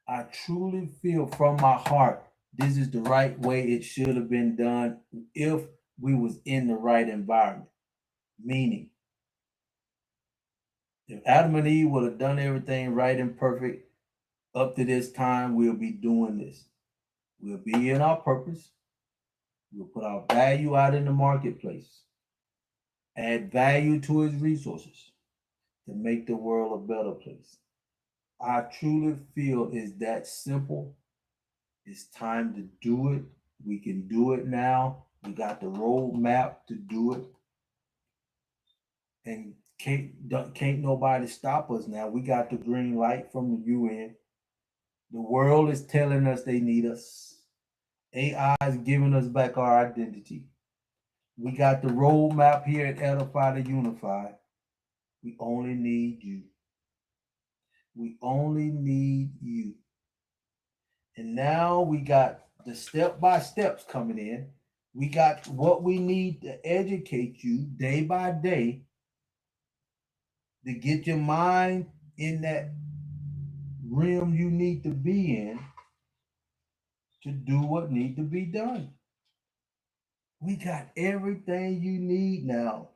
I truly feel from my heart this is the right way it should have been done if we was in the right environment. Meaning, if Adam and Eve would have done everything right and perfect up to this time, we'll be doing this. We'll be in our purpose. We'll put our value out in the marketplace, add value to its resources to make the world a better place. I truly feel it's that simple. It's time to do it. We can do it now. We got the roadmap to do it. And can't nobody stop us now. We got the green light from the UN. The world is telling us they need us. AI is giving us back our identity. We got the roadmap here at Edify to Unify. We only need you. We only need you. And now we got the step by steps coming in. We got what we need to educate you day by day to get your mind in that realm you need to be in to do what need to be done. We got everything you need now.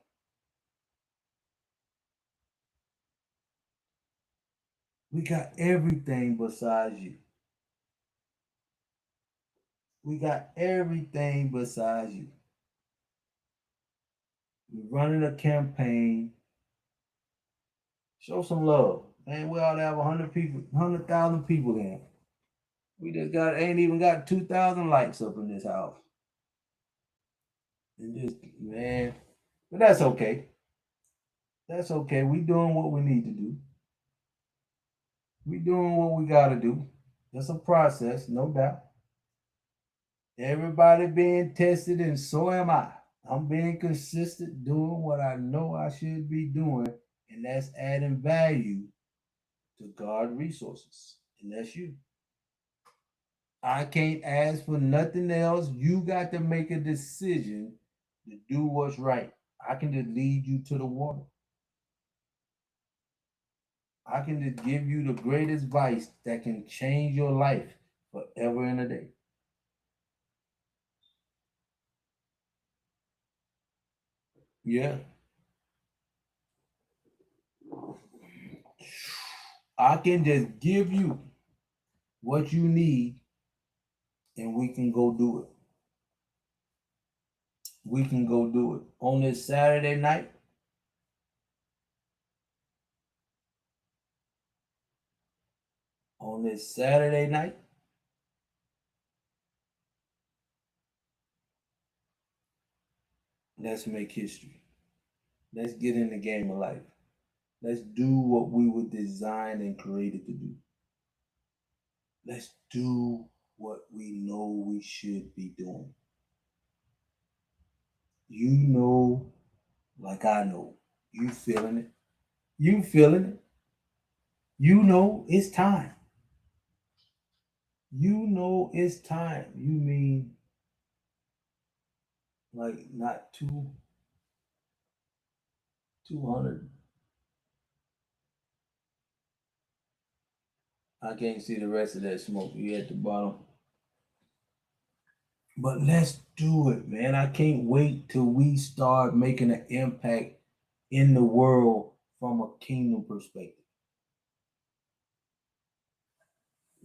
We got everything besides you. We got everything besides you. We're running a campaign. Show some love. Man, we ought to have 100 people, 100,000 people in. We just ain't even got 2,000 likes up in this house. And just, man, but that's okay. That's okay. We doing what we need to do. We doing what we got to do. It's a process, no doubt. Everybody being tested, and so am I. I'm being consistent, doing what I know I should be doing, and that's adding value to God resources, and that's you. I can't ask for nothing else. You got to make a decision to do what's right. I can just lead you to the water. I can just give you the greatest advice that can change your life forever and a day. Yeah. I can just give you what you need and we can go do it. We can go do it. On this Saturday night, on this Saturday night, let's make history. Let's get in the game of life. Let's do what we were designed and created to do. Let's do what we know we should be doing. You know, like I know, you feeling it. You feeling it. You know it's time. You know it's time. You mean like not 200. I can't see the rest of that smoke. You at the bottom. But let's do it, man. I can't wait till we start making an impact in the world from a kingdom perspective.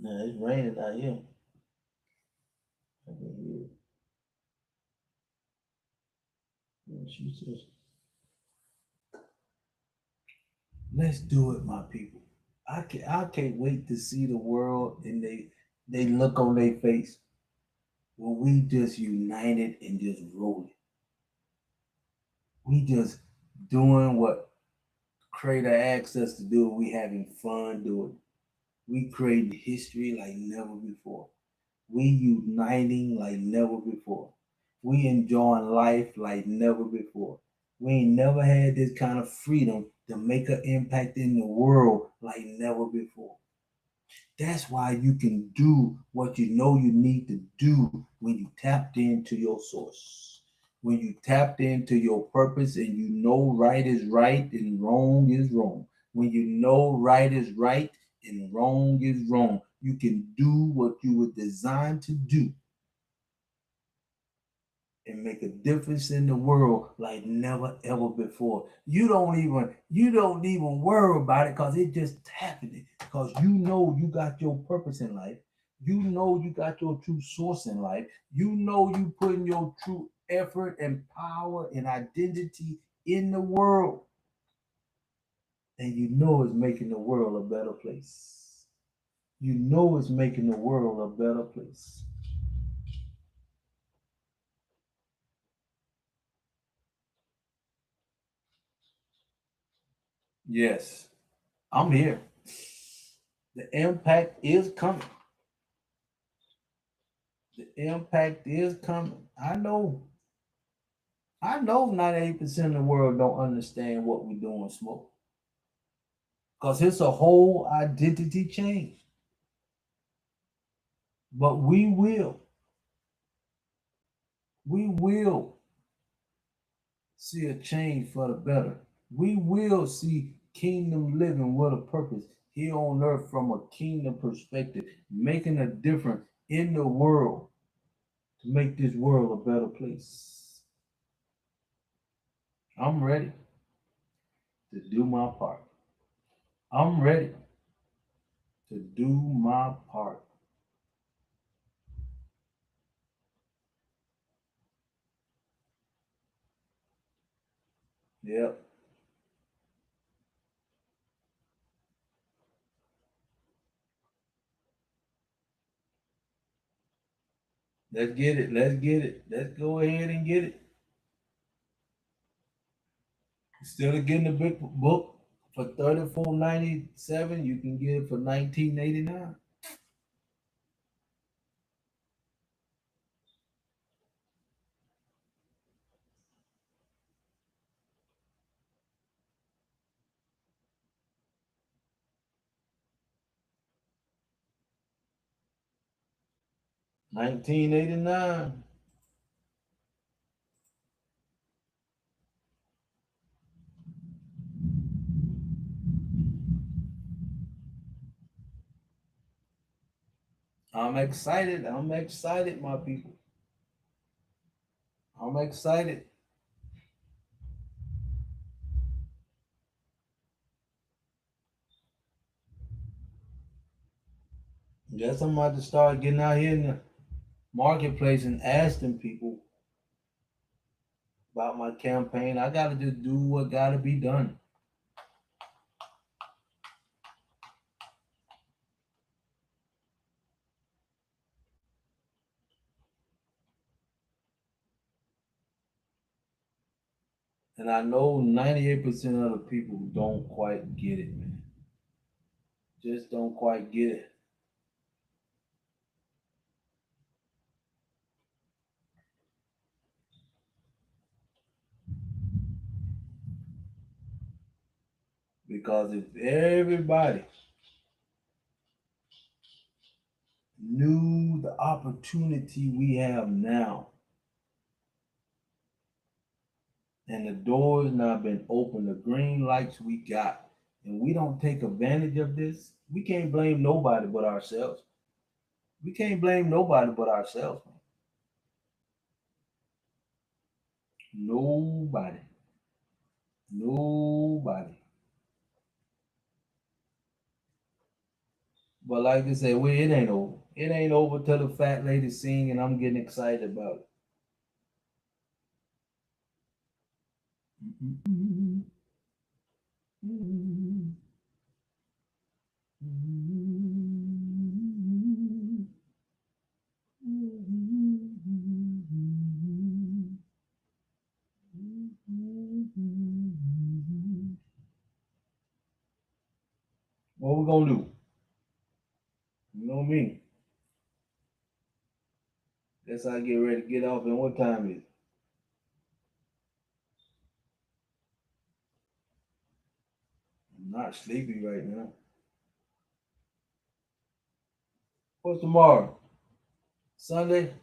Now it's raining out here. I can hear it. Yeah, she says, let's do it, my people. I can't wait to see the world and they look on their face when we just united and just rolling. We just doing what Creator asked us to do. We having fun doing. We creating history like never before. We uniting like never before. We enjoying life like never before. We ain't never had this kind of freedom to make an impact in the world like never before. That's why you can do what you know you need to do when you tapped into your source. When you tapped into your purpose and you know right is right and wrong is wrong. When you know right is right and wrong is wrong, you can do what you were designed to do and make a difference in the world like never ever before. You don't even worry about it because it just happening. Because you know you got your purpose in life. You know you got your true source in life. You know you putting your true effort and power and identity in the world. And you know it's making the world a better place. You know it's making the world a better place. Yes, I'm here. The impact is coming. The impact is coming. I know 98% of the world don't understand what we're doing, Smoke. Because it's a whole identity change. But we will see a change for the better. We will see kingdom living with a purpose here on earth from a kingdom perspective, making a difference in the world to make this world a better place. I'm ready to do my part. I'm ready to do my part. Yep. Let's get it. Let's get it. Let's go ahead and get it. Instead of getting the big book for 34.97, you can get it for 19.89. 19.89. I'm excited. I'm excited, my people. I'm excited. Guess I'm about to start getting out here in the marketplace and asking people about my campaign. I gotta just do what gotta be done. And I know 98% of the people don't quite get it, man. Just don't quite get it. Because if everybody knew the opportunity we have now, and the doors now been open, the green lights we got, and we don't take advantage of this, we can't blame nobody but ourselves. We can't blame nobody but ourselves, man. Nobody. Nobody. But like I said, it ain't over. It ain't over till the fat lady sing, and I'm getting excited about it. What we gonna do? You know me. Guess I get ready to get off. And what time is it? I'm not sleepy right now. What's tomorrow? Sunday?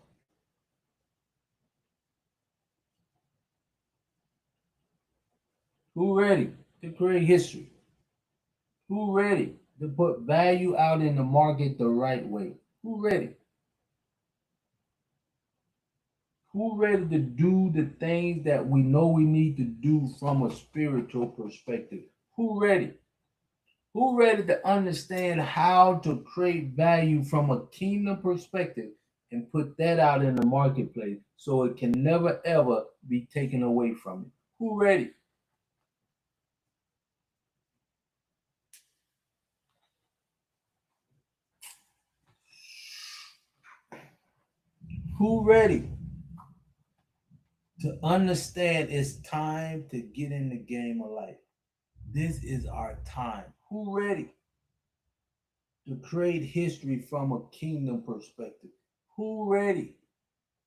Who ready to create history? Who ready to put value out in the market the right way? Who ready? Who ready to do the things that we know we need to do from a spiritual perspective? Who ready? Who ready to understand how to create value from a kingdom perspective and put that out in the marketplace so it can never ever be taken away from you? Who ready? Who ready to understand it's time to get in the game of life? This is our time. Who ready to create history from a kingdom perspective? Who ready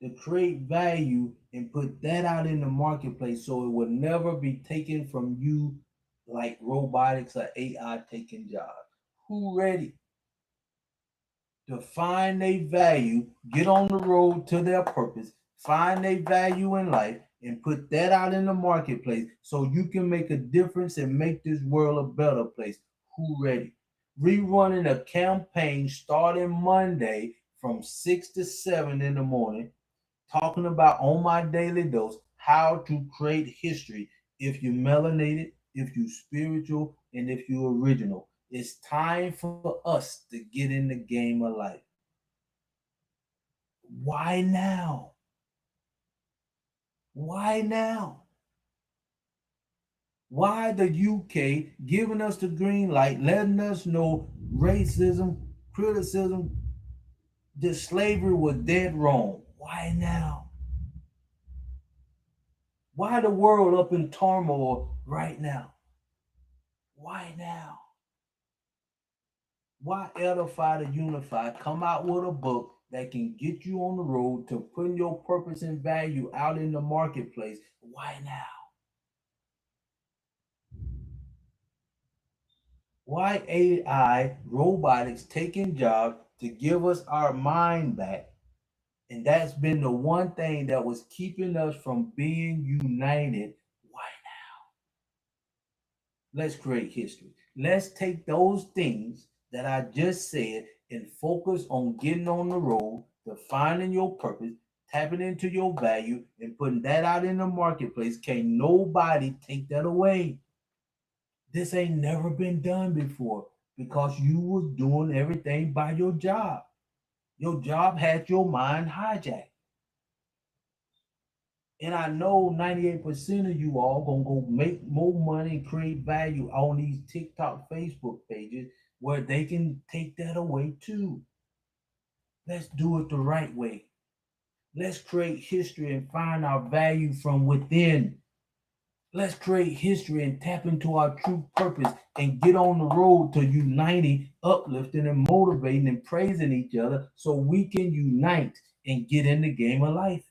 to create value and put that out in the marketplace so it will never be taken from you like robotics or AI taking jobs? Who ready to find their value, get on the road to their purpose, find their value in life, and put that out in the marketplace so you can make a difference and make this world a better place? Who ready? Rerunning a campaign starting Monday from 6 to 7 in the morning, talking about on my daily dose how to create history if you melanated, if you spiritual, and if you original. It's time for us to get in the game of life. Why now? Why now? Why the UK giving us the green light, letting us know racism, criticism, that slavery was dead wrong? Why now? Why the world up in turmoil right now? Why now? Why edify to unify? Come out with a book that can get you on the road to putting your purpose and value out in the marketplace. Why now? Why AI robotics taking jobs to give us our mind back? And that's been the one thing that was keeping us from being united. Why let's create history. Let's take those things that I just said and focus on getting on the road, defining your purpose, tapping into your value, and putting that out in the marketplace. Can't nobody take that away. This ain't never been done before because you was doing everything by your job. Your job had your mind hijacked. And I know 98% of you all gonna go make more money and create value on these TikTok, Facebook pages where they can take that away too. Let's do it the right way. Let's create history and find our value from within. Let's create history and tap into our true purpose and get on the road to uniting, uplifting, and motivating and praising each other so we can unite and get in the game of life.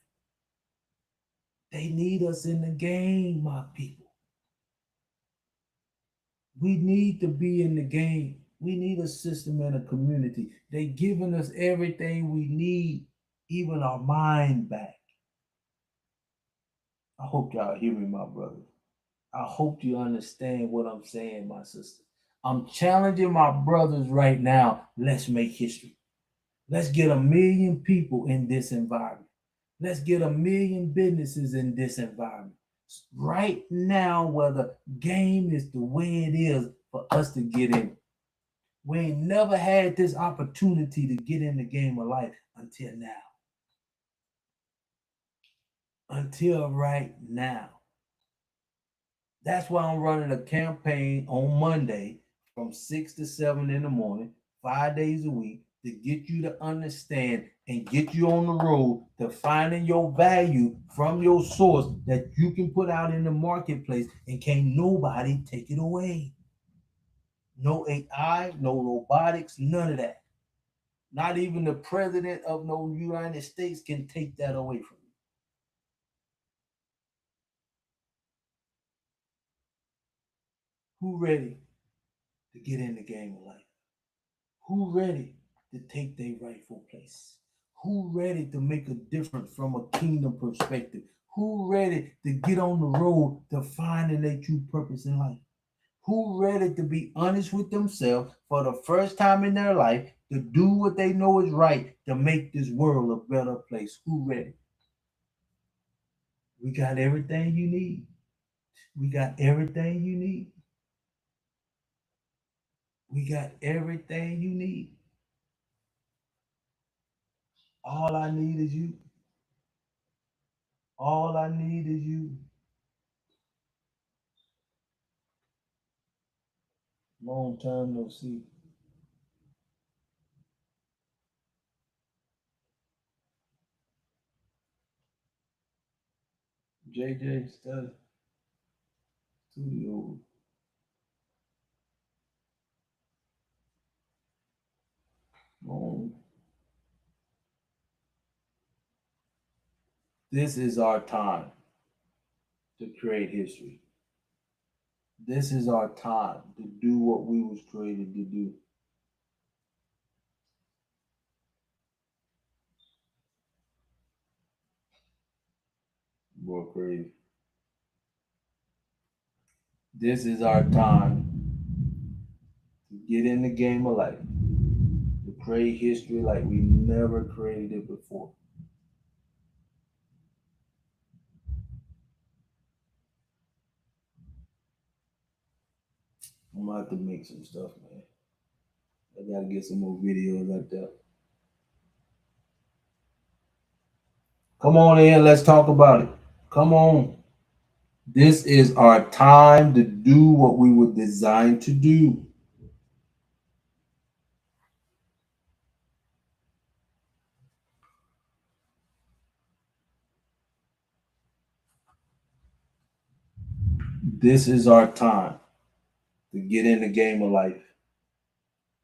They need us in the game, my people. We need to be in the game. We need a system and a community. They giving us everything we need, even our mind back. I hope y'all hear me, my brother. I hope you understand what I'm saying, my sister. I'm challenging my brothers right now. Let's make history. Let's get 1 million people in this environment. Let's get 1 million businesses in this environment. Right now, where the game is the way it is for us to get in. We ain't never had this opportunity to get in the game of life until now. Until right now. That's why I'm running a campaign on Monday from 6 to 7 in the morning, 5 days a week, to get you to understand and get you on the road to finding your value from your source that you can put out in the marketplace and can't nobody take it away. No AI, no robotics, none of that. Not even the president of the United States can take that away from you. Who ready to get in the game of life? Who ready to take their rightful place? Who ready to make a difference from a kingdom perspective? Who ready to get on the road to finding their true purpose in life? Who ready to be honest with themselves for the first time in their life to do what they know is right to make this world a better place? Who ready? We got everything you need. We got everything you need. We got everything you need. All I need is you. All I need is you. Long time no see. JJ Studio. Long. This is our time to create history. This is our time to do what we was created to do. More crazy. This is our time to get in the game of life, to create history like we never created it before. I'm about to make some stuff, man. I gotta get some more videos like that. Come on in, let's talk about it. Come on. This is our time to do what we were designed to do. This is our time to get in the game of life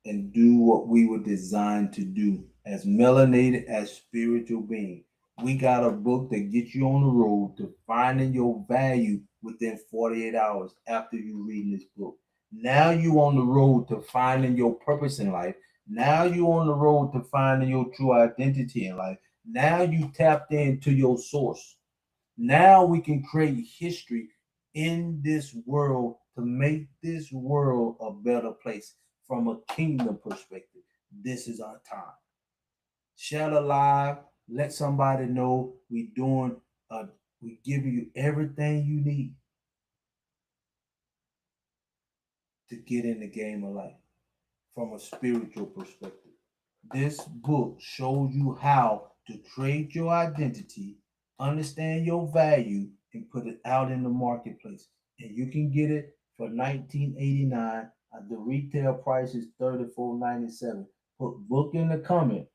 and do what we were designed to do as melanated as spiritual beings. We got a book that gets you on the road to finding your value within 48 hours after you reading this book. Now you on the road to finding your purpose in life. Now you on the road to finding your true identity in life. Now you tapped into your source. Now we can create history in this world to make this world a better place from a kingdom perspective. This is our time. Share the live. Let somebody know we doing. We giving you everything you need to get in the game of life from a spiritual perspective. This book shows you how to trade your identity, understand your value, and put it out in the marketplace. And you can get it for $19.89. The retail price is $34.97. Put book in the comment,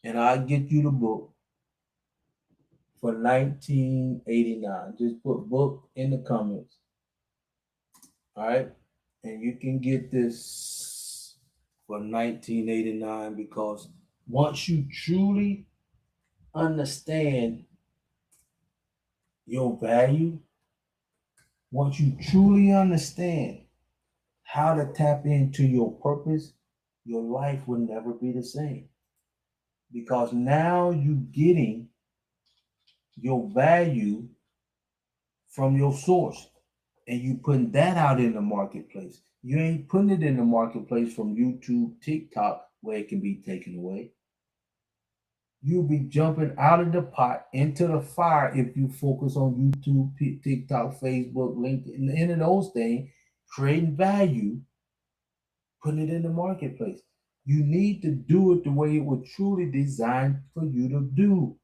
and I'll get you the book for $19.89. Just put book in the comments. All right. And you can get this for $19.89 because once you truly understand your value, once you truly understand how to tap into your purpose, your life will never be the same. Because now you getting your value from your source and you putting that out in the marketplace. You ain't putting it in the marketplace from YouTube, TikTok, where it can be taken away. You'll be jumping out of the pot into the fire if you focus on YouTube, TikTok, Facebook, LinkedIn, any of those things, creating value, putting it in the marketplace. You need to do it the way it was truly designed for you to do.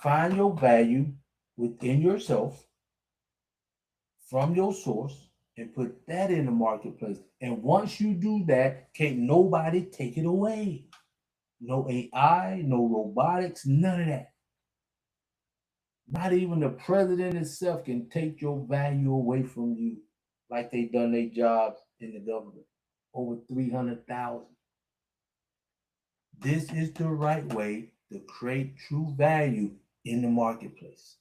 Find your value within yourself from your source and put that in the marketplace. And once you do that, can't nobody take it away. No AI, no robotics, none of that. Not even the president itself can take your value away from you like they done their jobs in the government. Over 300,000. This is the right way to create true value in the marketplace.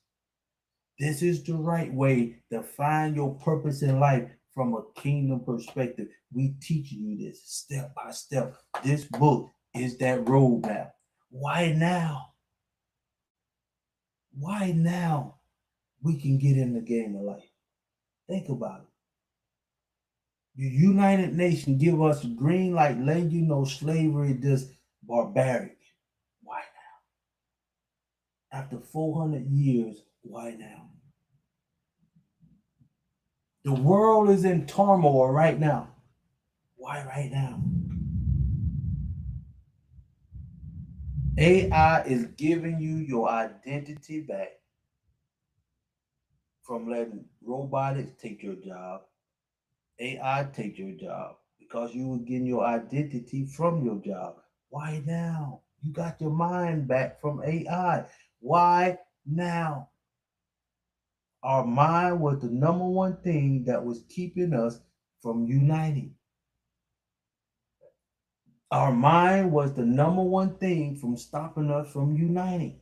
This is the right way to find your purpose in life from a kingdom perspective. We teach you this step by step. This book is that roadmap. Why now? Why now we can get in the game of life? Think about it. The United Nations give us a green light, letting you know slavery is just barbaric. Why now? After 400 years, why now? The world is in turmoil right now. Why right now? AI is giving you your identity back from letting robotics take your job, AI take your job, because you were getting your identity from your job. Why now? You got your mind back from AI. Why now? Our mind was the number one thing that was keeping us from uniting. Our mind was the number one thing from stopping us from uniting.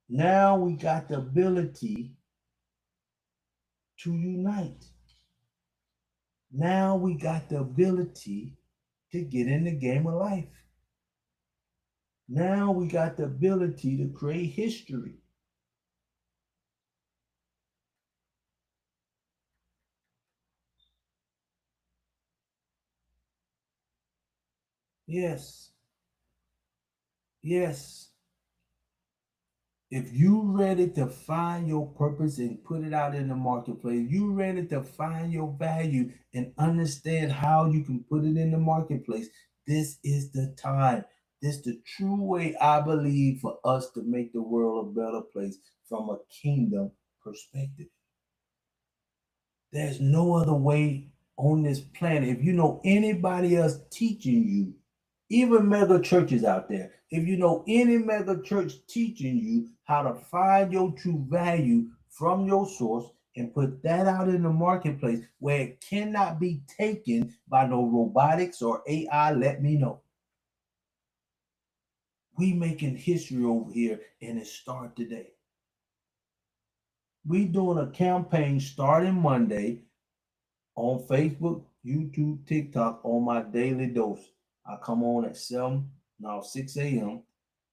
Now we got the ability to unite. Now we got the ability to get in the game of life. Now we got the ability to create history. Yes, yes. If you ready to find your purpose and put it out in the marketplace, you ready to find your value and understand how you can put it in the marketplace, this is the time. This is the true way, I believe, for us to make the world a better place from a kingdom perspective. There's no other way on this planet. If you know anybody else teaching you, even mega churches out there, if you know any mega church teaching you how to find your true value from your source and put that out in the marketplace where it cannot be taken by no robotics or AI, let me know. We making history over here, and it start today. We doing a campaign starting Monday on Facebook, YouTube, TikTok on my daily dose. I come on at 6 a.m.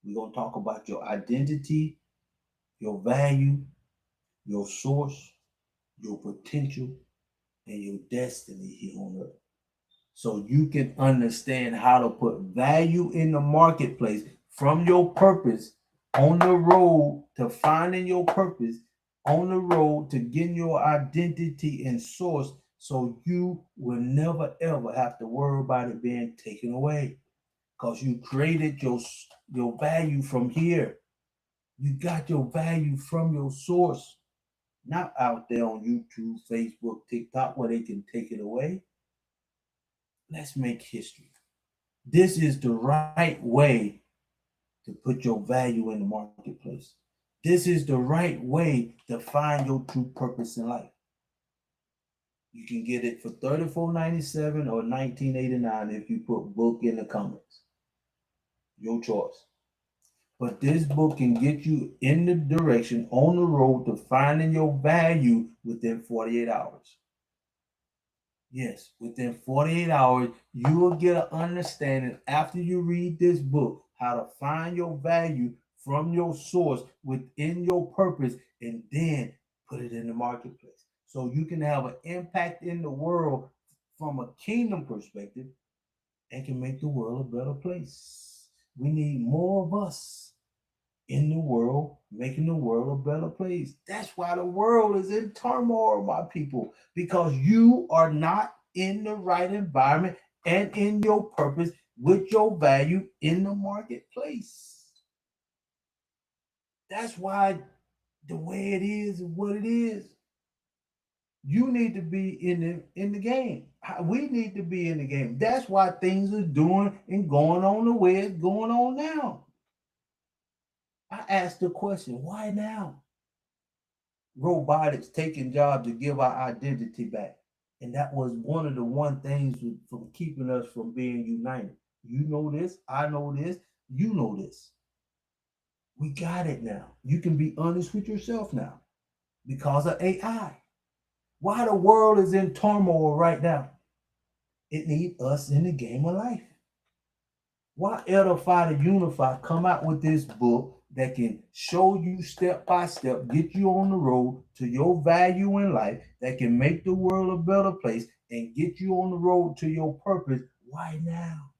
We're going to talk about your identity, your value, your source, your potential, and your destiny here on earth. So you can understand how to put value in the marketplace from your purpose on the road to finding your purpose, on the road to getting your identity and source, so you will never ever have to worry about it being taken away, because you created your value from here. You got your value from your source, not out there on YouTube, Facebook, TikTok, where they can take it away. Let's make history. This is the right way to put your value in the marketplace. This is the right way to find your true purpose in life. You can get it for $34.97 or $19.89 if you put book in the comments. Your choice. But this book can get you in the direction on the road to finding your value within 48 hours. Yes, within 48 hours, you will get an understanding after you read this book how to find your value from your source within your purpose and then put it in the marketplace. So you can have an impact in the world from a kingdom perspective and can make the world a better place. We need more of us in the world, making the world a better place. That's why the world is in turmoil, my people, because you are not in the right environment and in your purpose with your value in the marketplace. That's why the way it is what it is. You need to be in the game. We need to be in the game. That's why things are doing and going on the way it's going on now. I asked the question, why now? Robotics taking jobs to give our identity back. And that was one of the one things from keeping us from being united. You know this, I know this, you know this. We got it now. You can be honest with yourself now because of AI. Why the world is in turmoil right now? It needs us in the game of life. Why Edify to Unify come out with this book that can show you step by step, get you on the road to your value in life, that can make the world a better place and get you on the road to your purpose? Why now?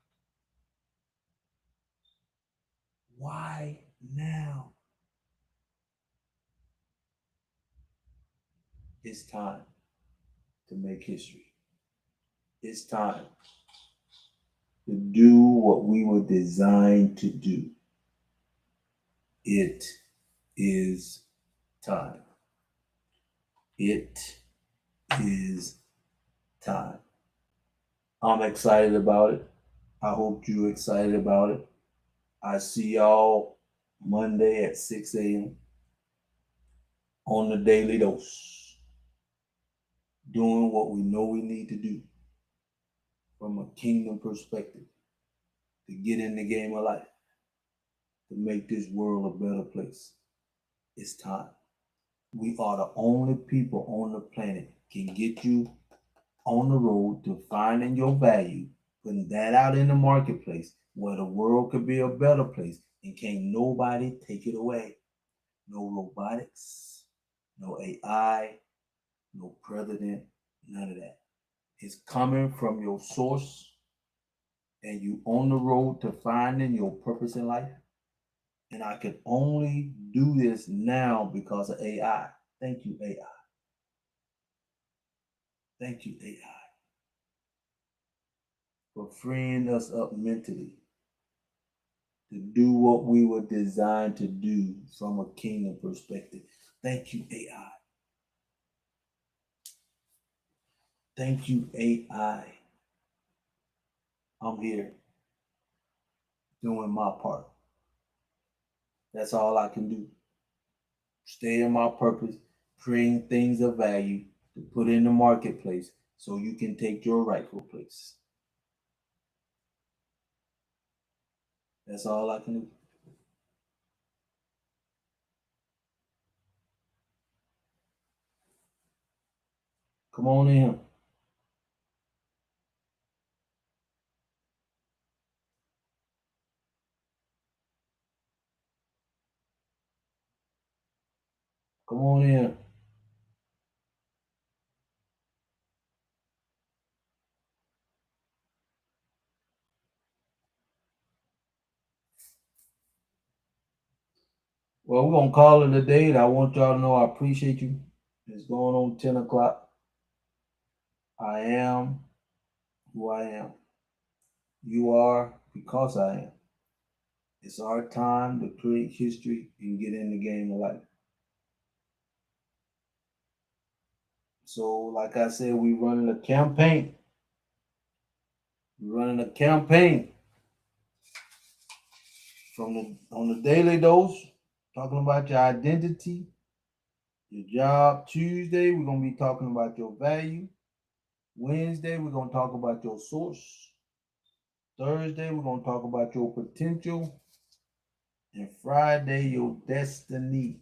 Why now? It's time to make history. It's time to do what we were designed to do. It is time. It is time. I'm excited about it. I hope you're excited about it. I see y'all Monday at 6 a.m. on the Daily Dose, doing what we know we need to do from a kingdom perspective to get in the game of life, to make this world a better place. It's time. We are the only people on the planet can get you on the road to finding your value, putting that out in the marketplace where the world could be a better place and can't nobody take it away. No robotics, no AI, no president, none of that. It's coming from your source and you on the road to finding your purpose in life. And I can only do this now because of AI. Thank you, AI. Thank you, AI, for freeing us up mentally to do what we were designed to do from a kingdom perspective. Thank you, AI. Thank you, AI. I'm here doing my part. That's all I can do. Stay in my purpose, creating things of value to put in the marketplace so you can take your rightful place. That's all I can do. Come on in. Come on in. Well, we're going to call it a day. I want y'all to know I appreciate you. It's going on 10 o'clock. I am who I am. You are because I am. It's our time to create history and get in the game of life. So, like I said, we running a campaign. We're running a campaign from the on the Daily Dose, talking about your identity, your job. Tuesday, we're gonna be talking about your value. Wednesday, we're gonna talk about your source. Thursday, we're gonna talk about your potential. And Friday, your destiny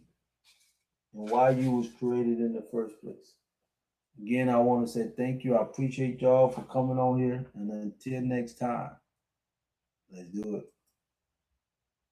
and why you was created in the first place. Again, I want to say thank you. I appreciate y'all for coming on here. And until next time, let's do it.